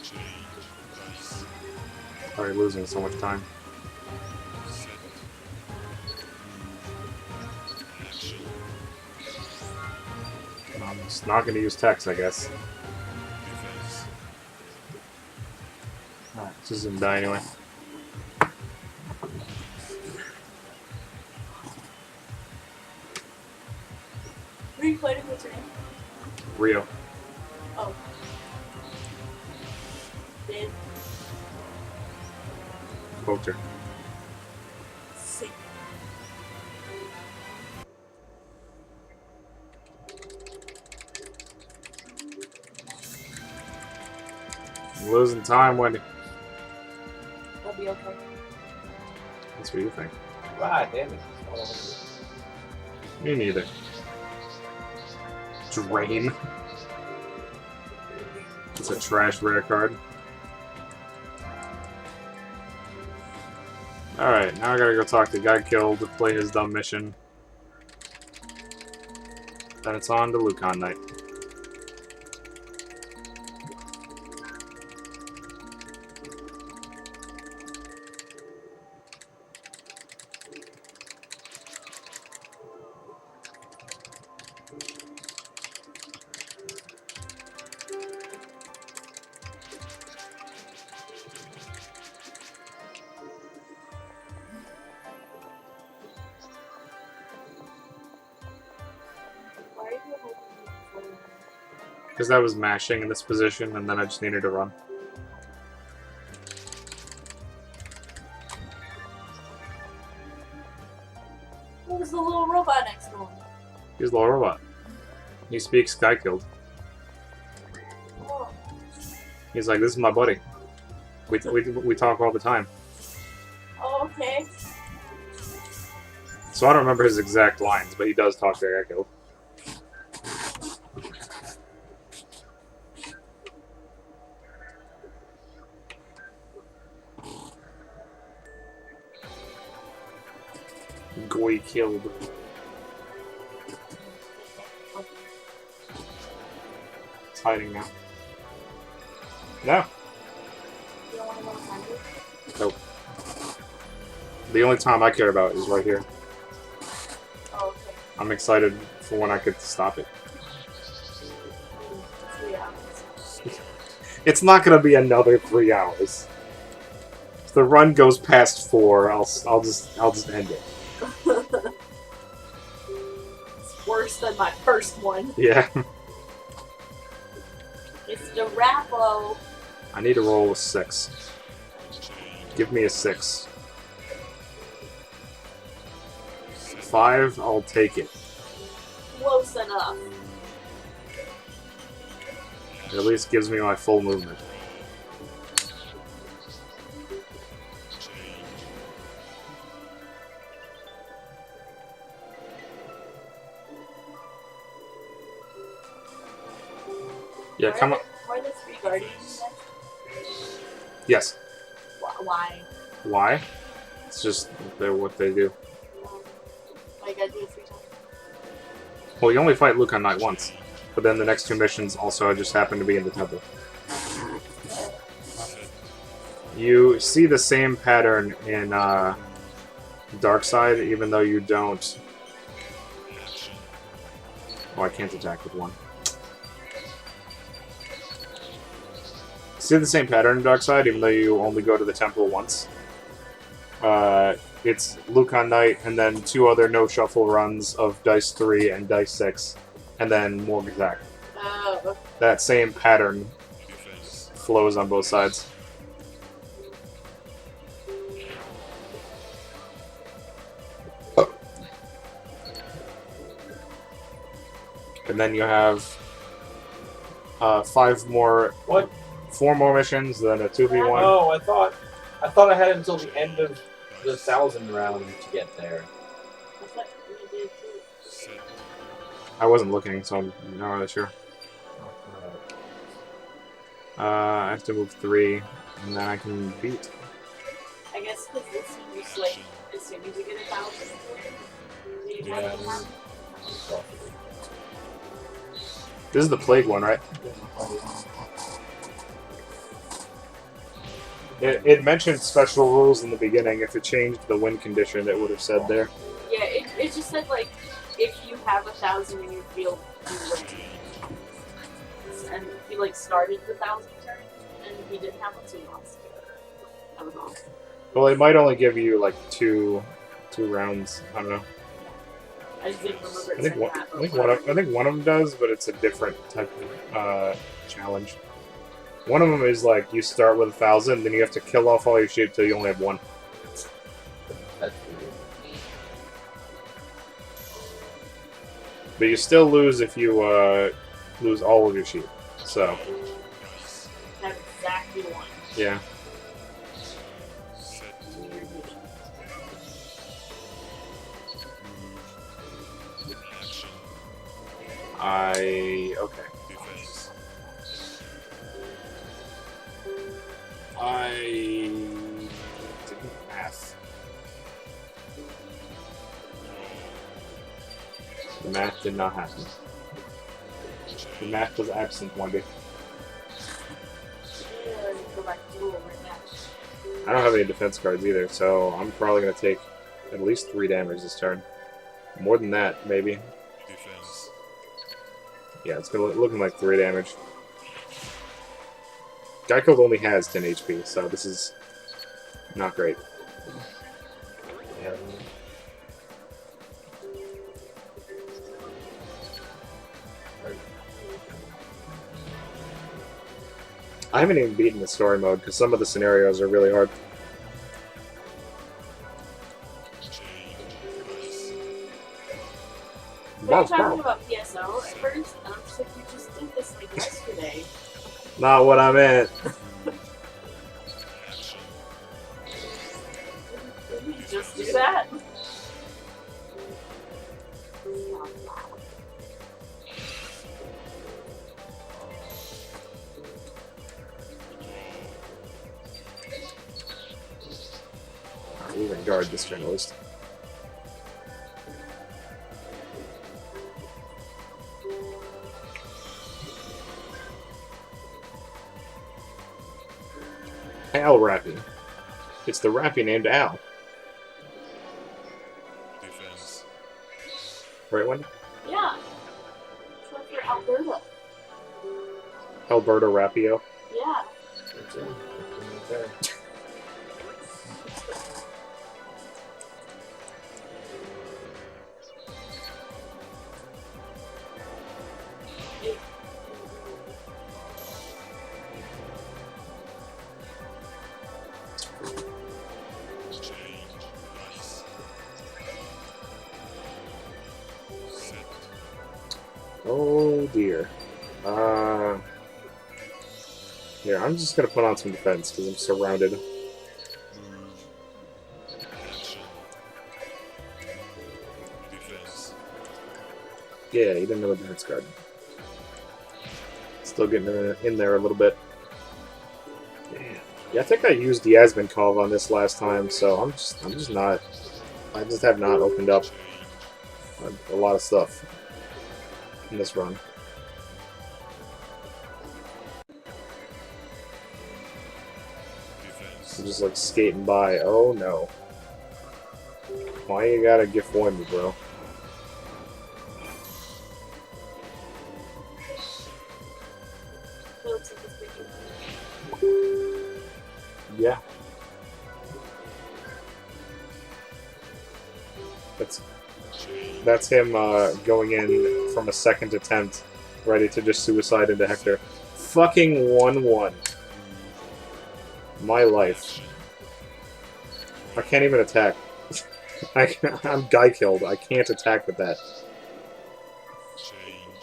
Speaker 4: Change. Ice.
Speaker 2: Already losing so much time.
Speaker 4: Set. Action.
Speaker 2: I'm just not going to use text, I guess.
Speaker 4: Defense.
Speaker 2: Alright, this is gonna die anyway.
Speaker 1: Who are you fighting? What's your name?
Speaker 2: Rio.
Speaker 1: Oh. Dave.
Speaker 2: Poacher.
Speaker 1: Sick.
Speaker 2: I'm losing time, Wendy.
Speaker 1: That'll be okay.
Speaker 2: That's what you think.
Speaker 3: Ah, damn it.
Speaker 2: Me neither. Drain. It's a trash rare card. Alright, now I gotta go talk to the guy killed to play his dumb mission. Then it's on to Lucon Night.
Speaker 1: Why are you holding me
Speaker 2: Because that was mashing in this position, and then I just needed to run.
Speaker 1: What was the little robot next to him?
Speaker 2: He's the robot. He speaks guy killed.
Speaker 1: Oh.
Speaker 2: He's like, this is my buddy. We talk all the time.
Speaker 1: Oh, okay.
Speaker 2: So I don't remember his exact lines, but he does talk to guy killed. Goy killed. It's hiding now. No.
Speaker 1: You don't want to go behind it?
Speaker 2: Nope. The only time I care about is right here.
Speaker 1: Oh, okay.
Speaker 2: I'm excited for when I could stop it.
Speaker 1: 3 hours.
Speaker 2: It's not gonna be another 3 hours. If the run goes past 4, I'll just end it.
Speaker 1: It's worse than my first one.
Speaker 2: Yeah.
Speaker 1: It's the Rappo.
Speaker 2: I need to roll a 6.
Speaker 4: Change.
Speaker 2: Give me a 6. 5, I'll take it.
Speaker 1: Close enough.
Speaker 2: It at least gives me my full movement.
Speaker 4: Change.
Speaker 2: Yeah, come on.
Speaker 1: Why are the 3 guardians next?
Speaker 2: Yes.
Speaker 1: Why?
Speaker 2: Why? It's just they're what they do.
Speaker 1: I gotta do it 3 times.
Speaker 2: Well, you only fight Luke on night once. But then the next two missions also just happen to be in the temple. You see the same pattern in Dark Side, even though you don't.
Speaker 4: Action.
Speaker 2: Oh, I can't attack with one. See the same pattern in Dark Side, even though you only go to the temple once. It's Lucan Knight, and then two other no shuffle runs of Dice 3 and Dice 6, and then Morg attack.
Speaker 1: Oh,
Speaker 2: That same pattern
Speaker 4: Defense.
Speaker 2: flows on both sides. And then you have 4 more missions, then a 2v1.
Speaker 5: Oh, I thought I had until the end of the 1,000 round to get there.
Speaker 1: I thought we did too.
Speaker 4: Set.
Speaker 2: I wasn't looking, so I'm not really sure. I have to move 3, and then I can beat.
Speaker 1: I guess because this seems like as soon as you get 1,000, you have to have.
Speaker 2: This is the Plague one, right? It mentioned special rules in the beginning. If it changed the win condition, it would have said there.
Speaker 1: Yeah, it just said like if you have 1,000 in your field, you win. And he like started the 1,000 turn, and he didn't have one, so he lost. That was awesome.
Speaker 2: Well, it might only give you like two rounds. I don't know.
Speaker 1: I just didn't remember.
Speaker 2: I think one of them does, but it's a different type of challenge. One of them is like you start with 1,000, then you have to kill off all your sheep till you only have 1.
Speaker 5: That's weird.
Speaker 2: But you still lose if you lose all of your sheep. So
Speaker 4: Dice.
Speaker 1: Have exactly one.
Speaker 2: yeah,
Speaker 4: Set. Action.
Speaker 2: okay.
Speaker 4: Defense.
Speaker 2: I did math. The math did not happen. The math was absent one day.
Speaker 1: Yeah, go back to school right now.
Speaker 2: I don't have any defense cards either, so I'm probably going to take at least 3 damage this turn. More than that, maybe.
Speaker 4: Defense.
Speaker 2: Yeah, it's looking like 3 damage. Geico only has 10 HP, so this is not great.
Speaker 5: Yeah.
Speaker 2: I haven't even beaten the story mode because some of the scenarios are really hard.
Speaker 4: Change. Dice.
Speaker 1: We were talking about PSO at first, and I'm just like, you just did this like yesterday.
Speaker 2: Not what I meant.
Speaker 4: Action.
Speaker 1: Didn't you just do that?
Speaker 2: Alright, we're going to guard this turn at least. Al Rappy. It's the Rappy named Al.
Speaker 4: Defense.
Speaker 2: Right one?
Speaker 1: Yeah. Short for Alberta.
Speaker 2: Alberto Rappio.
Speaker 1: Yeah.
Speaker 5: That's it. That's it.
Speaker 4: Change. Dice. Set.
Speaker 2: Oh dear. Yeah, I'm just gonna put on some defense because I'm surrounded.
Speaker 4: Action. Defense.
Speaker 2: Yeah, you didn't know the defense card. Still getting in there a little bit. Yeah, I think I used the Yasminkov on this last time, so I just have not opened up a lot of stuff in this run. is just like skating by. Oh no. Why you gotta gift me, bro?
Speaker 1: It looks like it's big.
Speaker 2: Yeah. That's him going in from a second attempt, ready to just suicide into Hector. Fucking 1-1. My life. I can't even attack. I'm guy killed. I can't attack with that.
Speaker 4: Change.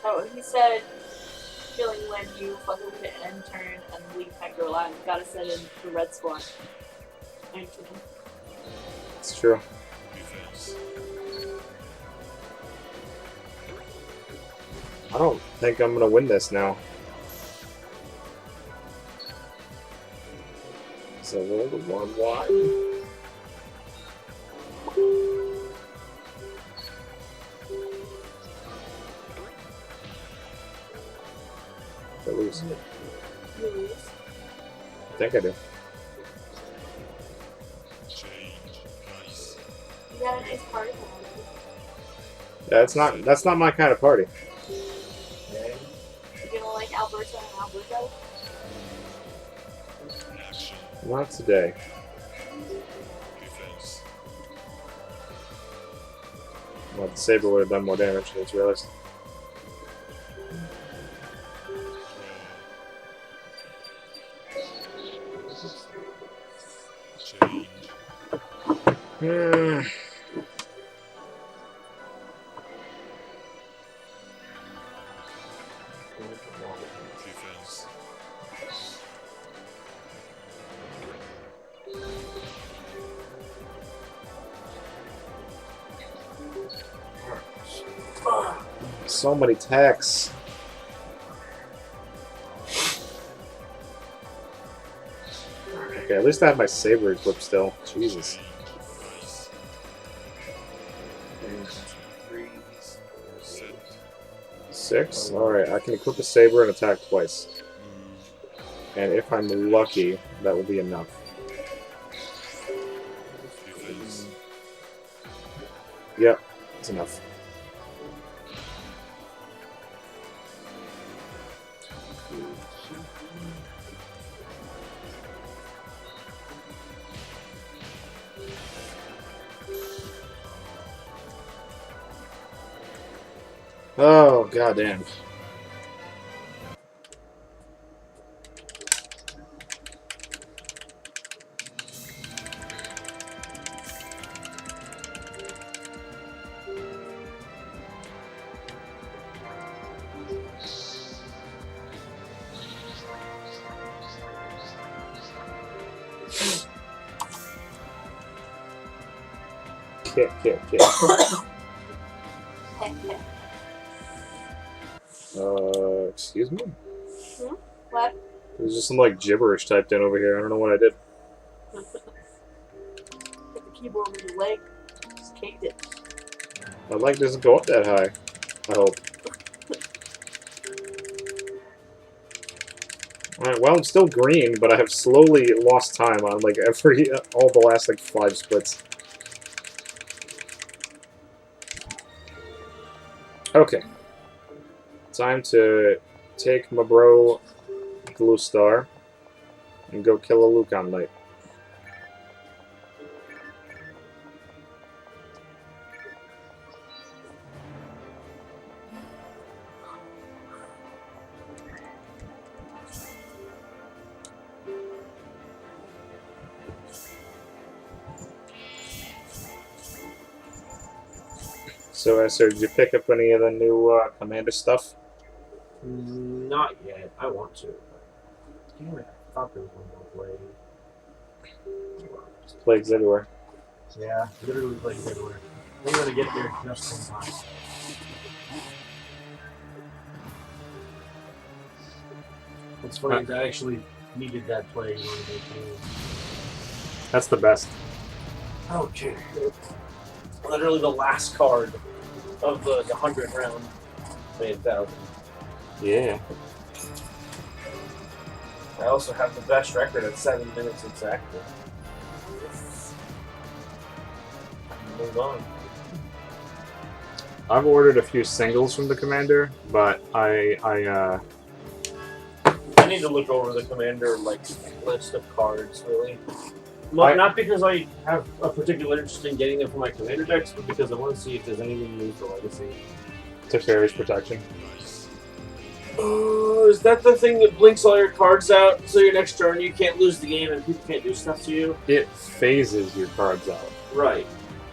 Speaker 1: Oh, he said, feeling when you fucking hit end turn and leave Hector alive, gotta send in the red squad. Actually.
Speaker 2: It's true.
Speaker 4: Defense.
Speaker 2: I don't think I'm gonna win this now. So roll the 1 wide. I lose.
Speaker 1: You lose.
Speaker 2: I think I do.
Speaker 4: Change. Nice.
Speaker 1: You got a nice party.
Speaker 2: Yeah, that's not my kind of party.
Speaker 3: Okay.
Speaker 1: You don't like Alberta and Alberta?
Speaker 4: Action.
Speaker 2: Not today.
Speaker 4: Defense.
Speaker 2: Well, the saber would have done more damage, I just realized.
Speaker 4: Change. Defense.
Speaker 1: 'Ugh.
Speaker 2: So many attacks. Okay, at least I have my saber equipped still. Jesus.
Speaker 4: Nice. Set.
Speaker 2: 6? Alright, I can equip a saber and attack twice. And if I'm lucky, that will be enough.
Speaker 4: Defense.
Speaker 2: Yep, it's enough. Oh, goddamn. Kick. Excuse me?
Speaker 1: What?
Speaker 2: There's just some, like, gibberish typed in over here. I don't know what I did.
Speaker 1: Hit the keyboard with your leg. Just kicked it.
Speaker 2: My leg doesn't go up that high. I hope. Alright, well, I'm still green, but I have slowly lost time on, like, all the last, like, 5 splits. Okay. Time to take my bro Blue Star and go kill a Lucan Knight. So, Esther, did you pick up any of the new Commander stuff?
Speaker 3: Not yet. I want to. Damn it. I thought there was one more blade.
Speaker 2: Plagues everywhere.
Speaker 3: Yeah, literally plays everywhere. I'm gonna get there just in time. What's funny is I actually needed that play in order to make me.
Speaker 2: That's the best.
Speaker 3: Okay. Literally the last card of the 100 round made 1,000.
Speaker 2: Yeah.
Speaker 5: I also have the best record at 7 minutes exactly. Move on.
Speaker 2: I've ordered a few singles from the commander, but I
Speaker 5: need to look over the commander list of cards really. Not because I have a particular interest in getting them for my commander decks, but because I want to see if there's anything new for Legacy.
Speaker 2: Teferi's Protection.
Speaker 5: Oh, is that the thing that blinks all your cards out so your next turn you can't lose the game and people can't do stuff to you?
Speaker 2: It phases your cards out.
Speaker 5: Right.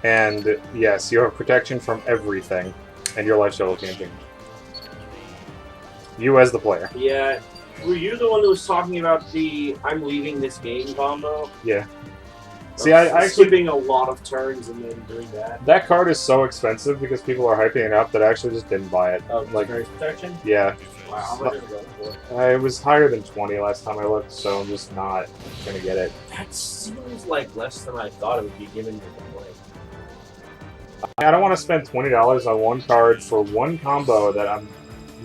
Speaker 2: And yes, you have protection from everything, and your life total can't change. You as the player.
Speaker 5: Yeah. Were you the one who was talking about the I'm leaving this game combo?
Speaker 2: Yeah. See, I actually
Speaker 5: skipping a lot of turns and then doing that.
Speaker 2: that card is so expensive because people are hyping it up that I actually just didn't buy it.
Speaker 5: Oh,
Speaker 2: Like,
Speaker 5: Teferi's Protection?
Speaker 2: yeah,
Speaker 5: Wow, how much is it going for?
Speaker 2: it was higher than 20 last time I looked, so I'm just not gonna get it.
Speaker 5: That seems like less than I thought it would be given to the play.
Speaker 2: I don't want to spend $20 on one card for one combo that I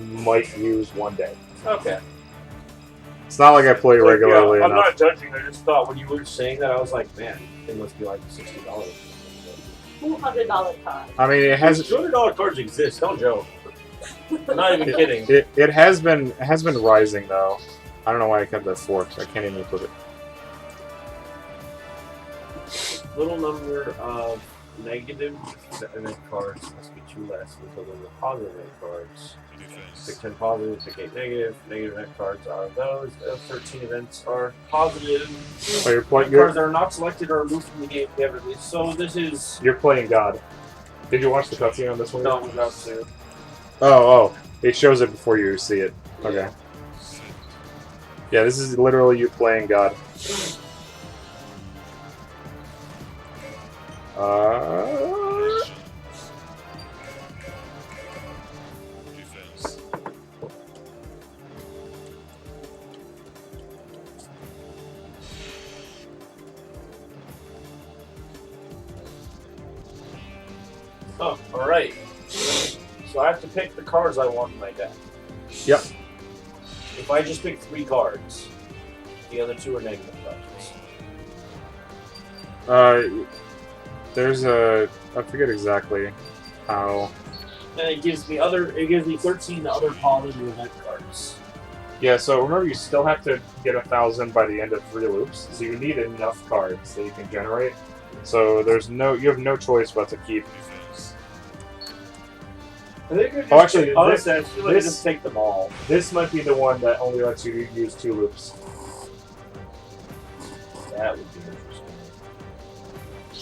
Speaker 2: might use one day.
Speaker 5: Okay.
Speaker 2: It's not like I play regularly
Speaker 5: I'm
Speaker 2: enough.
Speaker 5: not judging. I just thought when you were saying that, I was like, man, it must be like $60.
Speaker 1: $200 card.
Speaker 2: I mean, it has
Speaker 5: $200 cards exist. Don't joke. I'm not even kidding.
Speaker 2: it has been rising though. I don't know why I kept that 4. I can't even put it.
Speaker 5: Little number of negative event cards must be 2 less than the total of positive event cards. Pick 10 positive, pick 8 negative. Negative event cards are those. 13 events are positive.
Speaker 2: So you're
Speaker 5: Cards that are not selected or removed from the game inevitably. So this is.
Speaker 2: You're playing God. Did you watch the cutscene on this one?
Speaker 5: No, without to.
Speaker 2: Oh, it shows it before you see it. Okay. Yeah, this is literally you playing God.
Speaker 4: Defense.
Speaker 5: Oh, alright. So I have to pick the cards I want in my deck.
Speaker 2: Yep.
Speaker 5: If I just pick 3 cards, the other 2 are negative cards.
Speaker 2: There's a I forget exactly how.
Speaker 5: And it gives me 13 other positive event cards.
Speaker 2: Yeah, so remember you still have to get 1,000 by the end of 3 loops, so you need enough cards that you can generate. So you have no choice but to keep.
Speaker 4: Defense.
Speaker 5: I think just
Speaker 2: actually,
Speaker 5: honestly, I feel like
Speaker 2: this-
Speaker 5: just take them all.
Speaker 2: This might be the one that only lets you use 2 loops.
Speaker 5: That would be interesting.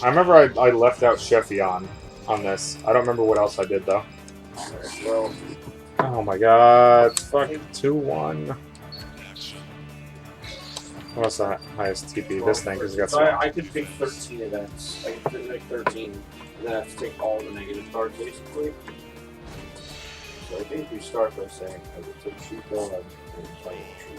Speaker 2: I remember I left out Sheffion on this. I don't remember what else I did though.
Speaker 5: Alright, well,
Speaker 2: Oh my god, fucking 2-1.
Speaker 4: Action.
Speaker 2: What's the highest TP? This thing, because it got
Speaker 5: so
Speaker 2: so.
Speaker 5: I could pick 13 events. I could pick 13, and then I have to take all the negative cards basically. So I think we start by saying I will take Sheep on and play Tree.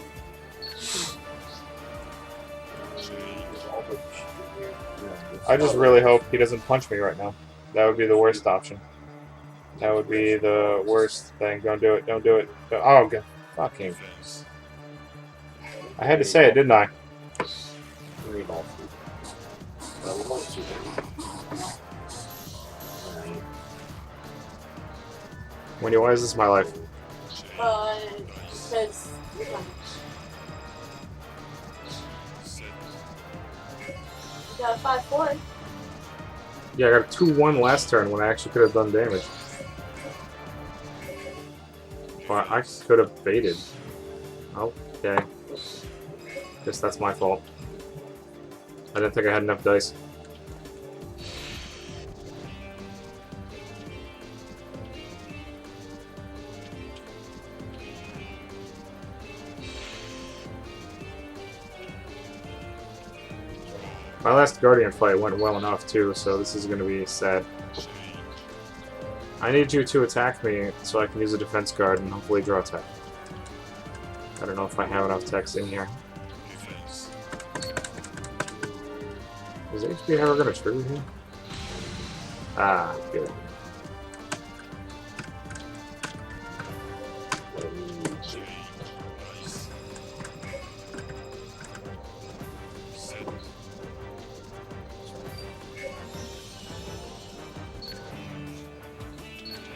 Speaker 2: I just really hope he doesn't punch me right now. That would be the worst option. That would be the worst thing. Don't do it. Don't do it. Oh, God. Fucking.
Speaker 4: Defense.
Speaker 2: I had to say it, didn't I?
Speaker 5: Read all three. We won't see them.
Speaker 2: Wendy, why is this my life?
Speaker 1: Because you got a 5-4.
Speaker 2: Yeah, I got a 2-1 last turn when I actually could have done damage. Well, I could have baited. Okay. Guess that's my fault. I didn't think I had enough dice. My last Guardian fight went well enough too, so this is going to be sad. I need you to attack me so I can use a defense card and hopefully draw tech. I don't know if I have enough techs in here.
Speaker 4: Defense.
Speaker 2: Is HP ever going to trigger here? Ah, good.
Speaker 4: Change. Nice. Set.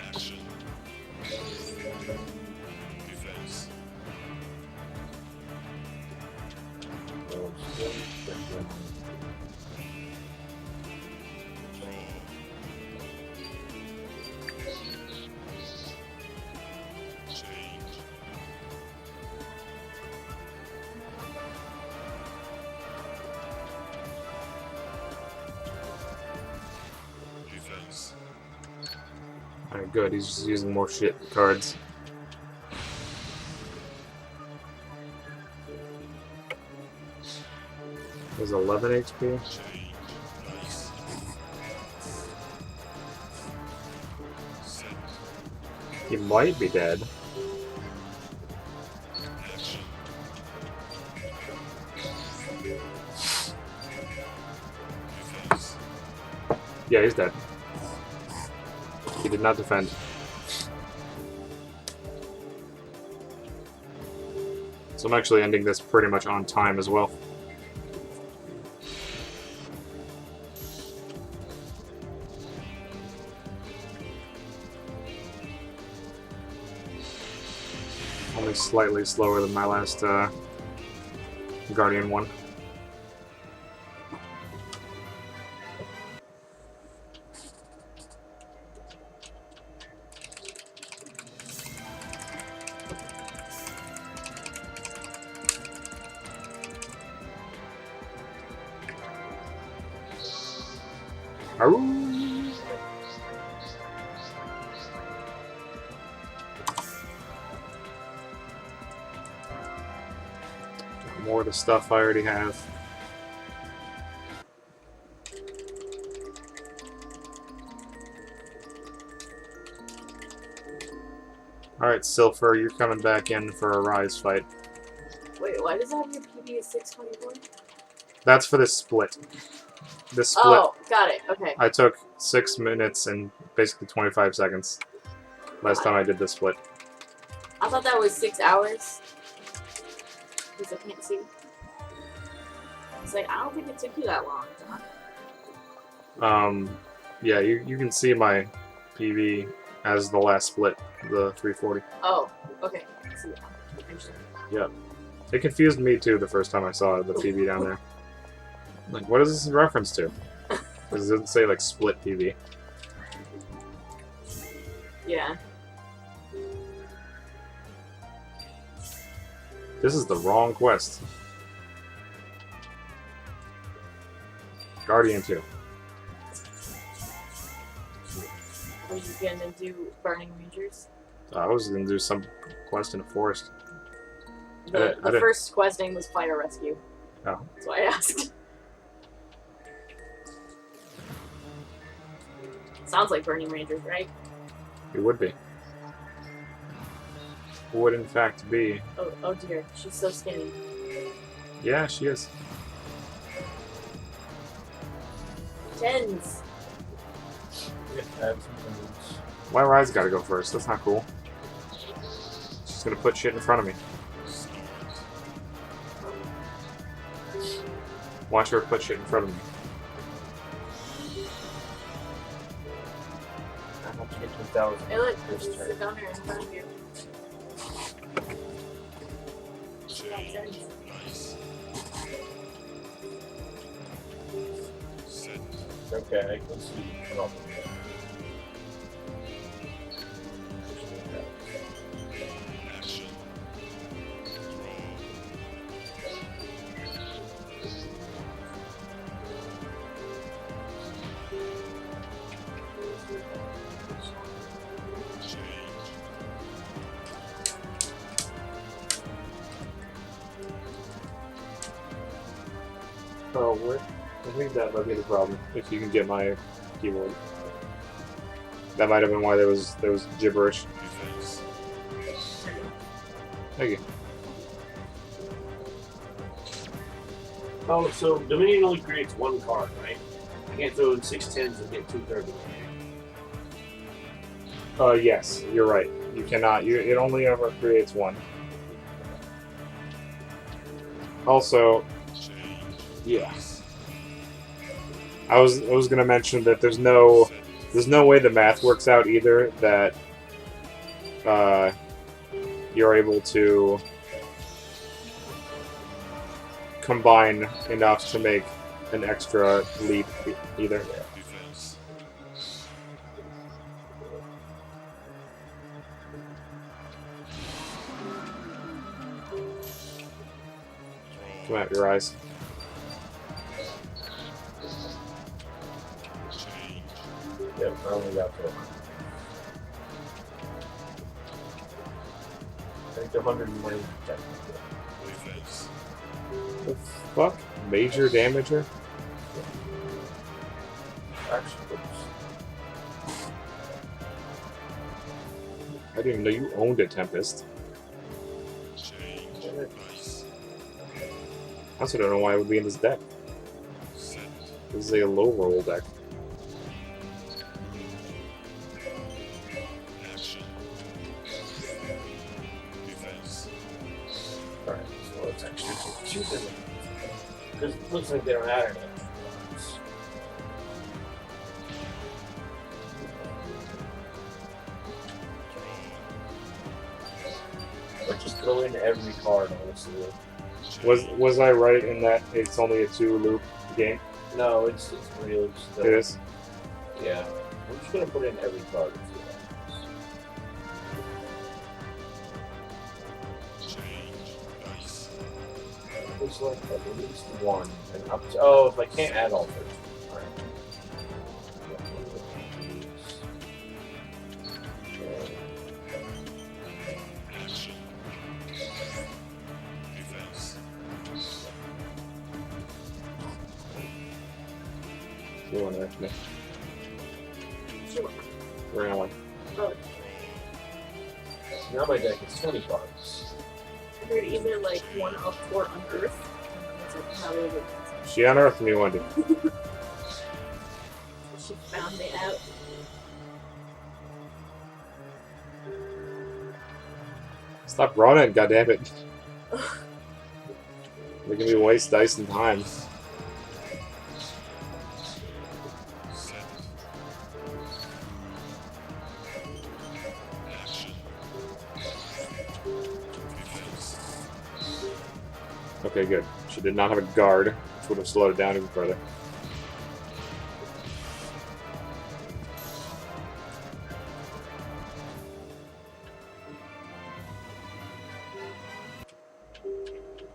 Speaker 4: Action. Defense.
Speaker 5: Oh, still different.
Speaker 4: Draw. Change. Defense.
Speaker 2: Alright, good. He's just using more shit cards. There's 11 HP.
Speaker 4: Change. Nice. Set.
Speaker 2: He might be dead.
Speaker 4: Action. Defense.
Speaker 2: Yeah, he's dead. He did not defend. So I'm actually ending this pretty much on time as well. Only slightly slower than my last Guardian one. Aroo! More of the stuff I already have. Alright, Silver, you're coming back in for a Rise fight.
Speaker 1: Wait, why does that have your PB at 624?
Speaker 2: That's for this split. This split,
Speaker 1: Oh, got it. Okay.
Speaker 2: I took 6 minutes and basically 25 seconds last time I did this split.
Speaker 1: I thought that was 6 hours. Because I can't see. It's like, I don't think it took you that long, John.
Speaker 2: Yeah, you can see my PV as the last split, the 340.
Speaker 1: Oh, okay. I see it now. Interesting.
Speaker 2: It confused me too the first time I saw the PV down there. Like, what is this in reference to? Because it doesn't say like split PV.
Speaker 1: Yeah.
Speaker 2: This is the wrong quest. Guardian 2.
Speaker 1: Are you gonna do Burning Rangers?
Speaker 2: I was gonna do some quest in a forest.
Speaker 1: The
Speaker 2: I didn't-
Speaker 1: first quest name was Fire Rescue.
Speaker 2: Oh.
Speaker 1: That's why I asked. Sounds like Burning Rangers, right?
Speaker 2: It would be. Would in fact be.
Speaker 1: Oh dear, she's so skinny.
Speaker 2: Yeah, she is.
Speaker 1: Tens.
Speaker 5: Yeah, add some things.
Speaker 2: Why Rise gotta go first? That's not cool. She's gonna put shit in front of me.
Speaker 4: Start.
Speaker 2: Watch her put shit in front of me.
Speaker 5: I don't get 2,000.
Speaker 1: Hey look,
Speaker 5: this
Speaker 1: there's a
Speaker 5: turn.
Speaker 1: gunner in front of you.
Speaker 4: Change. Nice. Set.
Speaker 5: Okay, I can see the problem.
Speaker 4: Action. Draw. Change.
Speaker 2: Oh, what? I think that might be the problem. If you can get my keyboard, that might have been why there was gibberish.
Speaker 4: Defense.
Speaker 2: Thank you.
Speaker 5: Oh, so Dominion only creates one card, right? I can't throw in 6 10s and get 2 30s.
Speaker 2: Yes, you're right. You cannot. It only ever creates one. Also,
Speaker 5: Yeah.
Speaker 2: I was gonna mention that there's no way the math works out either that you're able to combine enough to make an extra leap either.
Speaker 4: Defense.
Speaker 2: Come out your eyes.
Speaker 4: Change.
Speaker 5: Yep, I only got to. I think 190.
Speaker 4: Defense.
Speaker 2: The fuck? Major damager?
Speaker 5: Actually, oops.
Speaker 2: I didn't even know you owned a Tempest.
Speaker 4: Change. Nice.
Speaker 2: I also don't know why it would be in this deck.
Speaker 4: Set.
Speaker 2: This is a low roll deck.
Speaker 4: Action. Defense.
Speaker 5: Alright, so let's actually choose them. Because it looks like they don't have any. Or just throw in every card, honestly.
Speaker 2: Was I right in that it's only a 2-loop game?
Speaker 5: No, it's real. Still.
Speaker 2: It is.
Speaker 5: Yeah. I'm just gonna put in every card. And see what
Speaker 4: Change. Nice.
Speaker 5: happens. Looks like at least one. And up to, oh, if I can't add all 13. Alright.
Speaker 4: Action. Defense.
Speaker 2: You want to me?
Speaker 1: Sure.
Speaker 2: Really?
Speaker 1: Oh,
Speaker 5: Now my deck is 20 cards.
Speaker 1: I heard either like one up or unearth.
Speaker 2: She unearthed me one day.
Speaker 1: She found me out.
Speaker 2: Stop running, goddammit. Making me waste dice and time.
Speaker 4: Set. Action. Defense.
Speaker 2: Okay, good. She did not have a guard, which would have slowed it down even further.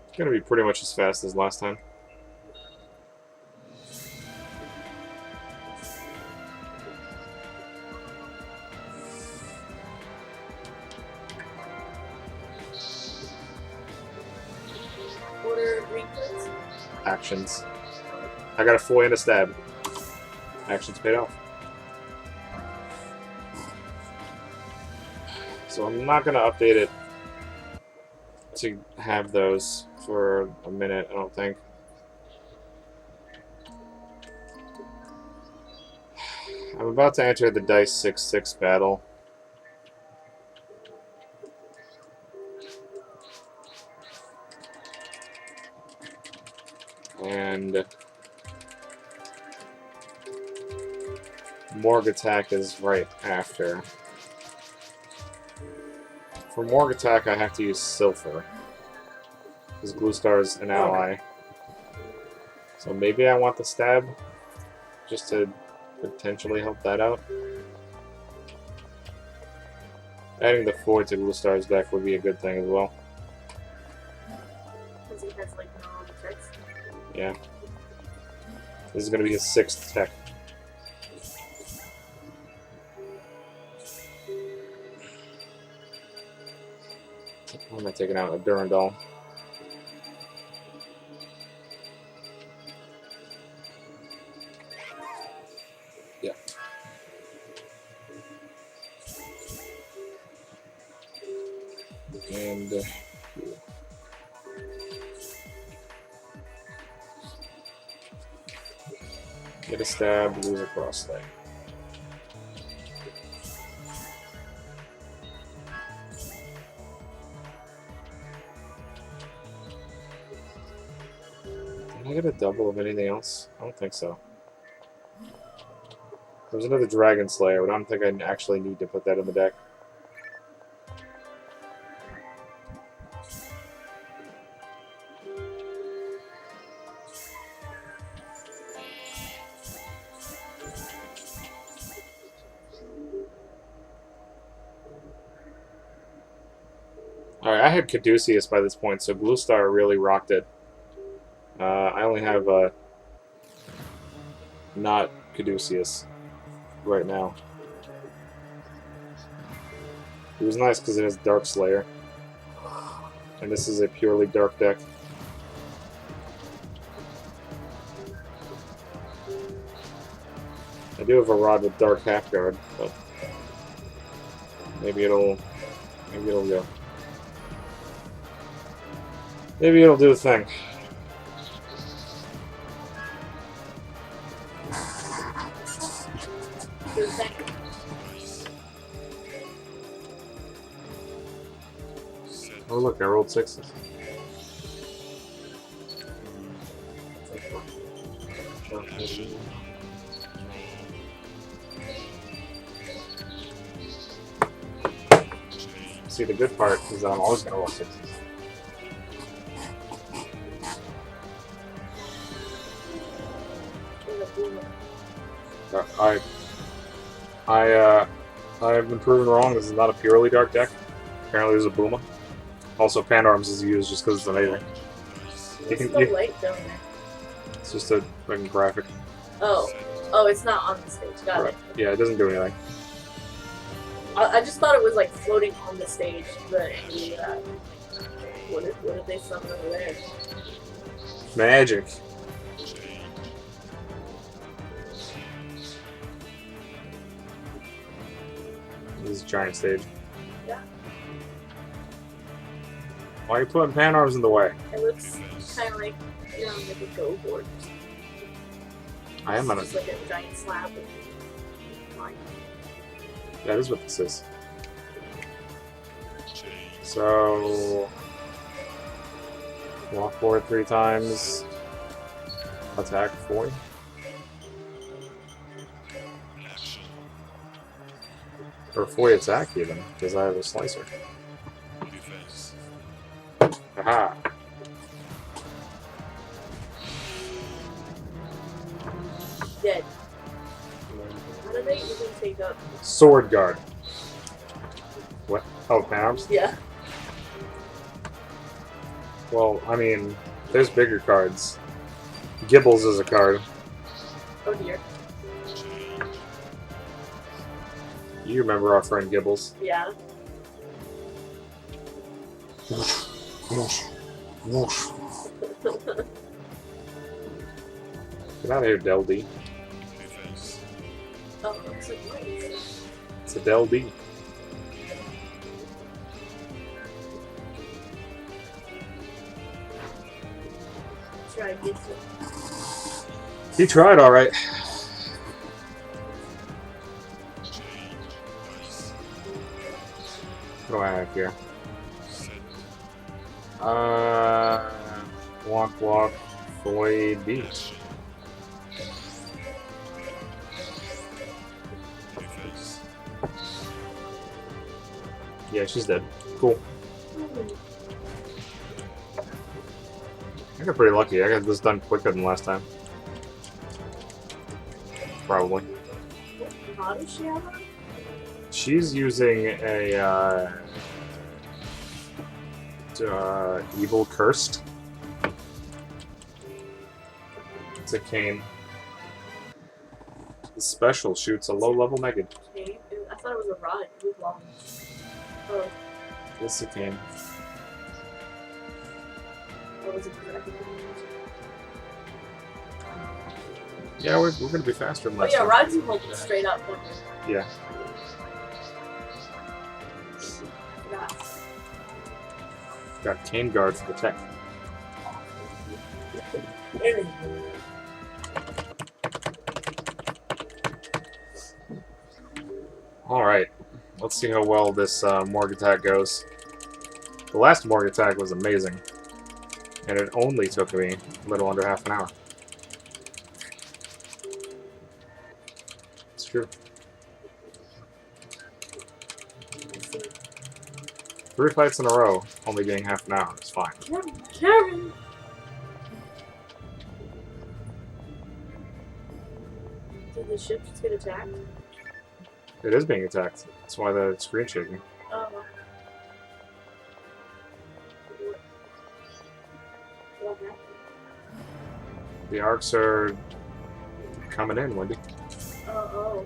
Speaker 2: It's gonna be pretty much as fast as last time.
Speaker 1: What are green cards?
Speaker 2: Actions. I got a foil and a stab. Actions paid off. So I'm not gonna update it to have those for a minute, I don't think. I'm about to enter the Dice 6-6 battle. And Morgue Attack is right after. For Morgue Attack, I have to use Silver. Because Glue Star is an ally. So maybe I want the Stab, just to potentially help that out. Adding the 4 to Glue Star's deck would be a good thing as well.
Speaker 1: Because he has like no tricks.
Speaker 2: Yeah. This is going to be his 6th tech. Why am I taking out a Durandal? Yeah. And get a stab, lose a cross leg. Can I get a double of anything else? I don't think so. There's another Dragon Slayer, but I don't think I actually need to put that in the deck. Alright, I had Caduceus by this point, so Blue Star really rocked it. I only have not Caduceus right now. It was nice because it has Dark Slayer. And this is a purely dark deck. I do have a Rod with Dark Halfguard, but maybe it'll go. Maybe it'll do the thing.
Speaker 1: Do the thing.
Speaker 2: Oh look, I rolled 6s. See, the good part is that I'm always going to roll 6s. I have been proven wrong. This is not a purely dark deck. Apparently, there's a Booma. Also, Panarms is used just because it's amazing.
Speaker 1: It's the light down there.
Speaker 2: It's just a fucking graphic.
Speaker 1: Oh. Oh, it's not on the stage. Got it.
Speaker 2: Yeah, it doesn't do anything.
Speaker 1: I just thought it was like floating on the stage. What did they summon over there?
Speaker 2: Magic. This is a giant stage.
Speaker 1: Yeah.
Speaker 2: Why are you putting Panarms in the way?
Speaker 1: It looks kind of like, you know, like a go board.
Speaker 2: I am on
Speaker 1: It's
Speaker 2: it.
Speaker 1: like a giant slab of line.
Speaker 2: That is what this is. So, walk forward 3 times. Attack 4. Or 4 attack even, because I have a slicer.
Speaker 4: Defense.
Speaker 2: Aha!
Speaker 1: Dead. How do they even take up?
Speaker 2: Sword Guard. What? Oh, Panarms?
Speaker 1: Yeah.
Speaker 2: Well, I mean, there's bigger cards. Gibbles is a card.
Speaker 1: Oh dear.
Speaker 2: You remember our friend Gibbles.
Speaker 1: Yeah.
Speaker 2: Get out of here, Del D.
Speaker 4: Defense.
Speaker 1: Oh, looks like lights.
Speaker 2: It's a Del D.
Speaker 1: Try to get to.
Speaker 2: He tried alright. What do I have here? Walk, Void Beach.
Speaker 4: Defense.
Speaker 2: Yeah, she's dead. Cool. I got pretty lucky. I got this done quicker than last time. Probably.
Speaker 1: What mod does she have on?
Speaker 2: She's using a evil cursed. It's a cane. The special shoots a low level negative.
Speaker 1: Okay. I thought it was a rod. It was long. Oh,
Speaker 2: This is a cane.
Speaker 1: what was it exactly?
Speaker 2: Yeah, we're gonna be faster than
Speaker 1: Oh
Speaker 2: last
Speaker 1: yeah,
Speaker 2: time.
Speaker 1: rods you hold it straight up. Don't you?
Speaker 2: Yeah.
Speaker 1: Yeah.
Speaker 2: Got cane guard for the tech. Alright. Let's see how well this Morg attack goes. The last Morg attack was amazing. And it only took me a little under half an hour. It's true.
Speaker 1: Let's see.
Speaker 2: 3 fights in a row, only being half an hour, is fine.
Speaker 1: Karen! Did the ship just get attacked?
Speaker 2: It is being attacked. That's why the screen's shaking.
Speaker 1: Oh. What happened?
Speaker 2: The arcs are coming in, Wendy.
Speaker 1: Oh.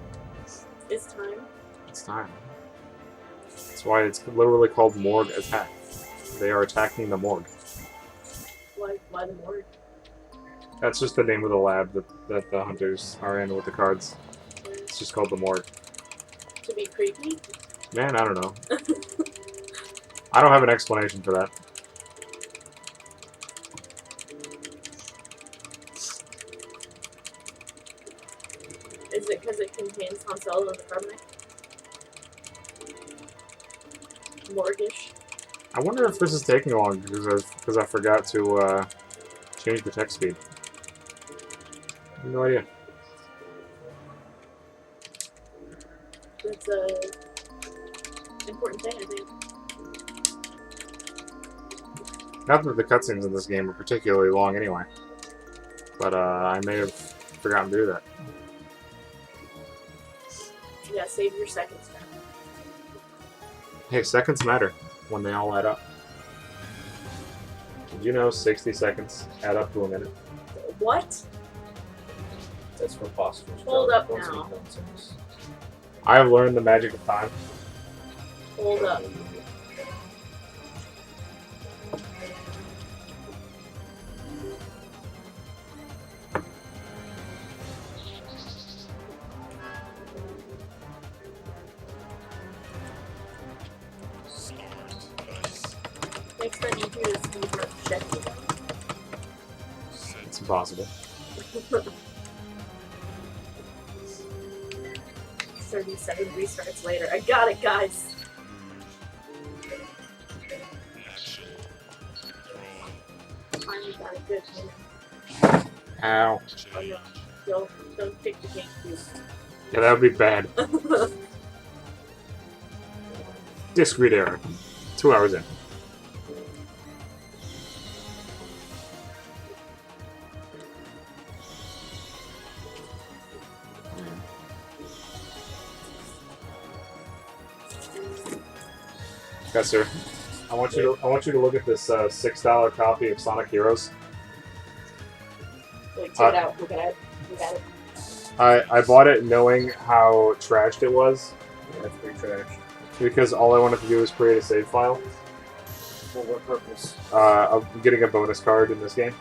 Speaker 1: It's time.
Speaker 2: It's time. That's why it's literally called Morgue Attack. They are attacking the morgue.
Speaker 1: Why the morgue?
Speaker 2: That's just the name of the lab that the hunters are in with the cards. It's just called the morgue.
Speaker 1: To be creepy?
Speaker 2: Man, I don't know. I don't have an explanation for that.
Speaker 1: Is it because it contains Han Solo and the carbonite? Mortgage?
Speaker 2: I wonder if this is taking long because I forgot to change the text speed. I have no idea.
Speaker 1: That's a important thing, I think.
Speaker 2: Not that the cutscenes in this game are particularly long anyway. But I may have forgotten to do that.
Speaker 1: Yeah, save your seconds now.
Speaker 2: Hey, seconds matter when they all add up. Did you know 60 seconds add up to a minute?
Speaker 1: What?
Speaker 5: That's for phosphorus.
Speaker 1: Hold up
Speaker 5: Don't
Speaker 1: now.
Speaker 5: speak nonsense.
Speaker 2: I have learned the magic of time.
Speaker 1: Hold up.
Speaker 4: Smart. Nice.
Speaker 1: Next time you do is speedrun check it out.
Speaker 2: It's impossible.
Speaker 1: 37 restarts later. I got it, guys!
Speaker 4: Action. Roll.
Speaker 1: Finally got a good one.
Speaker 2: Ow.
Speaker 1: Oh no. Don't pick the GameCube.
Speaker 2: Yeah, that would be bad. Disc read error. 2 hours in. Yes, sir. I want you to look at this $6 copy of Sonic Heroes.
Speaker 1: Like, check it out. Look at it. Look at it.
Speaker 2: I bought it knowing how trashed it was
Speaker 5: Yeah, that's pretty trash.
Speaker 2: because all I wanted to do was create a save file.
Speaker 5: For what purpose?
Speaker 2: I'm getting a bonus card in this game.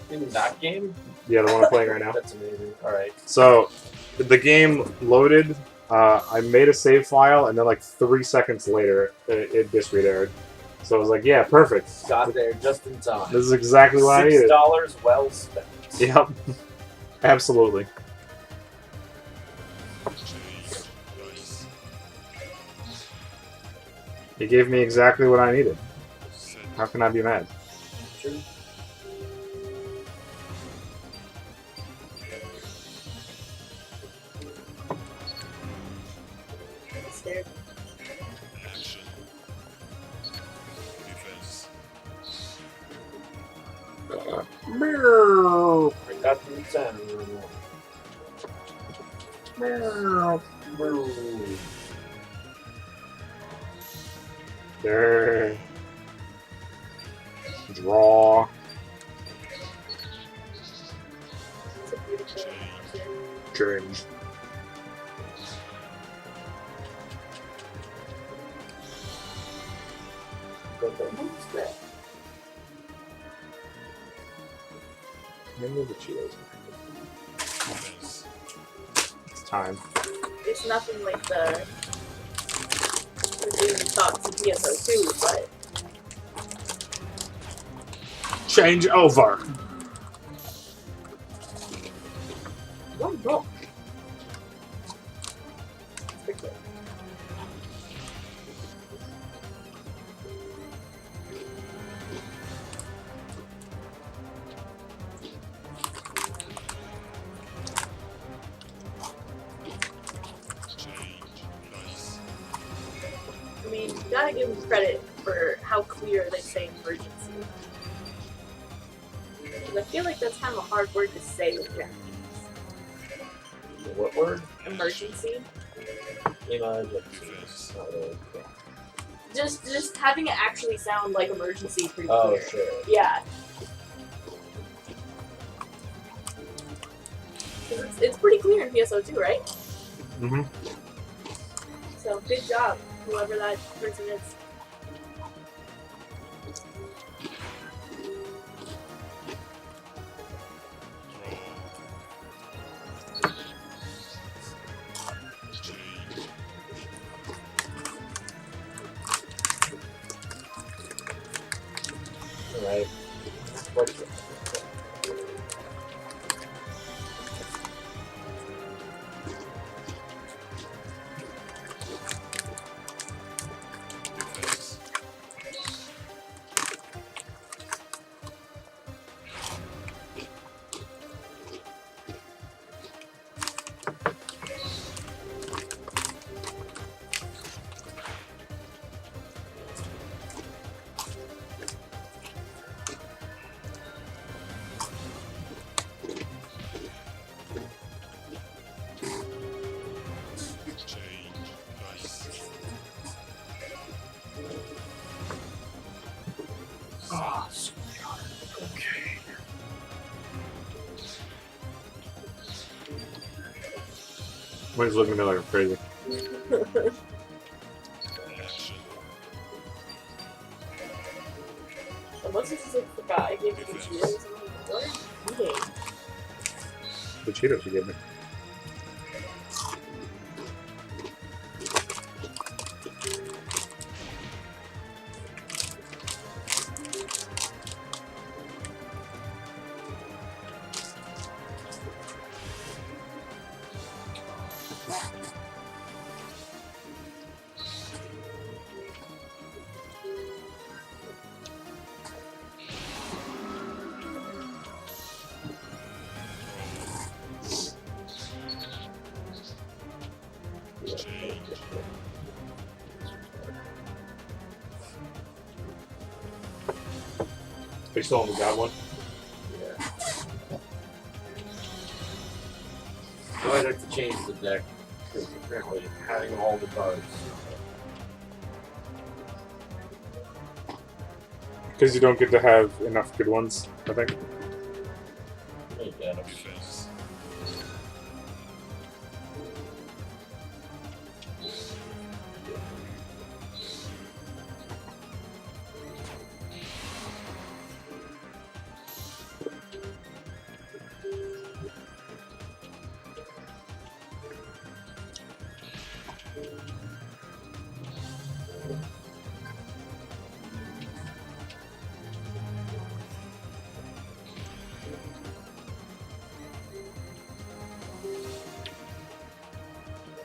Speaker 5: In that game?
Speaker 2: Yeah, the one I'm playing right now.
Speaker 5: That's amazing. Alright.
Speaker 2: So, the game loaded. I made a save file, and then like 3 seconds later, it disc read errored. So I was like, "Yeah, perfect.
Speaker 5: Got there just in time.
Speaker 2: This is exactly what I needed."
Speaker 5: $6 well spent.
Speaker 2: Yep, absolutely.
Speaker 4: Change. Nice.
Speaker 2: It gave me exactly what I needed.
Speaker 4: Set.
Speaker 2: How can I be mad?
Speaker 5: Sure.
Speaker 1: I'm scared.
Speaker 4: Action. Defense.
Speaker 5: I got the sound.
Speaker 2: There. Draw.
Speaker 1: It's a beautiful picture.
Speaker 2: Change. Maybe the Cheetos.
Speaker 4: Defense.
Speaker 2: It's time.
Speaker 1: It's nothing like the game thoughts in PSO 2, but
Speaker 2: Change over.
Speaker 1: one book. It's pretty good. gotta give them credit for how clear they say emergency. Because I feel like that's kind of a hard word to say with Japanese.
Speaker 5: What word?
Speaker 1: Emergency.
Speaker 5: Emergency.
Speaker 1: Just having it actually sound like emergency is pretty
Speaker 5: Oh,
Speaker 1: clear.
Speaker 5: sure.
Speaker 1: Yeah. 'Cause it's pretty clear in PSO too, right?
Speaker 2: Mm-hmm.
Speaker 1: So good job, whoever that person is.
Speaker 5: Alright. What's it?
Speaker 2: Wayne's looking at me like I'm crazy.
Speaker 1: Unless it's just like, forgot I gave you the Cheetos. I'm like, what are you eating?
Speaker 2: The Cheetos you gave me. They still only got one.
Speaker 5: Yeah. So I'd like to change the deck because apparently having all the cards.
Speaker 2: Because you don't get to have enough good ones, I think.
Speaker 5: Yeah.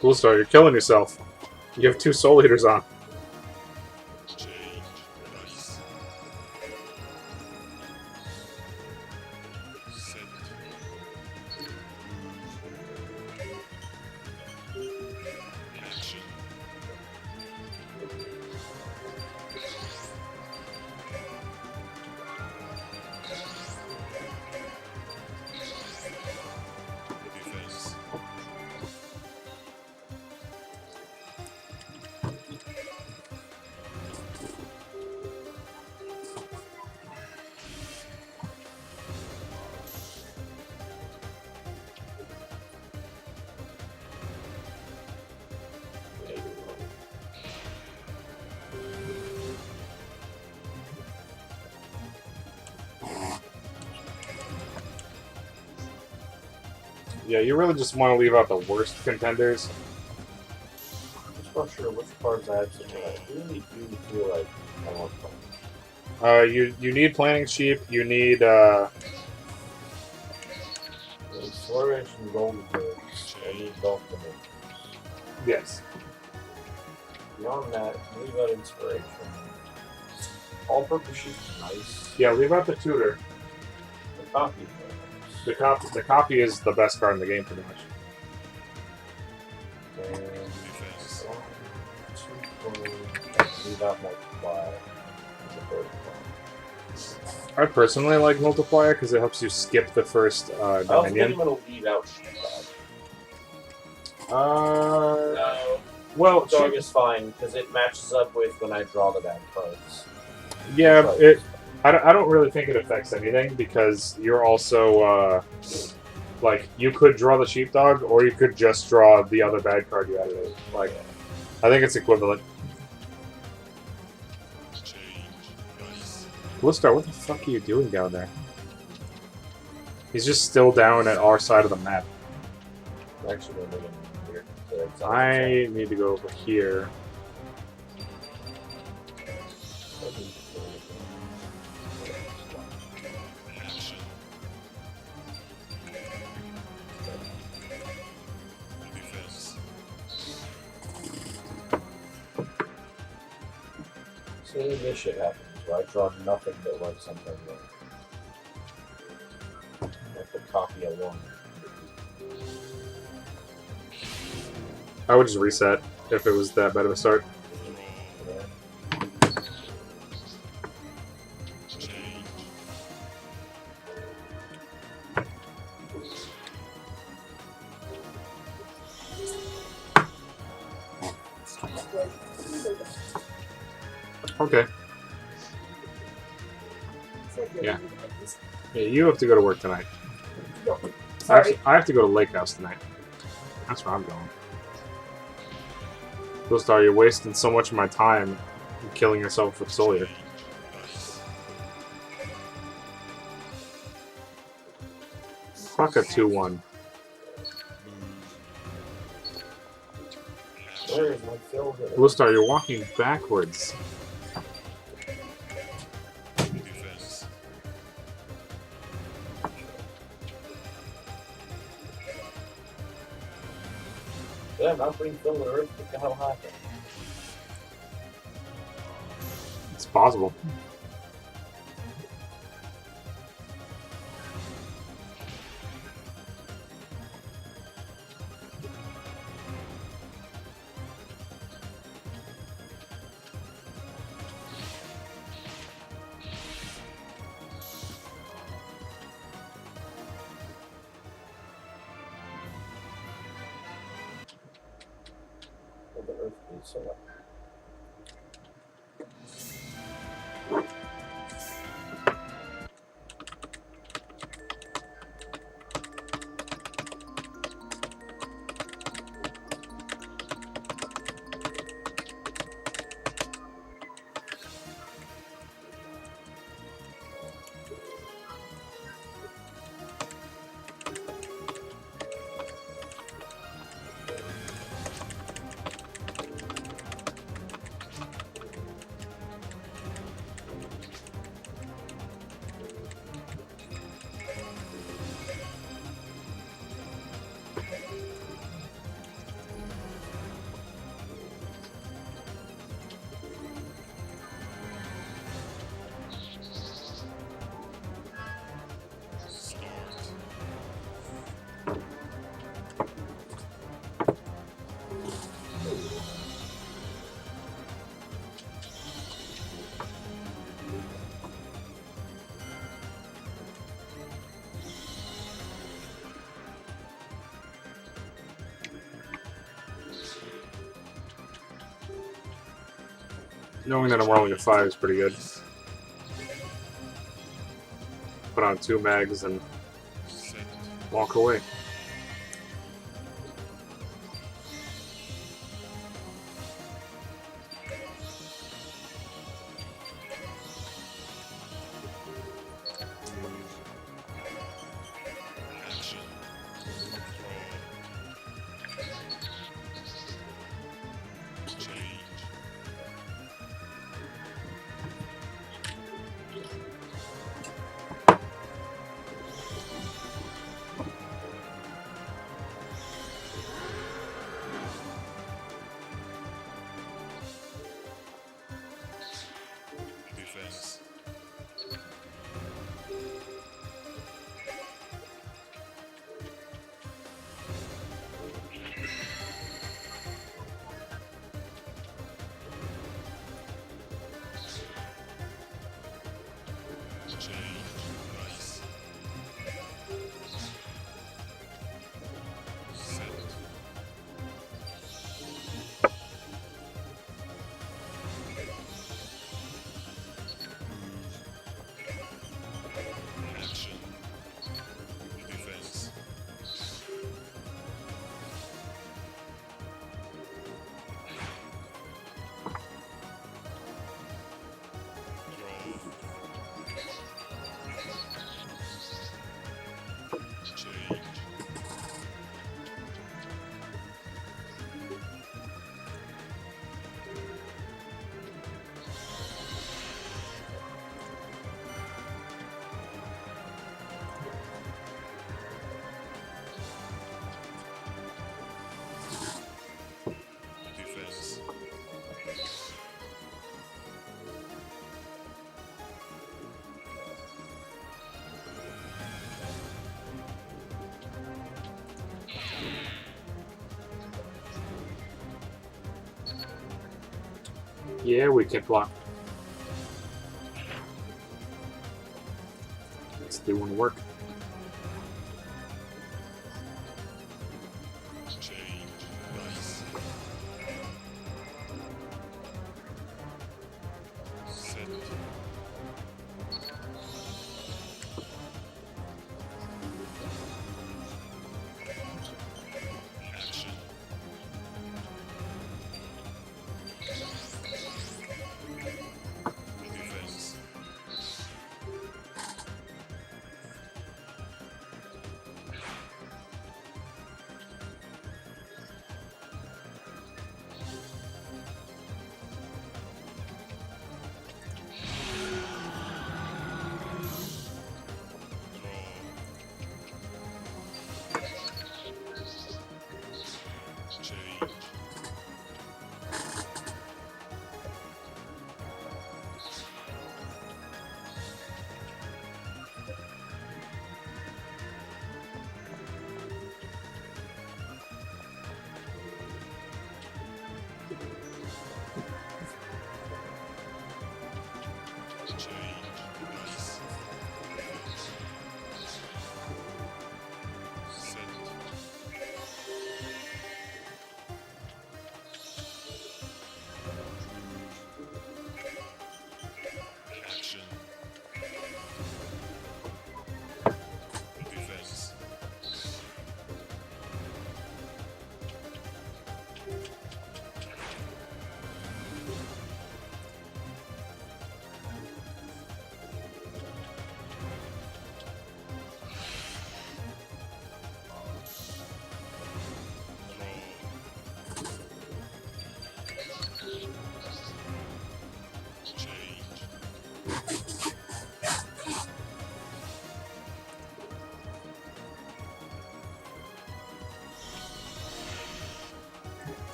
Speaker 2: Cool Star, you're killing yourself. You have 2 Soul Eaters on. Yeah, you really just want to leave out the worst contenders.
Speaker 5: I'm just not sure which cards I have to do. I really do feel like I want them.
Speaker 2: You need Planning Sheep, you need,
Speaker 5: Flourish and Golden Birds. I need both of them.
Speaker 2: yes.
Speaker 5: Beyond that, leave out Inspiration. All-purpose sheep is nice.
Speaker 2: Yeah, leave out the Tutor.
Speaker 5: The copy.
Speaker 2: The copy is the best card in the game, pretty much.
Speaker 5: And leave out multiply. As a third one.
Speaker 2: I personally like multiplier because it helps you skip the first
Speaker 5: I also think
Speaker 2: dominion.
Speaker 5: I'm gonna leave out sheepdog.
Speaker 1: No.
Speaker 5: Well, dog is fine because it matches up with when I draw the bad cards.
Speaker 2: Yeah,
Speaker 5: But
Speaker 2: I don't really think it affects anything because you're also like you could draw the sheepdog or you could just draw the other bad card you added. Like I think it's equivalent.
Speaker 4: Change. Dice.
Speaker 2: Bluestar, what the fuck are you doing down there? He's just still down at our side of the map.
Speaker 5: I'm actually going to bring him here. So that's
Speaker 2: I need to go over here.
Speaker 4: Action. Defense.
Speaker 5: So this shit happens where I draw nothing that works something wrong. I have to copy a one.
Speaker 2: I would just reset if it was that bad of a start.
Speaker 5: Yeah.
Speaker 4: Change.
Speaker 2: Okay.
Speaker 1: It's like you're
Speaker 2: Yeah.
Speaker 1: leaving like this.
Speaker 2: Yeah, you have to go to work tonight.
Speaker 1: Sorry.
Speaker 2: I have to go to Lake House tonight. That's where I'm going. Bluestar, you're wasting so much of my time killing yourself with Solier.
Speaker 4: Dice.
Speaker 2: Fuck a 2-1.
Speaker 5: Where is my fill?
Speaker 2: Bluestar, you're walking backwards.
Speaker 4: Defense.
Speaker 5: Yeah, not bring fill to earth. What the hell happened?
Speaker 2: It's possible.
Speaker 5: Will the earth be so up?
Speaker 4: Start.
Speaker 2: Knowing that I'm rolling a 5 is pretty good. Put on 2 mags and
Speaker 4: Set.
Speaker 2: walk away.
Speaker 4: Action. Draw. Change.
Speaker 2: Yeah, we can block. It's doing work.
Speaker 4: Change. Nice. Set. Action. Defense. Draw. Change. Change. Nice. Set. Action. Defense. Draw. Change.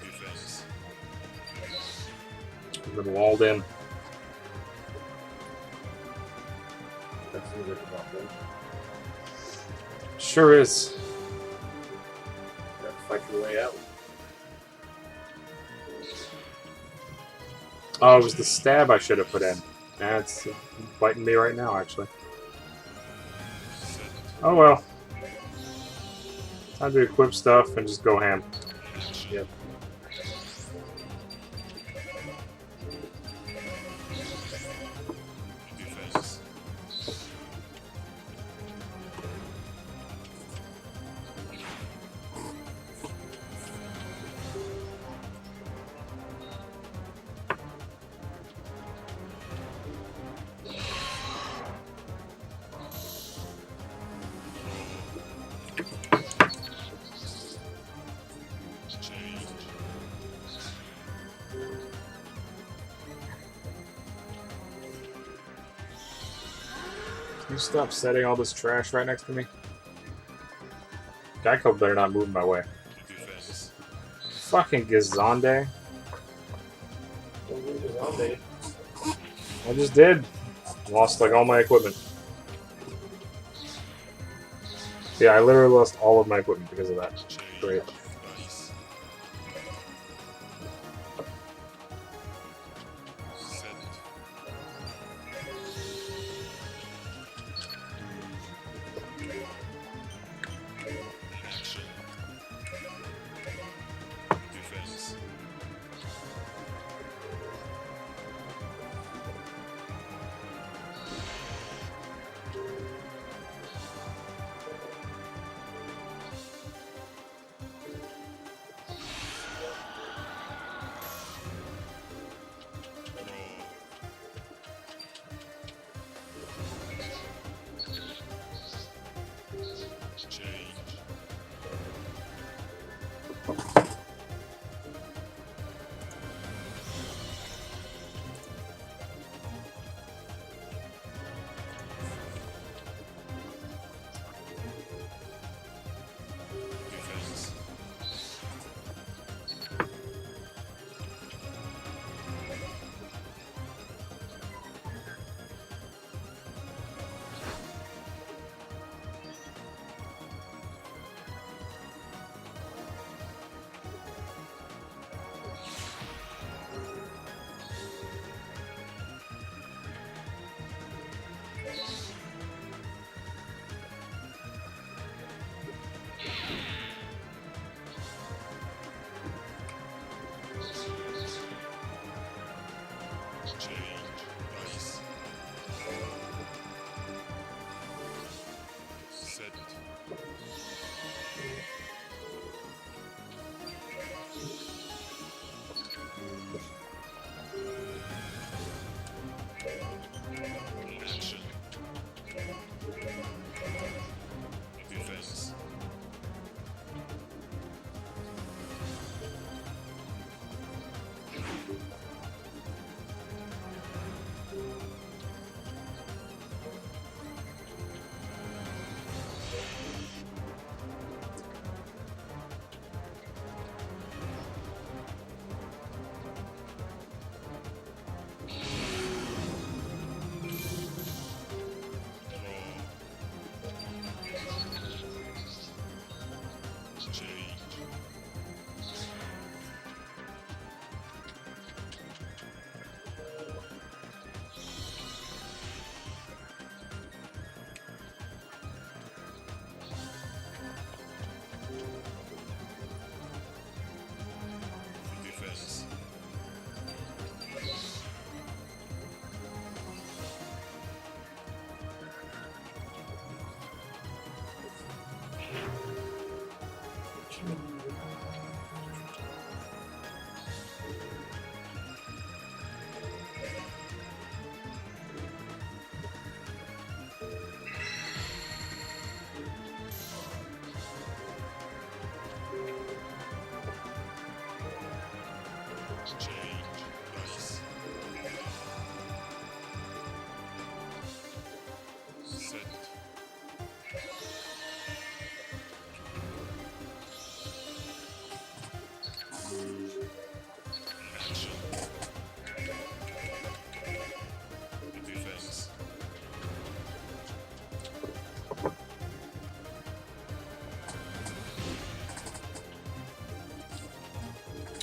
Speaker 4: Defense.
Speaker 2: We've been walled in.
Speaker 5: That's a good problem.
Speaker 2: Sure is.
Speaker 5: Gotta fight your way out.
Speaker 2: Oh, it was the stab I should have put in. That's biting me right now, actually.
Speaker 4: Set.
Speaker 2: Oh well. Time to equip stuff and just go ham.
Speaker 4: Action.
Speaker 5: Yep.
Speaker 4: Defense. Change.
Speaker 2: Can you stop setting all this trash right next to me? Geico better not move my way.
Speaker 4: Defense.
Speaker 2: Fucking Gazande.
Speaker 5: Don't lose his all day.
Speaker 2: I just did. Lost like all my equipment. Yeah, I literally lost all of my equipment because of that.
Speaker 4: Change.
Speaker 2: Great.
Speaker 4: Nice. Set. Action. Defense.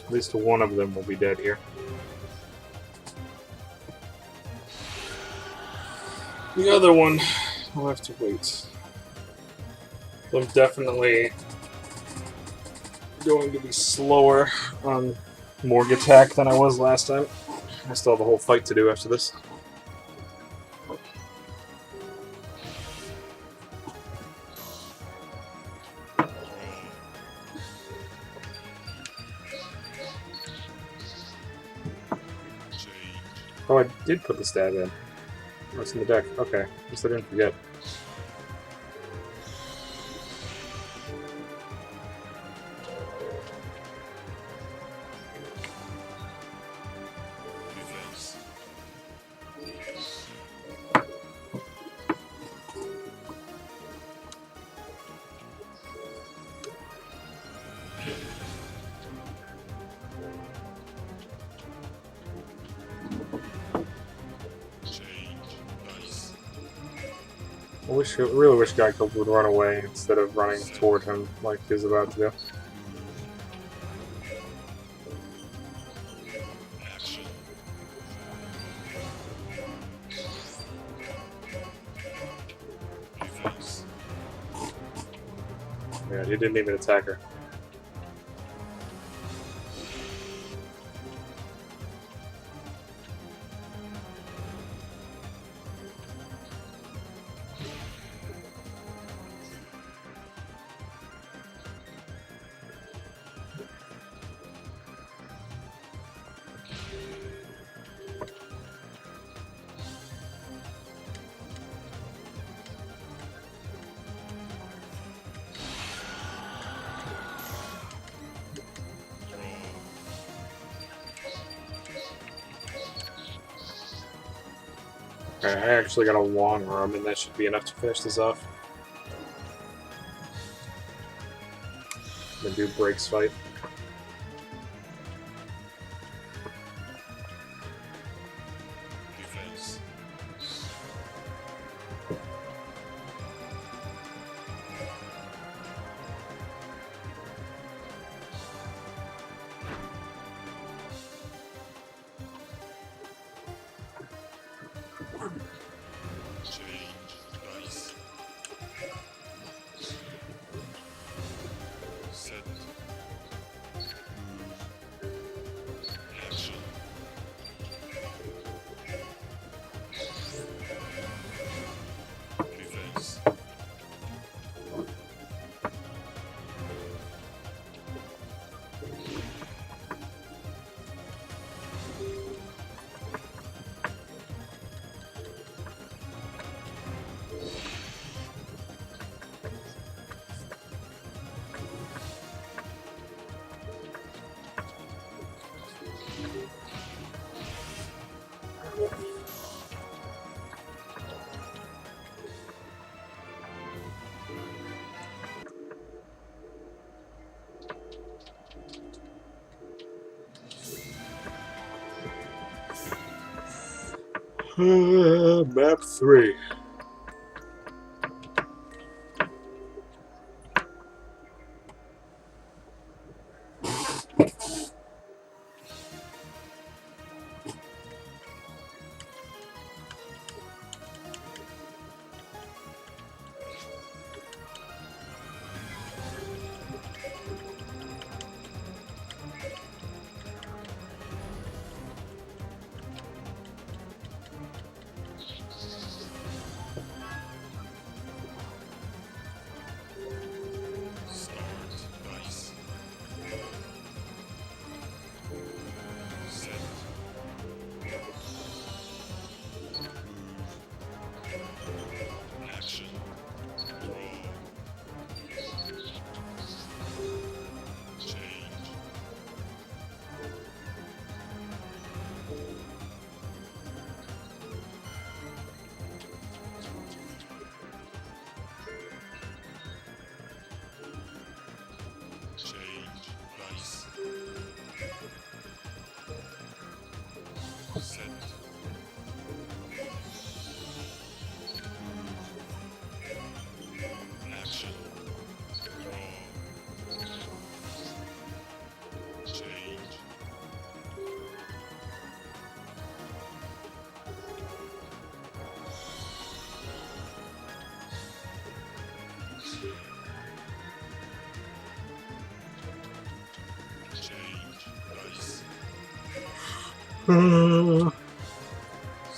Speaker 2: At least one of them will be dead here. The other one, I'll have to wait. I'm definitely going to be slower on Morg attack than I was last time. I still have a whole fight to do after this. Oh, I did put the stab in. Oh, it's in the deck. Okay. At least I didn't forget.
Speaker 4: Defense. Change. Dice.
Speaker 2: I really wish Geico would run away instead of running toward him like he was about to do.
Speaker 4: Action. Defense.
Speaker 2: Yeah, he didn't even attack her. Okay, I actually got a long arm, and that should be enough to finish this off. Then do breaks fight.
Speaker 4: Defense. Change. Dice. Set. Action. Defense.
Speaker 2: Map 3.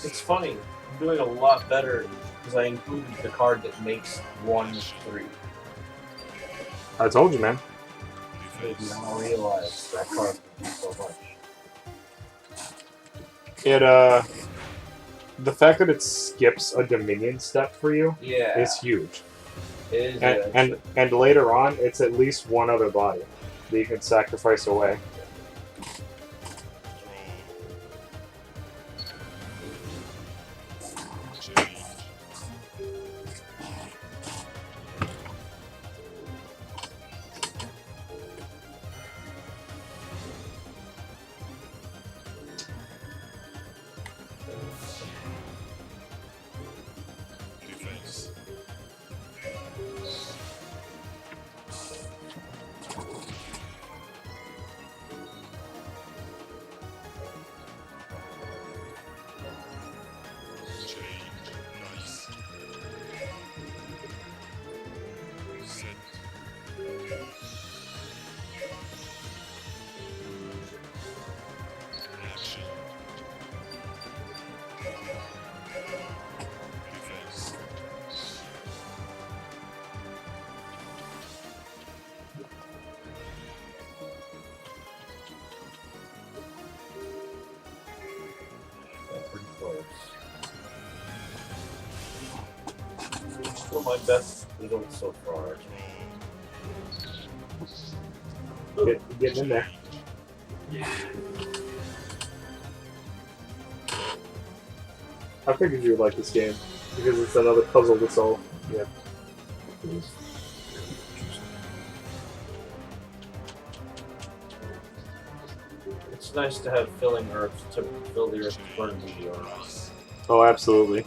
Speaker 5: It's funny. I'm doing a lot better because I included the card that makes 1-3.
Speaker 2: I told you, man.
Speaker 5: I did not realize that card would do so much.
Speaker 2: It the fact that it skips a Dominion step for you
Speaker 5: Yeah,
Speaker 2: is huge.
Speaker 5: it is.
Speaker 2: And later on, it's at least one other body that you can sacrifice away.
Speaker 4: Change. Defense. Change. Nice. Set. Action. Defense.
Speaker 5: Pretty close. Still my best result so far.
Speaker 2: Get in there. I figured you would like this game because it's another puzzle to solve. Yeah.
Speaker 5: It's nice to have filling herbs to fill the earth with burn meteor.
Speaker 4: Nice.
Speaker 2: Oh, absolutely.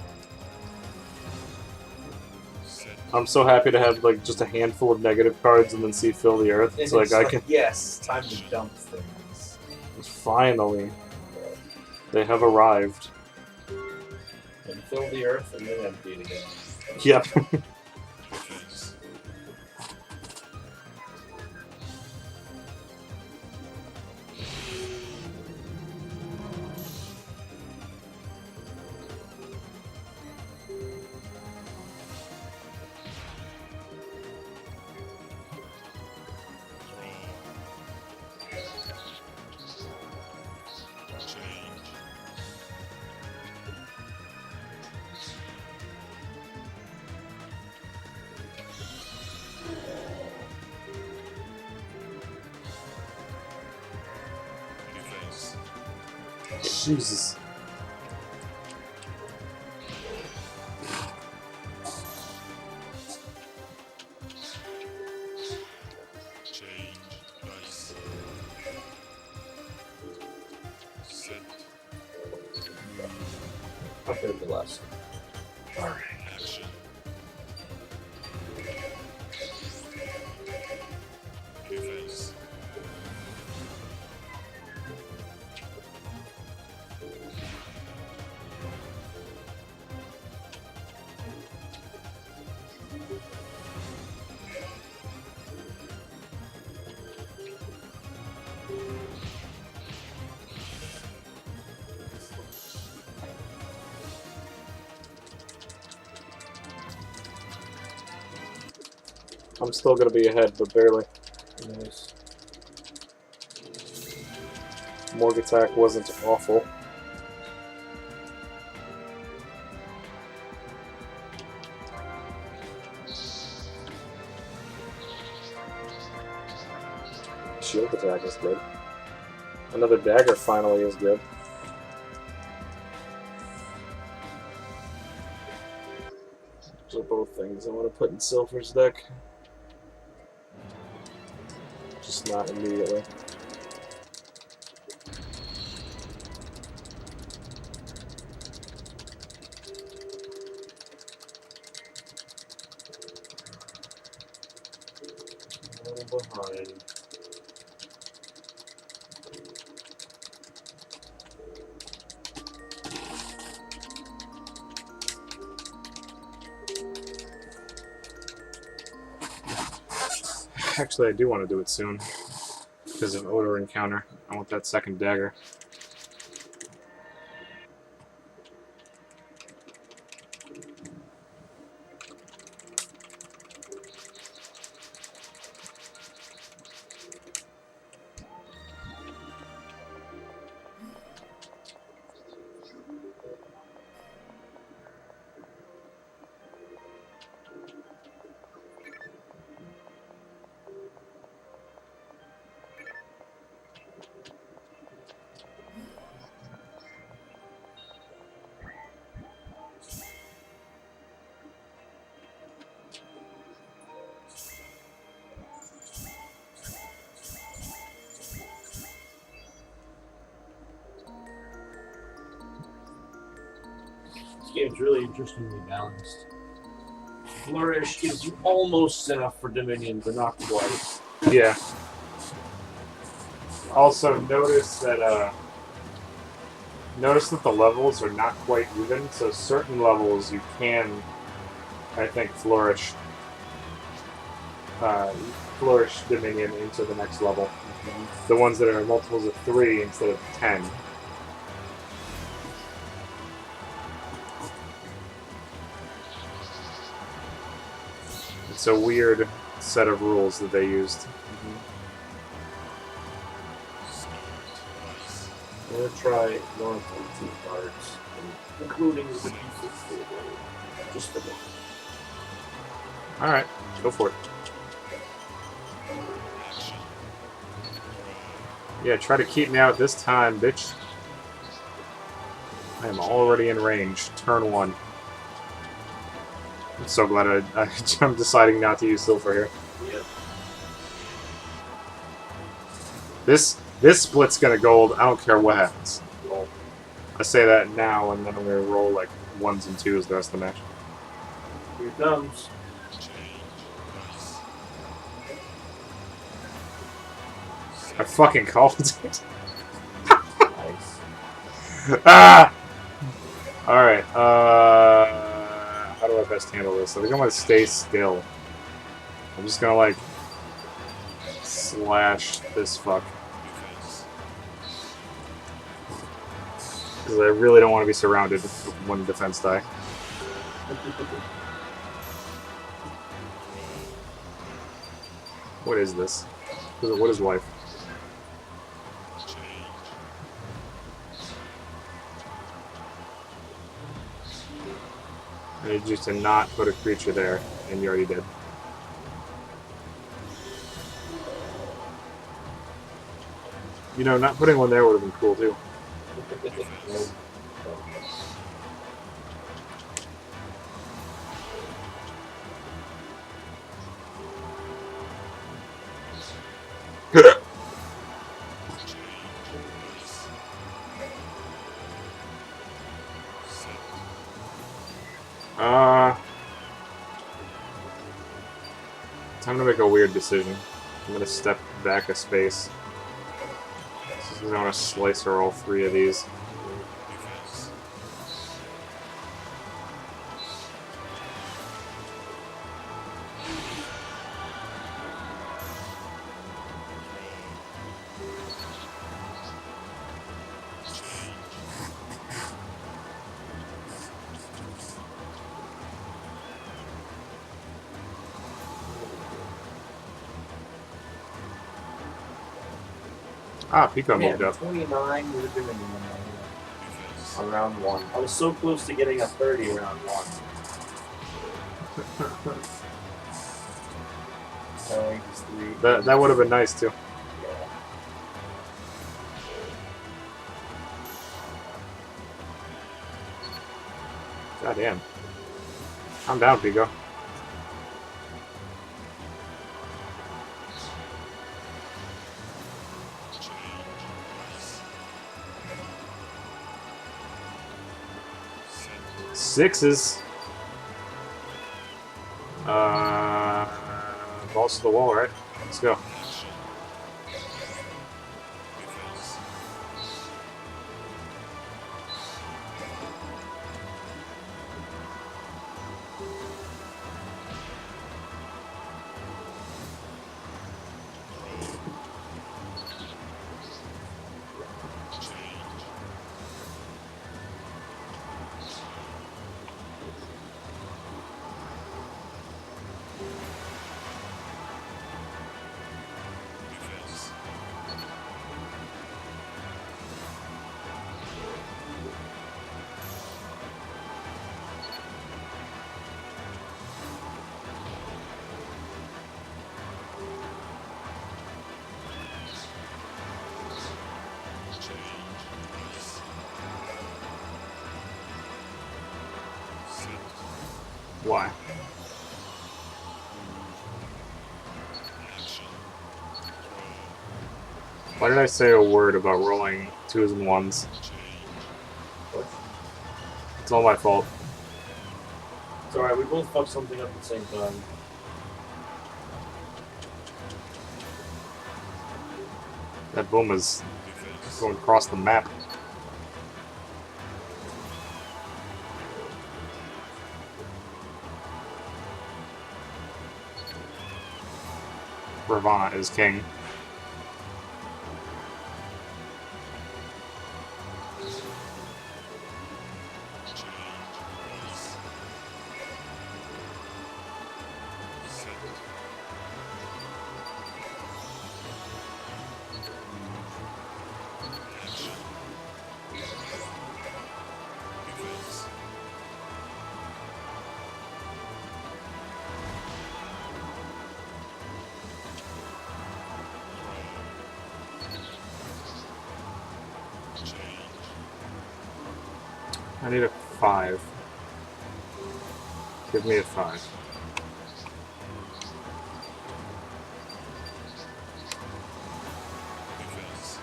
Speaker 4: Set.
Speaker 2: I'm so happy to have like just a handful of negative cards and then see fill the earth. It's like I can
Speaker 5: Yes, time to dump things.
Speaker 2: finally. They have arrived.
Speaker 5: And fill the earth and then empty it again.
Speaker 2: Yep.
Speaker 4: Defense. Change. Defense.
Speaker 2: Jesus.
Speaker 4: Change. Nice. Set.
Speaker 5: I'll put it the last.
Speaker 4: Action. Defense.
Speaker 2: I'm still gonna be ahead, but barely.
Speaker 5: Nice.
Speaker 2: Morg attack wasn't awful. Shield attack is good. Another dagger finally is good. Those are both things I want to put in Silver's deck. Just not immediately.
Speaker 5: A little behind.
Speaker 2: Actually, I do want to do it soon. Because of Odor Encounter. I want that second dagger.
Speaker 3: game's really interestingly balanced. Flourish gives you almost enough for Dominion, but not quite.
Speaker 2: Yeah. Also, notice that the levels are not quite even. So certain levels you can, I think, flourish Dominion into the next level. The ones that are multiples of 3 instead of 10. It's a weird set of rules that they used.
Speaker 5: I'm gonna try non-2 cards, including the pieces for the game. Just for them.
Speaker 2: Alright, go for it. Yeah, try to keep me out this time, bitch. I am already in range. Turn 1. I'm so glad I'm deciding not to use silver here.
Speaker 5: Yep.
Speaker 2: This split's gonna gold. I don't care what happens. I say that now, and then I'm gonna roll like 1s and 2s the rest of the match.
Speaker 5: Here it comes.
Speaker 2: I fucking called it.
Speaker 5: Nice.
Speaker 2: Ah! Alright, how do I best handle this? I think I'm gonna stay still. I'm just gonna, like, slash this fuck. Because I really don't want to be surrounded with one defense die. What is this? What is life? I need you to not put a creature there, and you already did. You know, not putting one there would have been cool too. Time to make a weird decision. I'm gonna step back a space. I'm gonna slice her all 3 of these. Ah, Pico moved up.
Speaker 5: 29 would have been on round 1. I was so close to getting a 30 round 1.
Speaker 2: That would have been nice too.
Speaker 5: Yeah.
Speaker 2: God damn. I'm down, Pico. Sixes. Balls to the wall, right? Let's go. Why? Why did I say a word about rolling 2s and 1s? It's all my fault.
Speaker 3: alright, we both fucked something up at the same time.
Speaker 2: That boom is
Speaker 4: Defense.
Speaker 2: going across the map. Ravana is king.
Speaker 4: Change. Rise. Set. Action. Defense. Draw. Change.
Speaker 2: I need a 5. Give me a 5.
Speaker 4: Defense.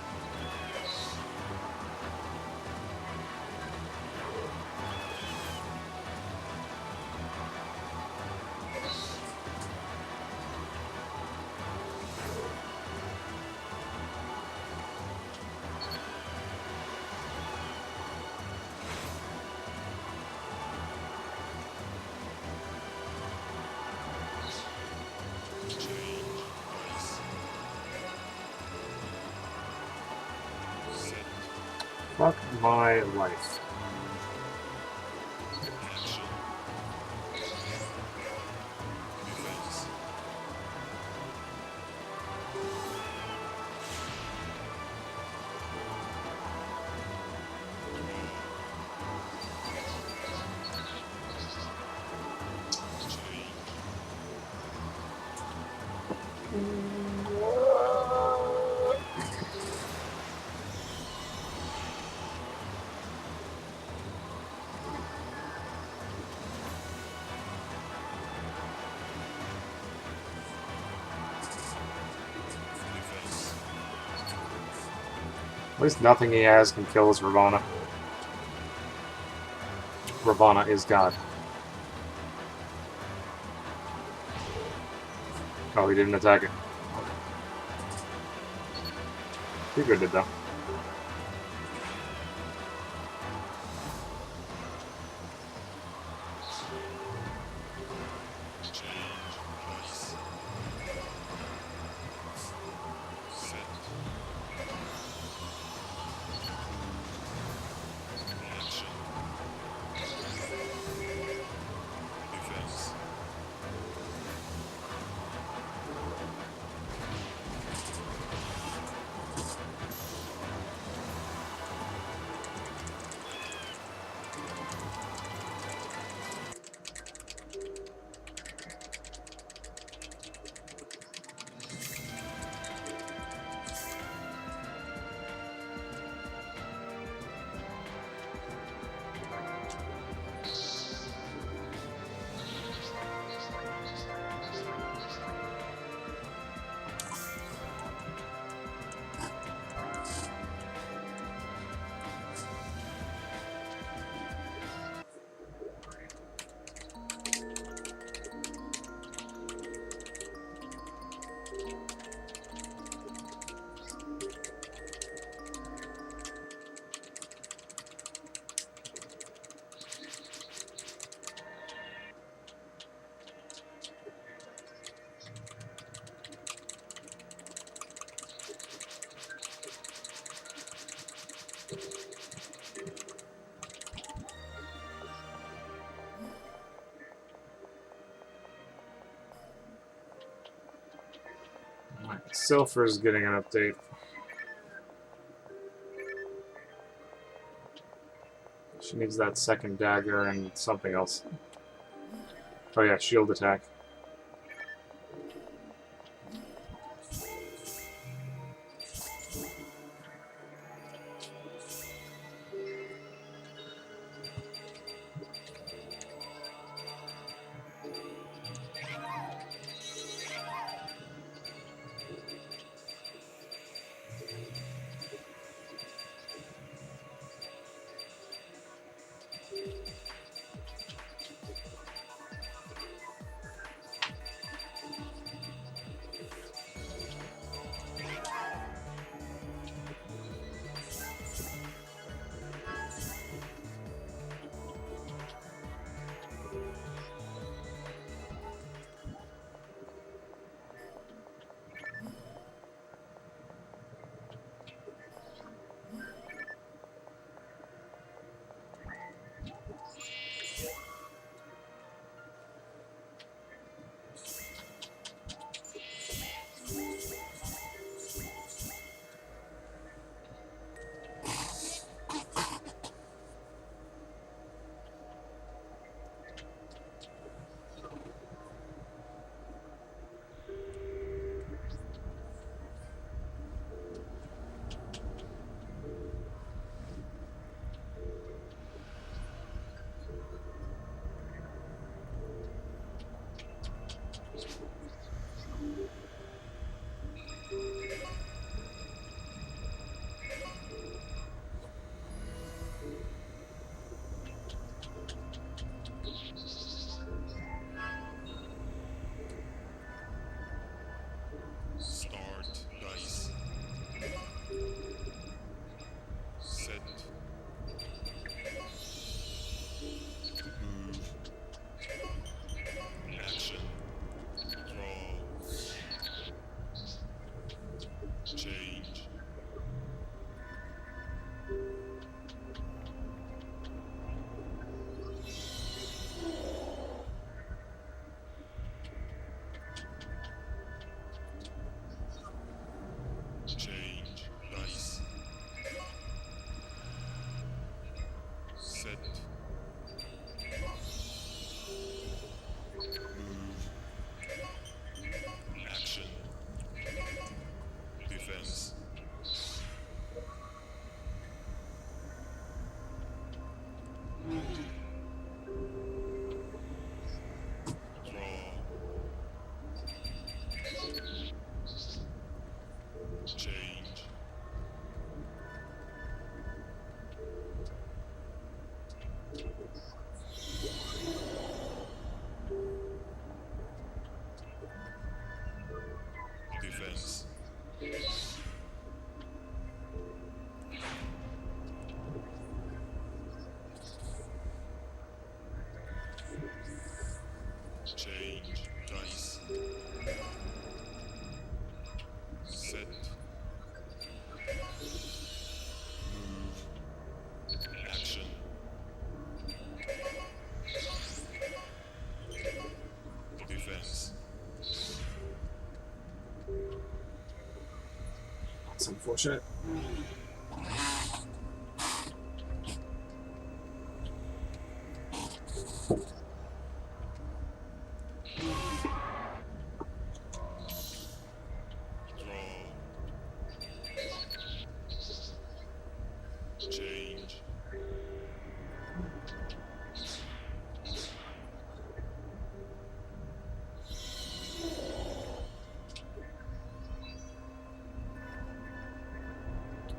Speaker 4: Change. Rise. Set.
Speaker 2: Fuck my life.
Speaker 4: Action. Defense. Change. Defense.
Speaker 2: At least nothing he has can kill his Ravana. Ravana is God. Oh, he didn't attack it. He good did though.
Speaker 4: Change. Rise. Set. Action. Defense.
Speaker 2: Silpher's getting an update. She needs that second dagger and something else. Oh yeah, shield attack.
Speaker 4: Change dice. Set. Move. Action. Defense.
Speaker 2: That's unfortunate.
Speaker 4: Draw. Change.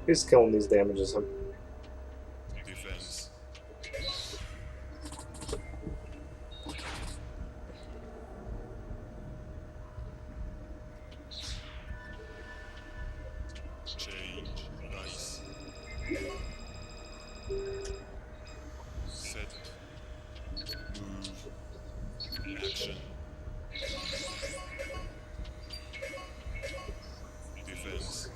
Speaker 2: He's killing these damages.
Speaker 4: Defense. Change dice. Set. Move. Action. Defense.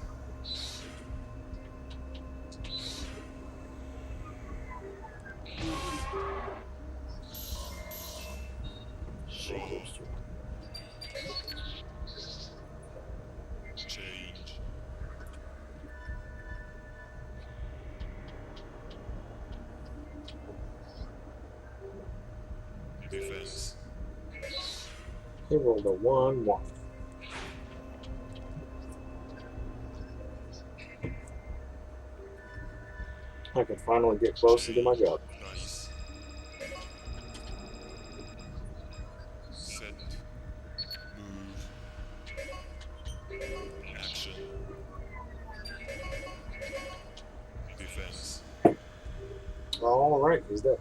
Speaker 4: Draw. Change. Defense.
Speaker 2: He rolled a 1-1. I can finally get close and do my job.
Speaker 4: Dice. Set. Move. Action. Defense.
Speaker 2: All right, he's dead.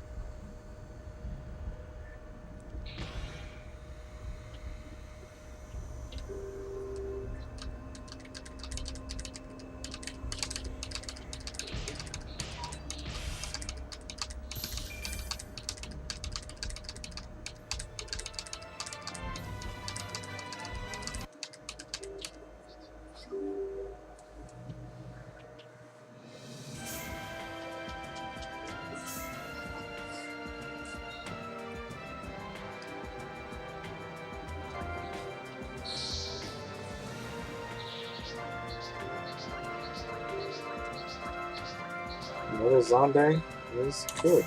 Speaker 2: Another Zonde is good.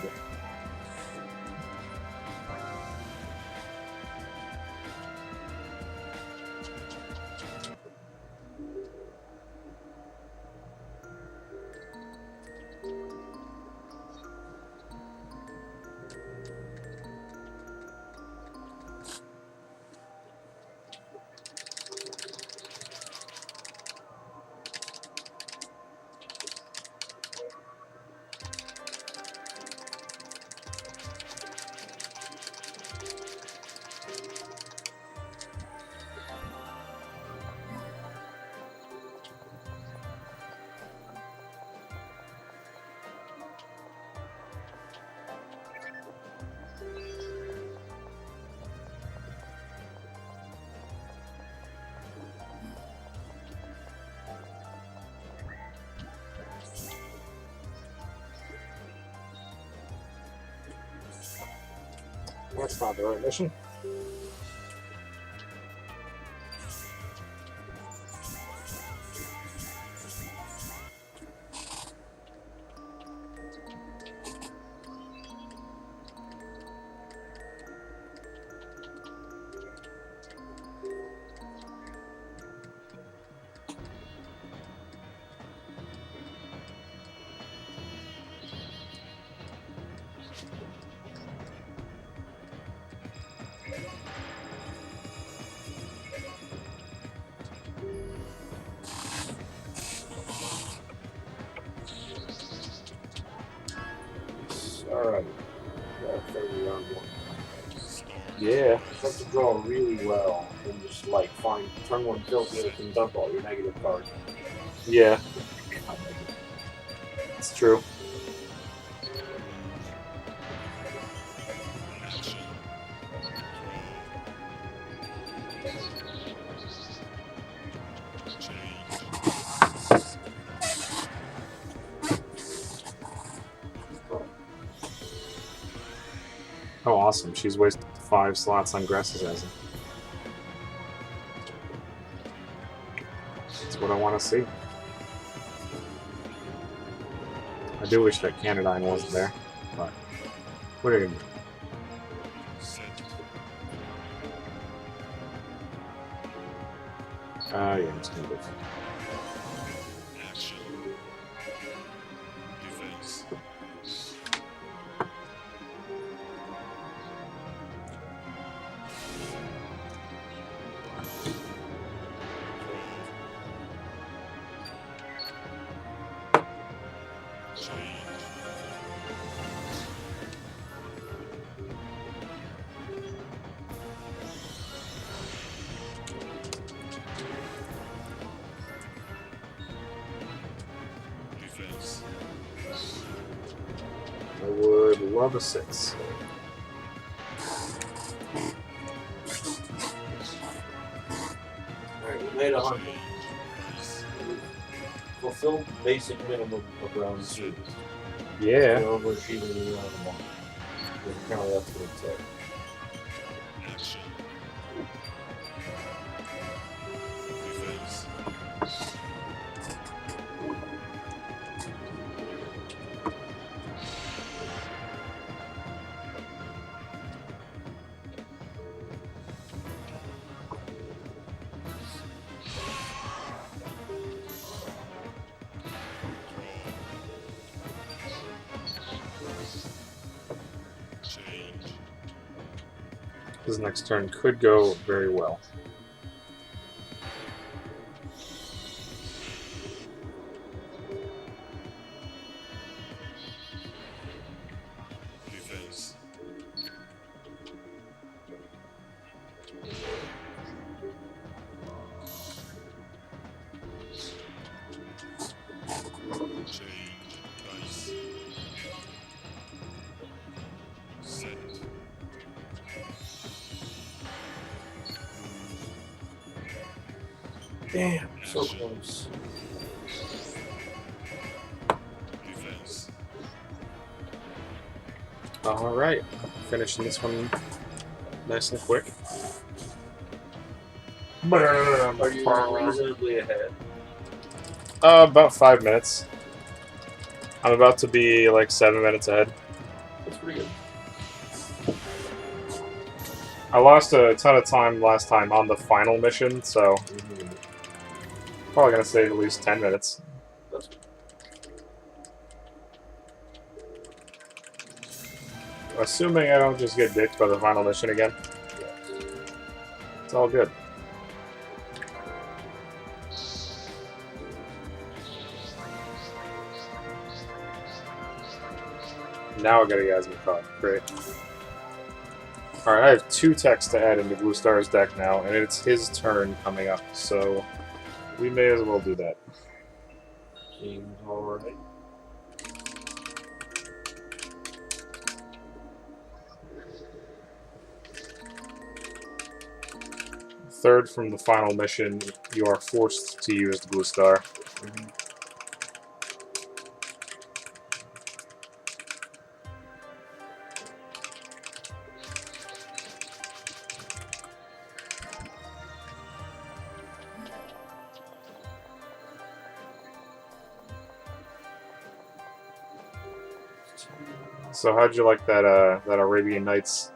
Speaker 2: That's not the right mission. Alright. That's 30 round one.
Speaker 4: Start.
Speaker 2: Yeah.
Speaker 5: You have to draw really well and just like find turn one filters and dump all your negative cards.
Speaker 2: Yeah. It's true.
Speaker 4: Action. Draw. Change.
Speaker 2: Oh, awesome. She's wasted 5 slots on Gress's Assassin. That's what I want to see. I do wish that Canadyne wasn't there, but what are you gonna do?
Speaker 4: Set.
Speaker 2: Yeah, I'm just gonna do it.
Speaker 4: Action. Defense. Change. Defense.
Speaker 2: I would love a 6.
Speaker 5: Alright, we made 100.
Speaker 4: Change. Nice.
Speaker 5: Fulfilled basic minimum of round 2.
Speaker 2: Yeah.
Speaker 5: We're overachieving the round 1. Apparently that's what it said.
Speaker 4: Action. Defense. Change.
Speaker 2: His next turn could go very well.
Speaker 4: Defense. Change. Dice. Set.
Speaker 5: Damn, so
Speaker 4: Action.
Speaker 5: close.
Speaker 4: Defense.
Speaker 2: Alright. Finishing this one nice and quick.
Speaker 5: Are you reasonably ahead?
Speaker 2: About 5 minutes. I'm about to be like 7 minutes ahead.
Speaker 5: That's pretty good.
Speaker 2: I lost a ton of time last time on the final mission, so probably gonna save at least 10 minutes.
Speaker 5: That's good.
Speaker 2: Assuming I don't just get dicked by the final mission again. It's all good. Now I got a Yasmin card. Great. Alright, I have 2 techs to add into Blue Star's deck now, and it's his turn coming up, so we may as well do that.
Speaker 5: Seems alright.
Speaker 2: Third from the final mission, you are forced to use the Blue Star. So how'd you like that that Arabian Nights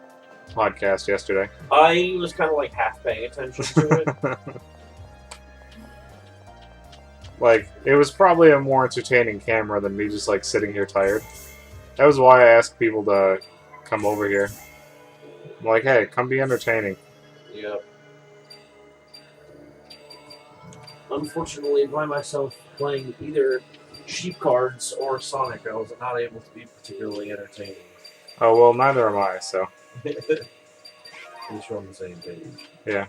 Speaker 2: podcast yesterday?
Speaker 5: I was kind of like half paying attention to it.
Speaker 2: Like, it was probably a more entertaining camera than me just like sitting here tired. That was why I asked people to come over here. I'm like, hey, come be entertaining.
Speaker 5: Yep. Unfortunately, by myself playing either sheep cards or Sonic, I was not able to be particularly entertaining.
Speaker 2: Oh well, neither am I. So
Speaker 5: At least we're on the same page.
Speaker 2: Yeah.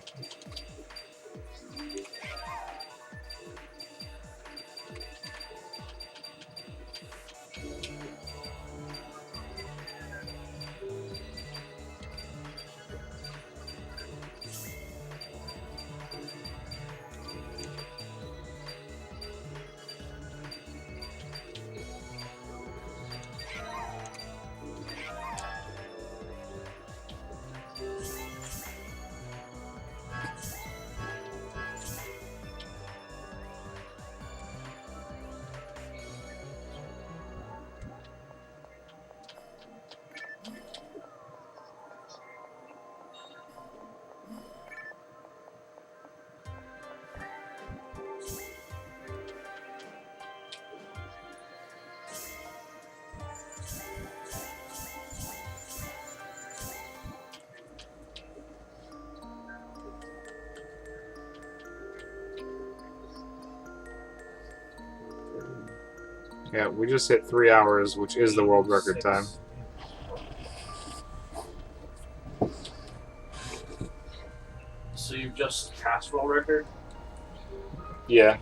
Speaker 2: Yeah, we just hit 3 hours, which is the world record time.
Speaker 5: So you've just passed world record?
Speaker 2: Yeah.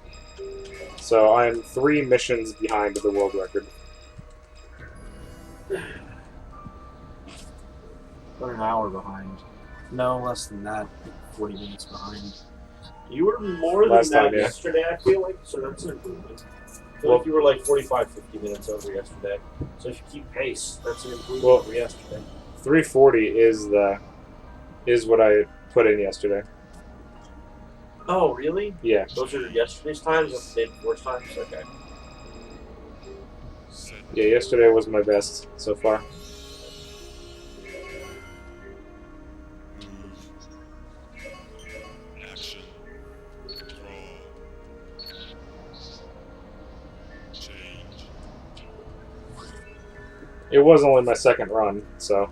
Speaker 2: So I'm 3 missions behind the world record.
Speaker 6: About an hour behind. No, less than that. 40 minutes behind.
Speaker 5: You were more than
Speaker 2: Last
Speaker 5: that
Speaker 2: time, yeah.
Speaker 5: yesterday, I feel like, so that's an improvement. I feel
Speaker 2: Well-
Speaker 5: like you were like 45, 50 minutes over yesterday. So if you keep pace, that's an improvement
Speaker 2: Well-
Speaker 5: over yesterday.
Speaker 2: 340 is what I put in yesterday.
Speaker 5: Oh, really?
Speaker 2: Yeah.
Speaker 5: Those are yesterday's times or the day before's times? Okay.
Speaker 4: Set.
Speaker 2: Yeah, yesterday was my best so far.
Speaker 4: Move. Action. Draw. Change.
Speaker 2: It was only my second run, so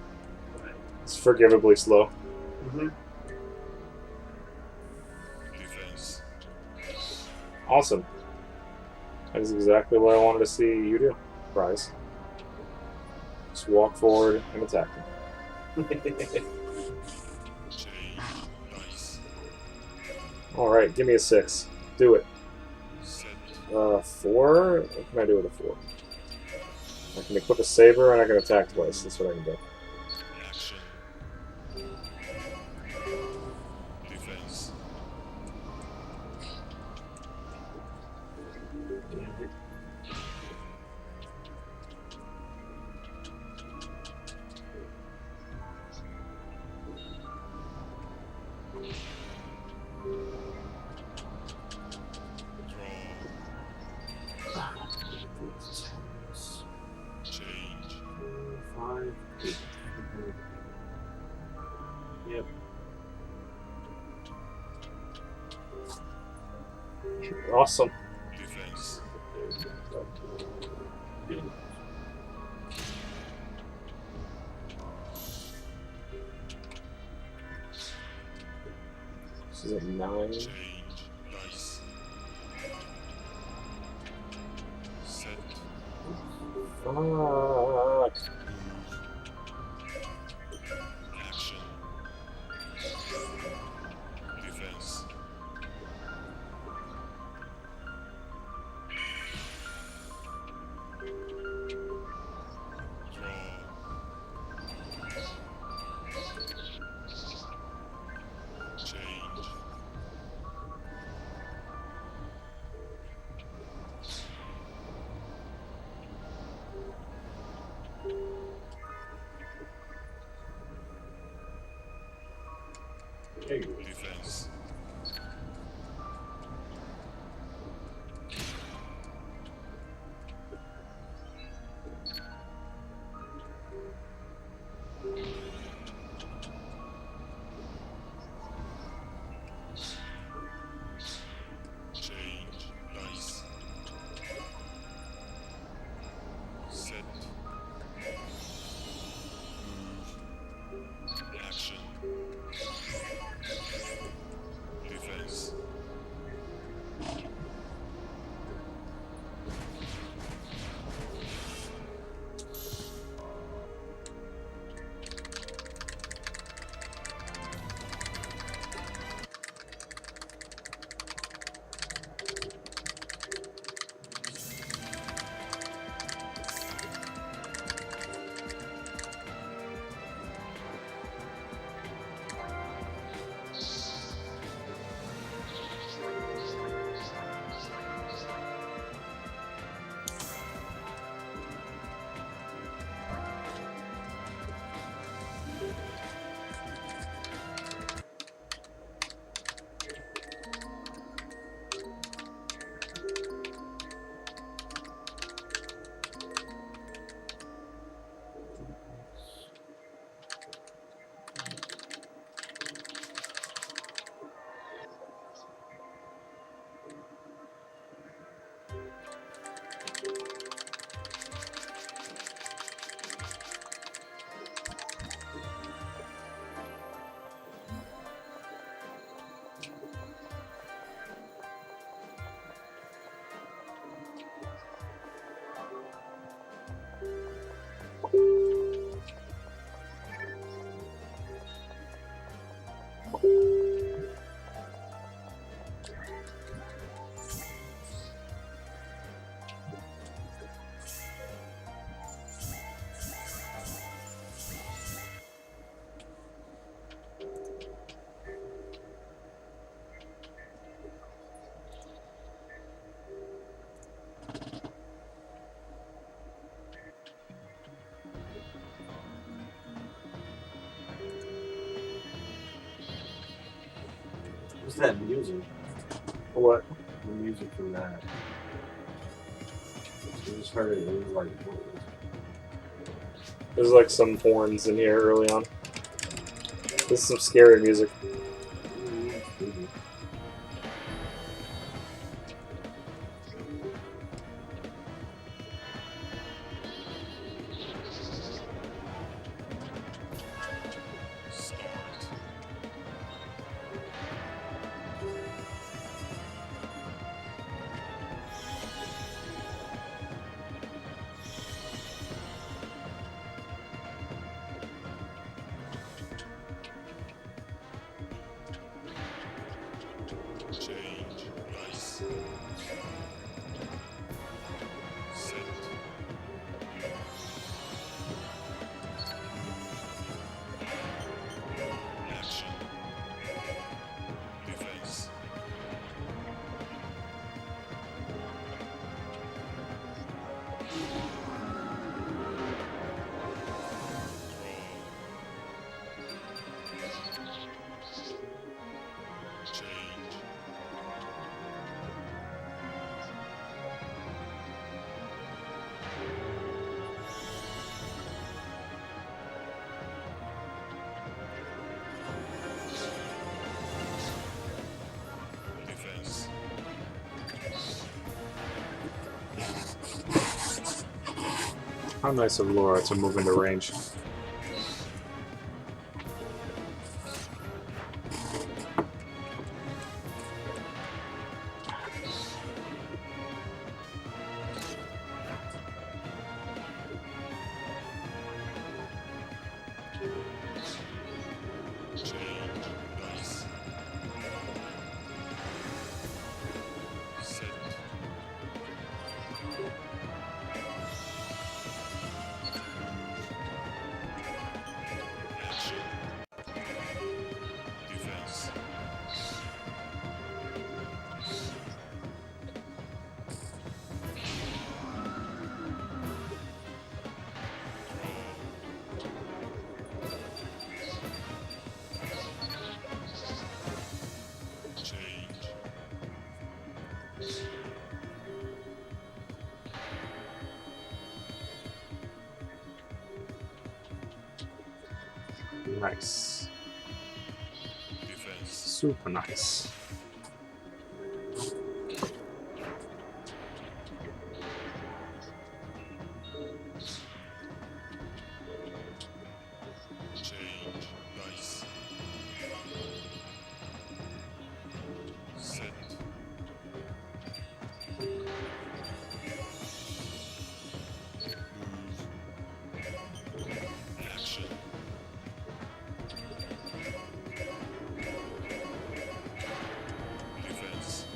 Speaker 2: it's forgivably slow.
Speaker 5: Mm-hmm.
Speaker 4: Defense.
Speaker 2: Awesome. That is exactly what I wanted to see you do. Prize. Just walk forward and attack them.
Speaker 4: Change. Dice.
Speaker 2: Alright, give me a 6. Do it.
Speaker 4: Set.
Speaker 2: 4? What can I do with a 4? I can equip a saber and I can attack twice. That's what I can do.
Speaker 4: Action. Defense. Draw. Change.
Speaker 5: 5, 8. Yep.
Speaker 2: Awesome.
Speaker 4: Defense.
Speaker 2: This is a 9.
Speaker 4: Change. Dice. Set.
Speaker 2: Fuck.
Speaker 4: Move. Action. Defense. Draw. Change.
Speaker 5: There you go.
Speaker 4: Defense. Change. Dice. Set. Move. Action.
Speaker 5: that music?
Speaker 2: What?
Speaker 5: The music from that. I just heard it. It was like, what was it?
Speaker 2: There's like some horns in here early on. This is some scary music.
Speaker 4: Start. Change. Nice. Set. Action. Defense. Draw. Change. Defense.
Speaker 2: How nice of Laura to move into range.
Speaker 4: Change. Nice. Set. Action. Defense. Change.
Speaker 2: Nice.
Speaker 4: Defense.
Speaker 2: Super nice.
Speaker 4: Change. Nice. Set. Move. Action. Defense.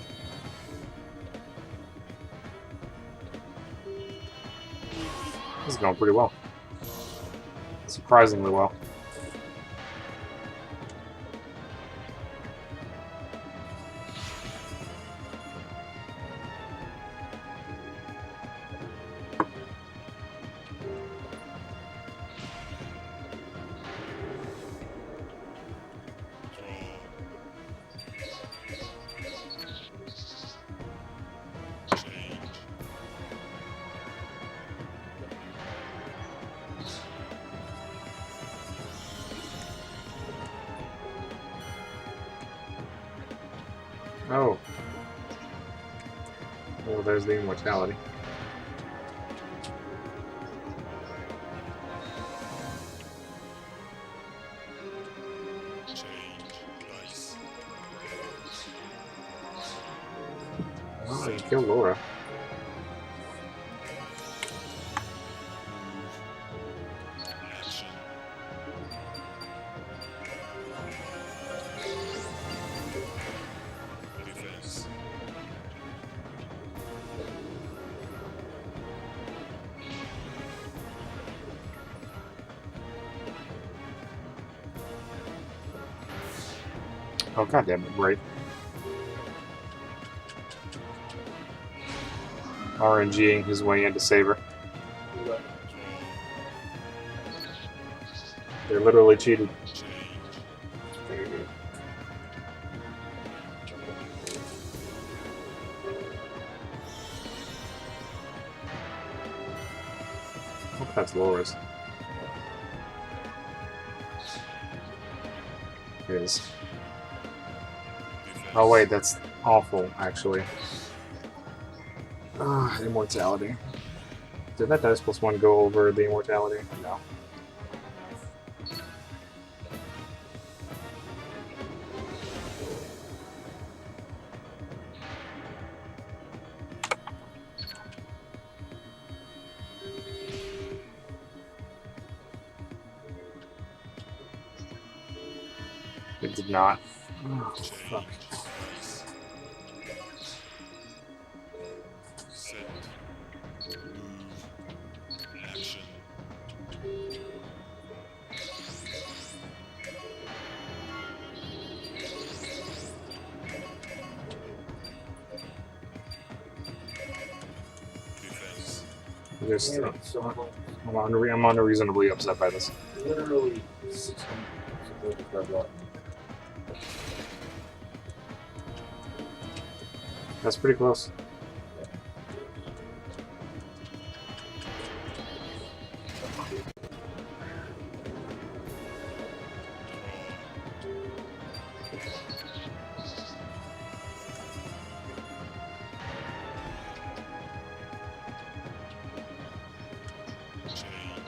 Speaker 2: This is going pretty well. Surprisingly well.
Speaker 4: Draw. Change.
Speaker 2: Oh. Well, there's the immortality.
Speaker 4: Change. Nice.
Speaker 2: Oh, you killed Laura.
Speaker 4: Action. Defense.
Speaker 2: Oh, goddamn it, right. RNGing his way into Saber. They're literally cheated.
Speaker 4: Change.
Speaker 2: That's lowers. Is.
Speaker 4: Defense.
Speaker 2: Oh wait, that's awful, actually. Immortality. Did that dice +1 go over the immortality? No. It did not. Oh, fuck.
Speaker 4: Dice. Set. Move. Action. Defense.
Speaker 2: Just,
Speaker 5: Damn it, so
Speaker 2: I'm unreasonably upset by this.
Speaker 5: literally 600 support the red button.
Speaker 2: That's pretty close.
Speaker 4: Change.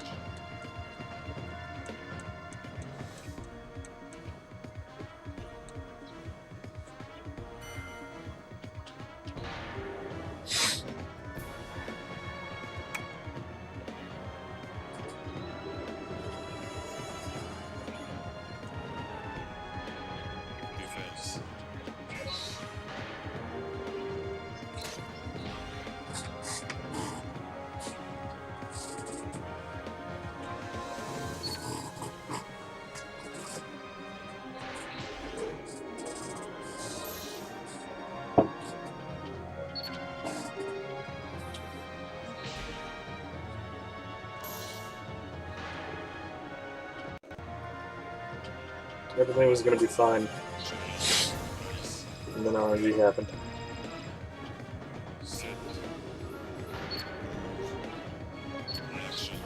Speaker 4: Defense.
Speaker 2: Everything was gonna be fine,
Speaker 4: Change. Dice.
Speaker 2: and then RNG happened.
Speaker 4: Set. Move. Action.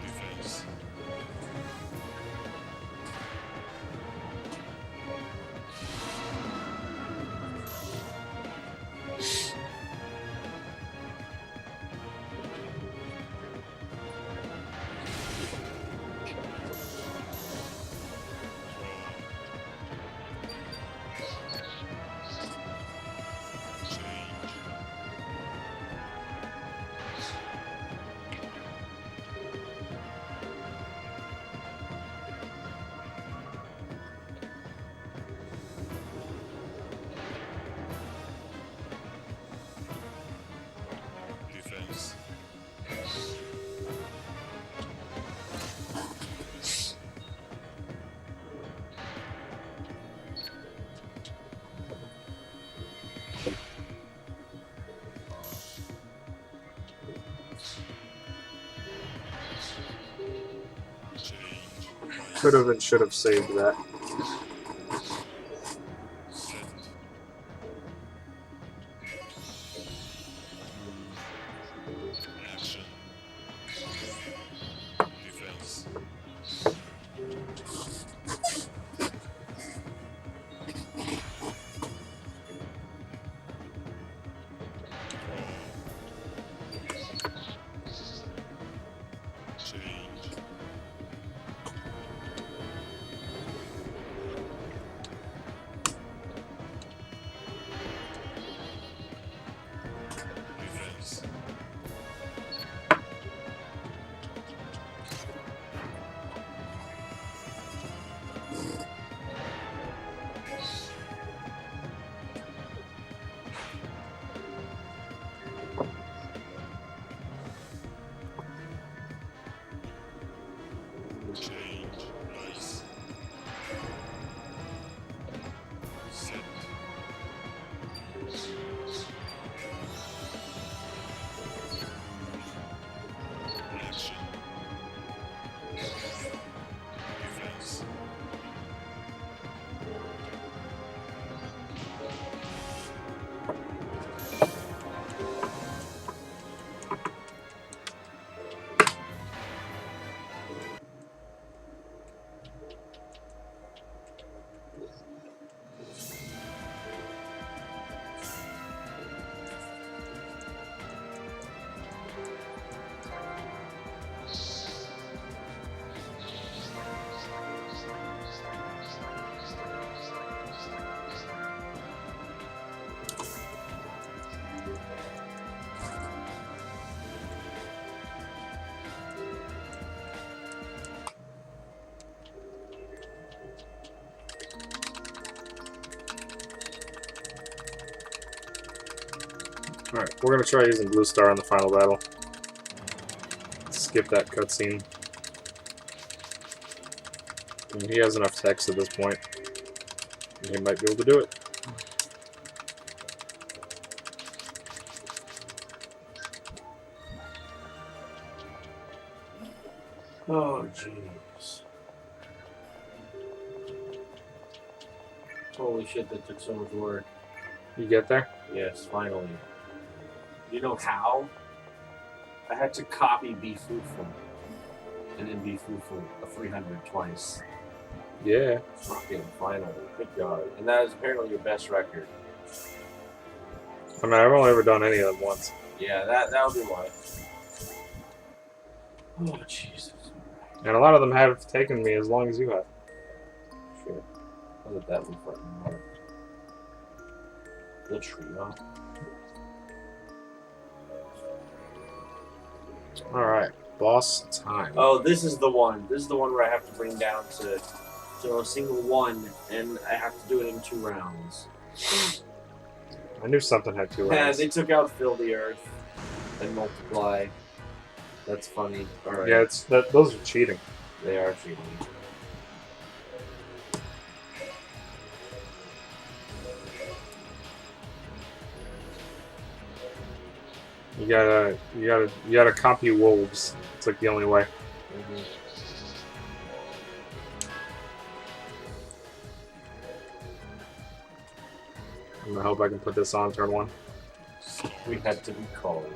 Speaker 4: Defense. Change. Defense. Change.
Speaker 2: Could have and should have saved that.
Speaker 4: Set. Move. Action. Defense. Change.
Speaker 2: Alright, we're gonna try using Blue Star in the final battle. Skip that cutscene. I mean, he has enough text at this point. He might be able to do it.
Speaker 5: Oh, jeez. Holy shit, that took so much work.
Speaker 2: You get there?
Speaker 5: Yes, finally. You know how? I had to copy Be Fruitful. And then Be Fruitful a 300 twice.
Speaker 2: Yeah.
Speaker 5: Fucking finally. Good God. And that is apparently your best record.
Speaker 2: I mean, I've only ever done any of them once.
Speaker 5: Yeah, that would be why. Oh, Jesus.
Speaker 2: And a lot of them have taken me as long as you have.
Speaker 5: Sure. I'll let that one fucking mark. The trio.
Speaker 2: Alright, boss time.
Speaker 5: Oh, this is the one. This is the one where I have to bring down to a single one, and I have to do it in 2 rounds.
Speaker 2: I knew something had 2
Speaker 5: Yeah,
Speaker 2: rounds.
Speaker 5: they took out Fill the Earth and Multiply. That's funny. Alright.
Speaker 2: Yeah, those are cheating.
Speaker 5: They are cheating.
Speaker 2: You gotta copy wolves. It's like the only way.
Speaker 5: Mm-hmm.
Speaker 2: I'm gonna hope I can put this on turn 1.
Speaker 5: We had to be called.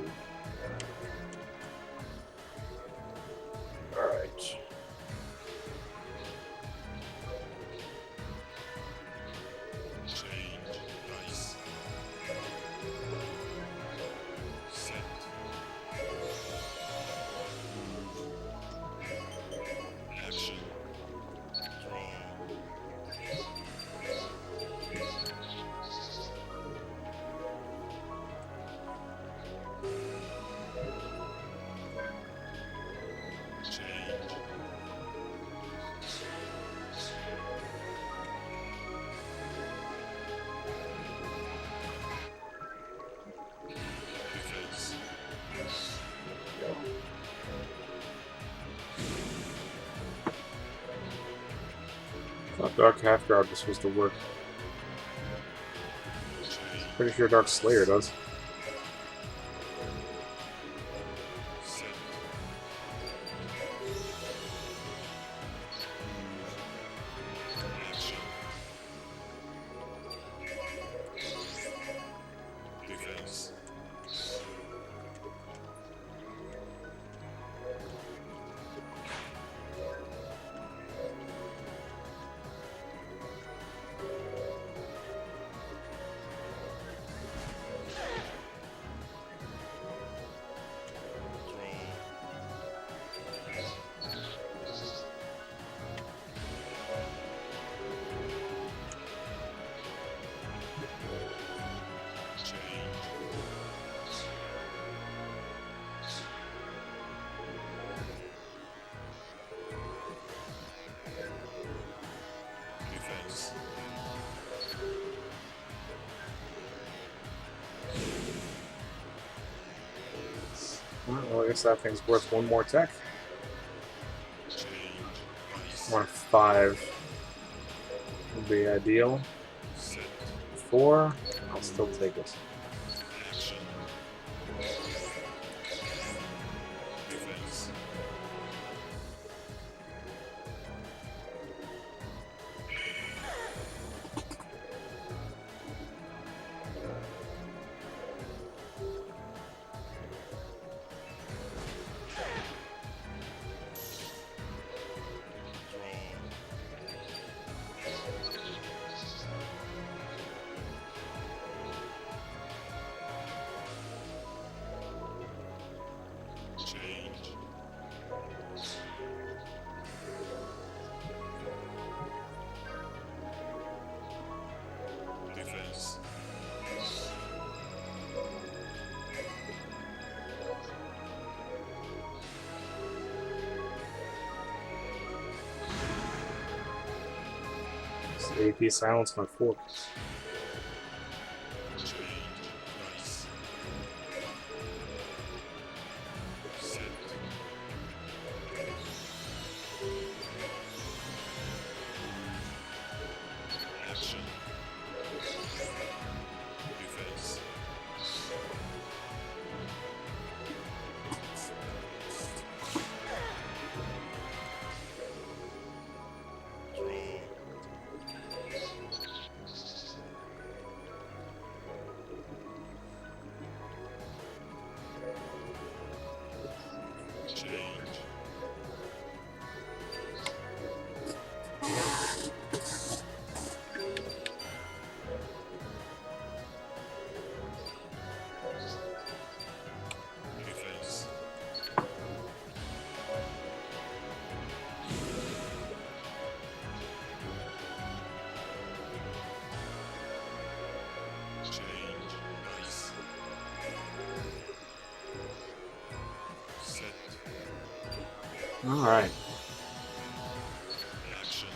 Speaker 5: Alright.
Speaker 4: Change dice. Set. Action. Draw. Change. Defense.
Speaker 2: I thought Dark Half Guard was supposed to work.
Speaker 4: Change.
Speaker 2: Pretty sure Dark Slayer does.
Speaker 4: Set. Action. Defense. Defense.
Speaker 2: Well, I guess that thing's worth 1 more tech.
Speaker 4: Change dice.
Speaker 2: 1 of 5 would be ideal.
Speaker 4: Set.
Speaker 2: 4, I'll still take it.
Speaker 4: Action. Defense. Draw. Change. Defense.
Speaker 2: It's AP silence my 4.
Speaker 4: Change dice.
Speaker 2: All right.
Speaker 4: Action.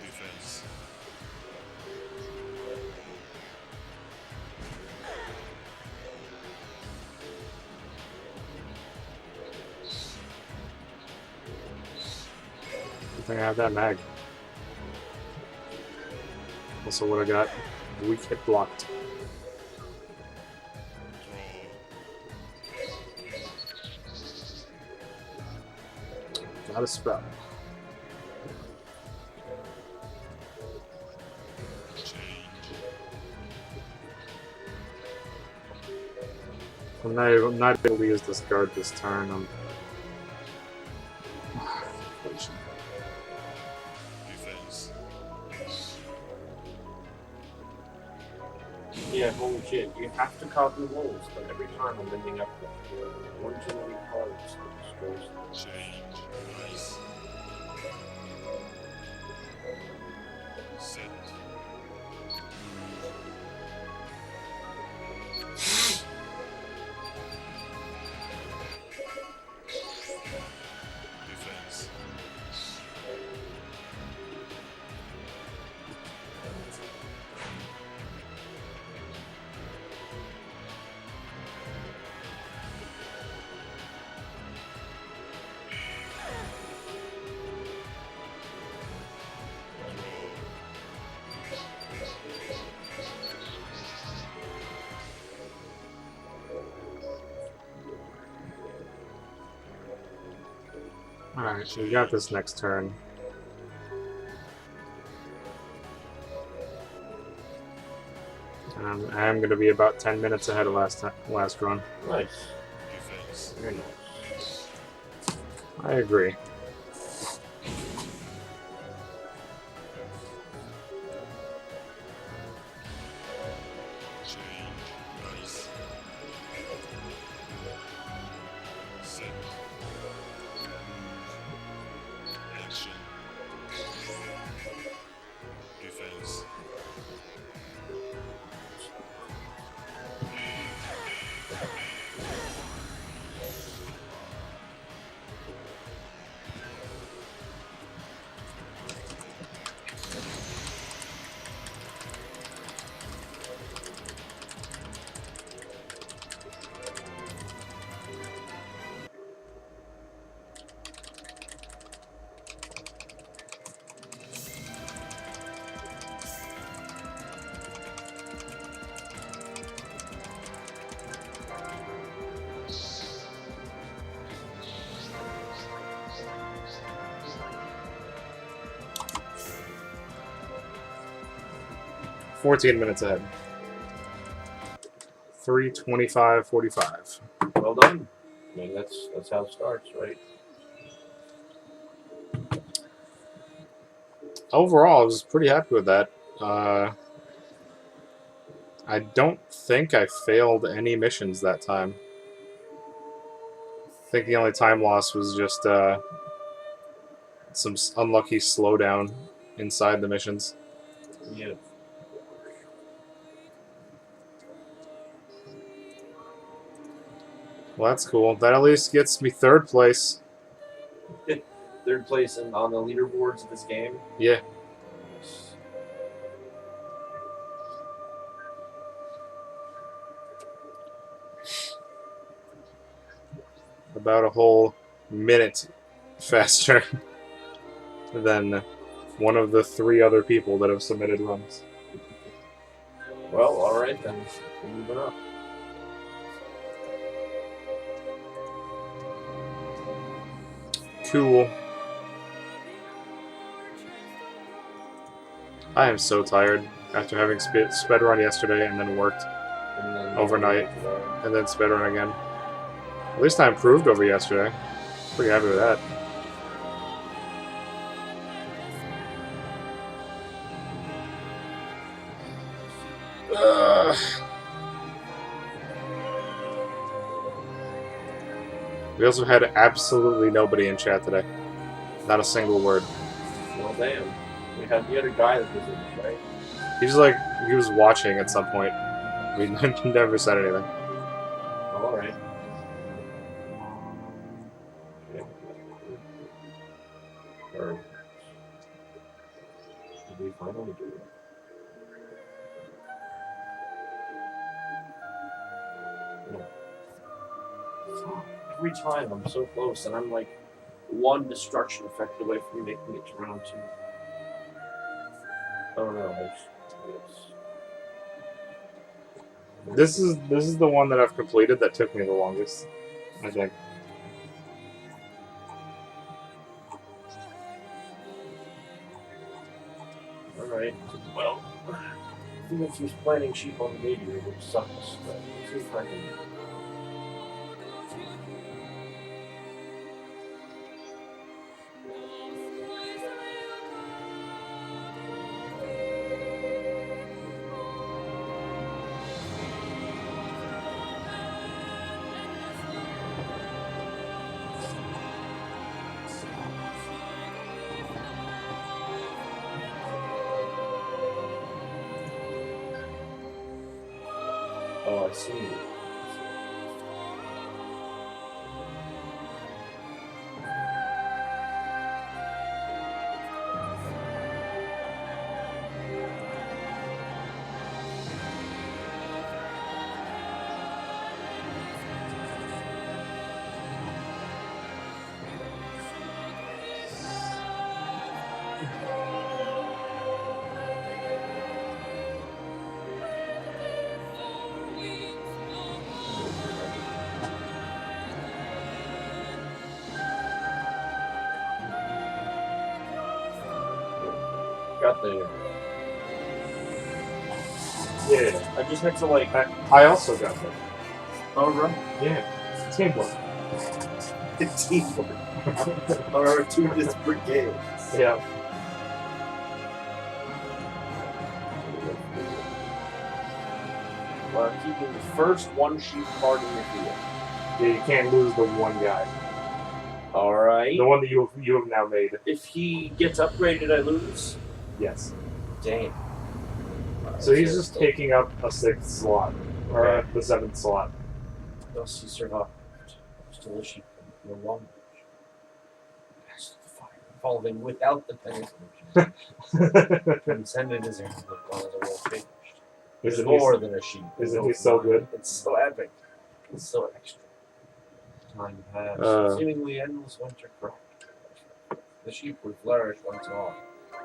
Speaker 4: Defense.
Speaker 2: I think I have that mag. Also, what I got? Weak hit blocked.
Speaker 4: Draw.
Speaker 2: Got a spell.
Speaker 4: Change.
Speaker 2: I'm not able to use this card this turn.
Speaker 4: Defense.
Speaker 5: Yeah, holy shit. You have to copy rolls, but every time I'm ending up with one too many cards that destroys them.
Speaker 4: Change. Nice. Set. Defense.
Speaker 2: Alright, so we got this next turn. And I am going to be about 10 minutes ahead of last run.
Speaker 5: Nice.
Speaker 4: Defense.
Speaker 5: Very nice.
Speaker 2: I agree.
Speaker 4: Change. Nice. Set. Action. Defense.
Speaker 2: 14 minutes ahead. 3:25:45.
Speaker 5: Well done. I mean, that's how it starts, right?
Speaker 2: Overall, I was pretty happy with that. I don't think I failed any missions that time. I think the only time loss was just some unlucky slowdown inside the missions.
Speaker 5: Yeah.
Speaker 2: Well, that's cool. That at least gets me third place.
Speaker 5: Third place on the leaderboards of this game.
Speaker 2: Yeah. About a whole minute faster than one of the 3 other people that have submitted runs.
Speaker 5: Well, all right then. We're moving up.
Speaker 2: Cool. I am so tired after having sped run yesterday and then worked
Speaker 5: And then
Speaker 2: overnight and then sped run again. At least I improved over yesterday. Pretty happy with that. We also had absolutely nobody in chat today. Not a single word.
Speaker 5: Well, damn. You had a guy that visited, right?
Speaker 2: He was watching at some point. We never said anything.
Speaker 5: All right. we finally do it. Fuck, every time I'm so close, and I'm like one destruction effect away from making it to round 2. Oh no,
Speaker 2: This is the one that I've completed that took me the longest, I think.
Speaker 5: Alright, well, even if he's planting sheep on the meteor, which sucks, but let's see if I can. Oh, I see. Got there.
Speaker 2: Yeah,
Speaker 5: I just had to like.
Speaker 2: I also got that.
Speaker 5: Oh right.
Speaker 2: Yeah, teamwork.
Speaker 5: Teamwork. Or 2 disparate games.
Speaker 2: Yeah.
Speaker 5: Keeping the first one sheep card in the field.
Speaker 2: Yeah, you can't lose the one guy.
Speaker 5: Alright.
Speaker 2: The one that you have now made.
Speaker 5: If he gets upgraded, I lose.
Speaker 2: Yes.
Speaker 5: Damn.
Speaker 2: So he's just taking up a 6th slot. Or the 7th slot.
Speaker 5: Thus he survived. Still a sheep. No longer. Following without the penetration. Transcended his aim the ball of the world finished. It's
Speaker 2: Isn't
Speaker 5: more
Speaker 2: he,
Speaker 5: than a sheep.
Speaker 2: isn't he so good?
Speaker 5: It's so epic. It's so extra. Time passed. Seemingly endless winter cracked. The sheep would flourish once more,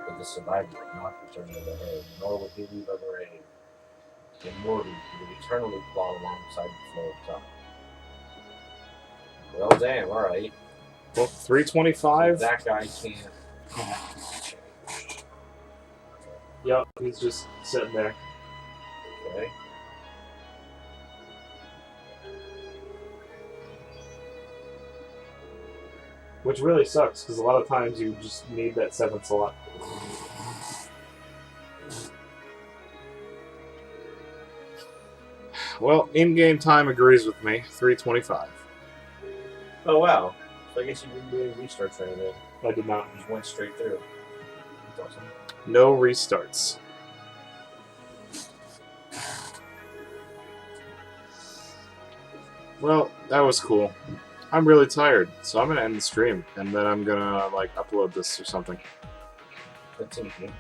Speaker 5: but the survivor would not return to the herd, nor would he leave a grave. Immortal, he would eternally plod alongside the flow of time. Well, damn, alright.
Speaker 2: Well, 325.
Speaker 5: So that guy can't.
Speaker 2: Yep, he's just sitting there.
Speaker 5: Okay.
Speaker 2: Which really sucks, because a lot of times you just need that 7th slot. Well, in-game time agrees with me. 325.
Speaker 5: Oh, wow. So I guess you didn't do any restarts or anything.
Speaker 2: I did not.
Speaker 5: You just went straight through. That's awesome.
Speaker 2: No restarts. Well, that was cool. I'm really tired, so I'm gonna end the stream, and then I'm gonna, like, upload this or something.
Speaker 5: That's okay.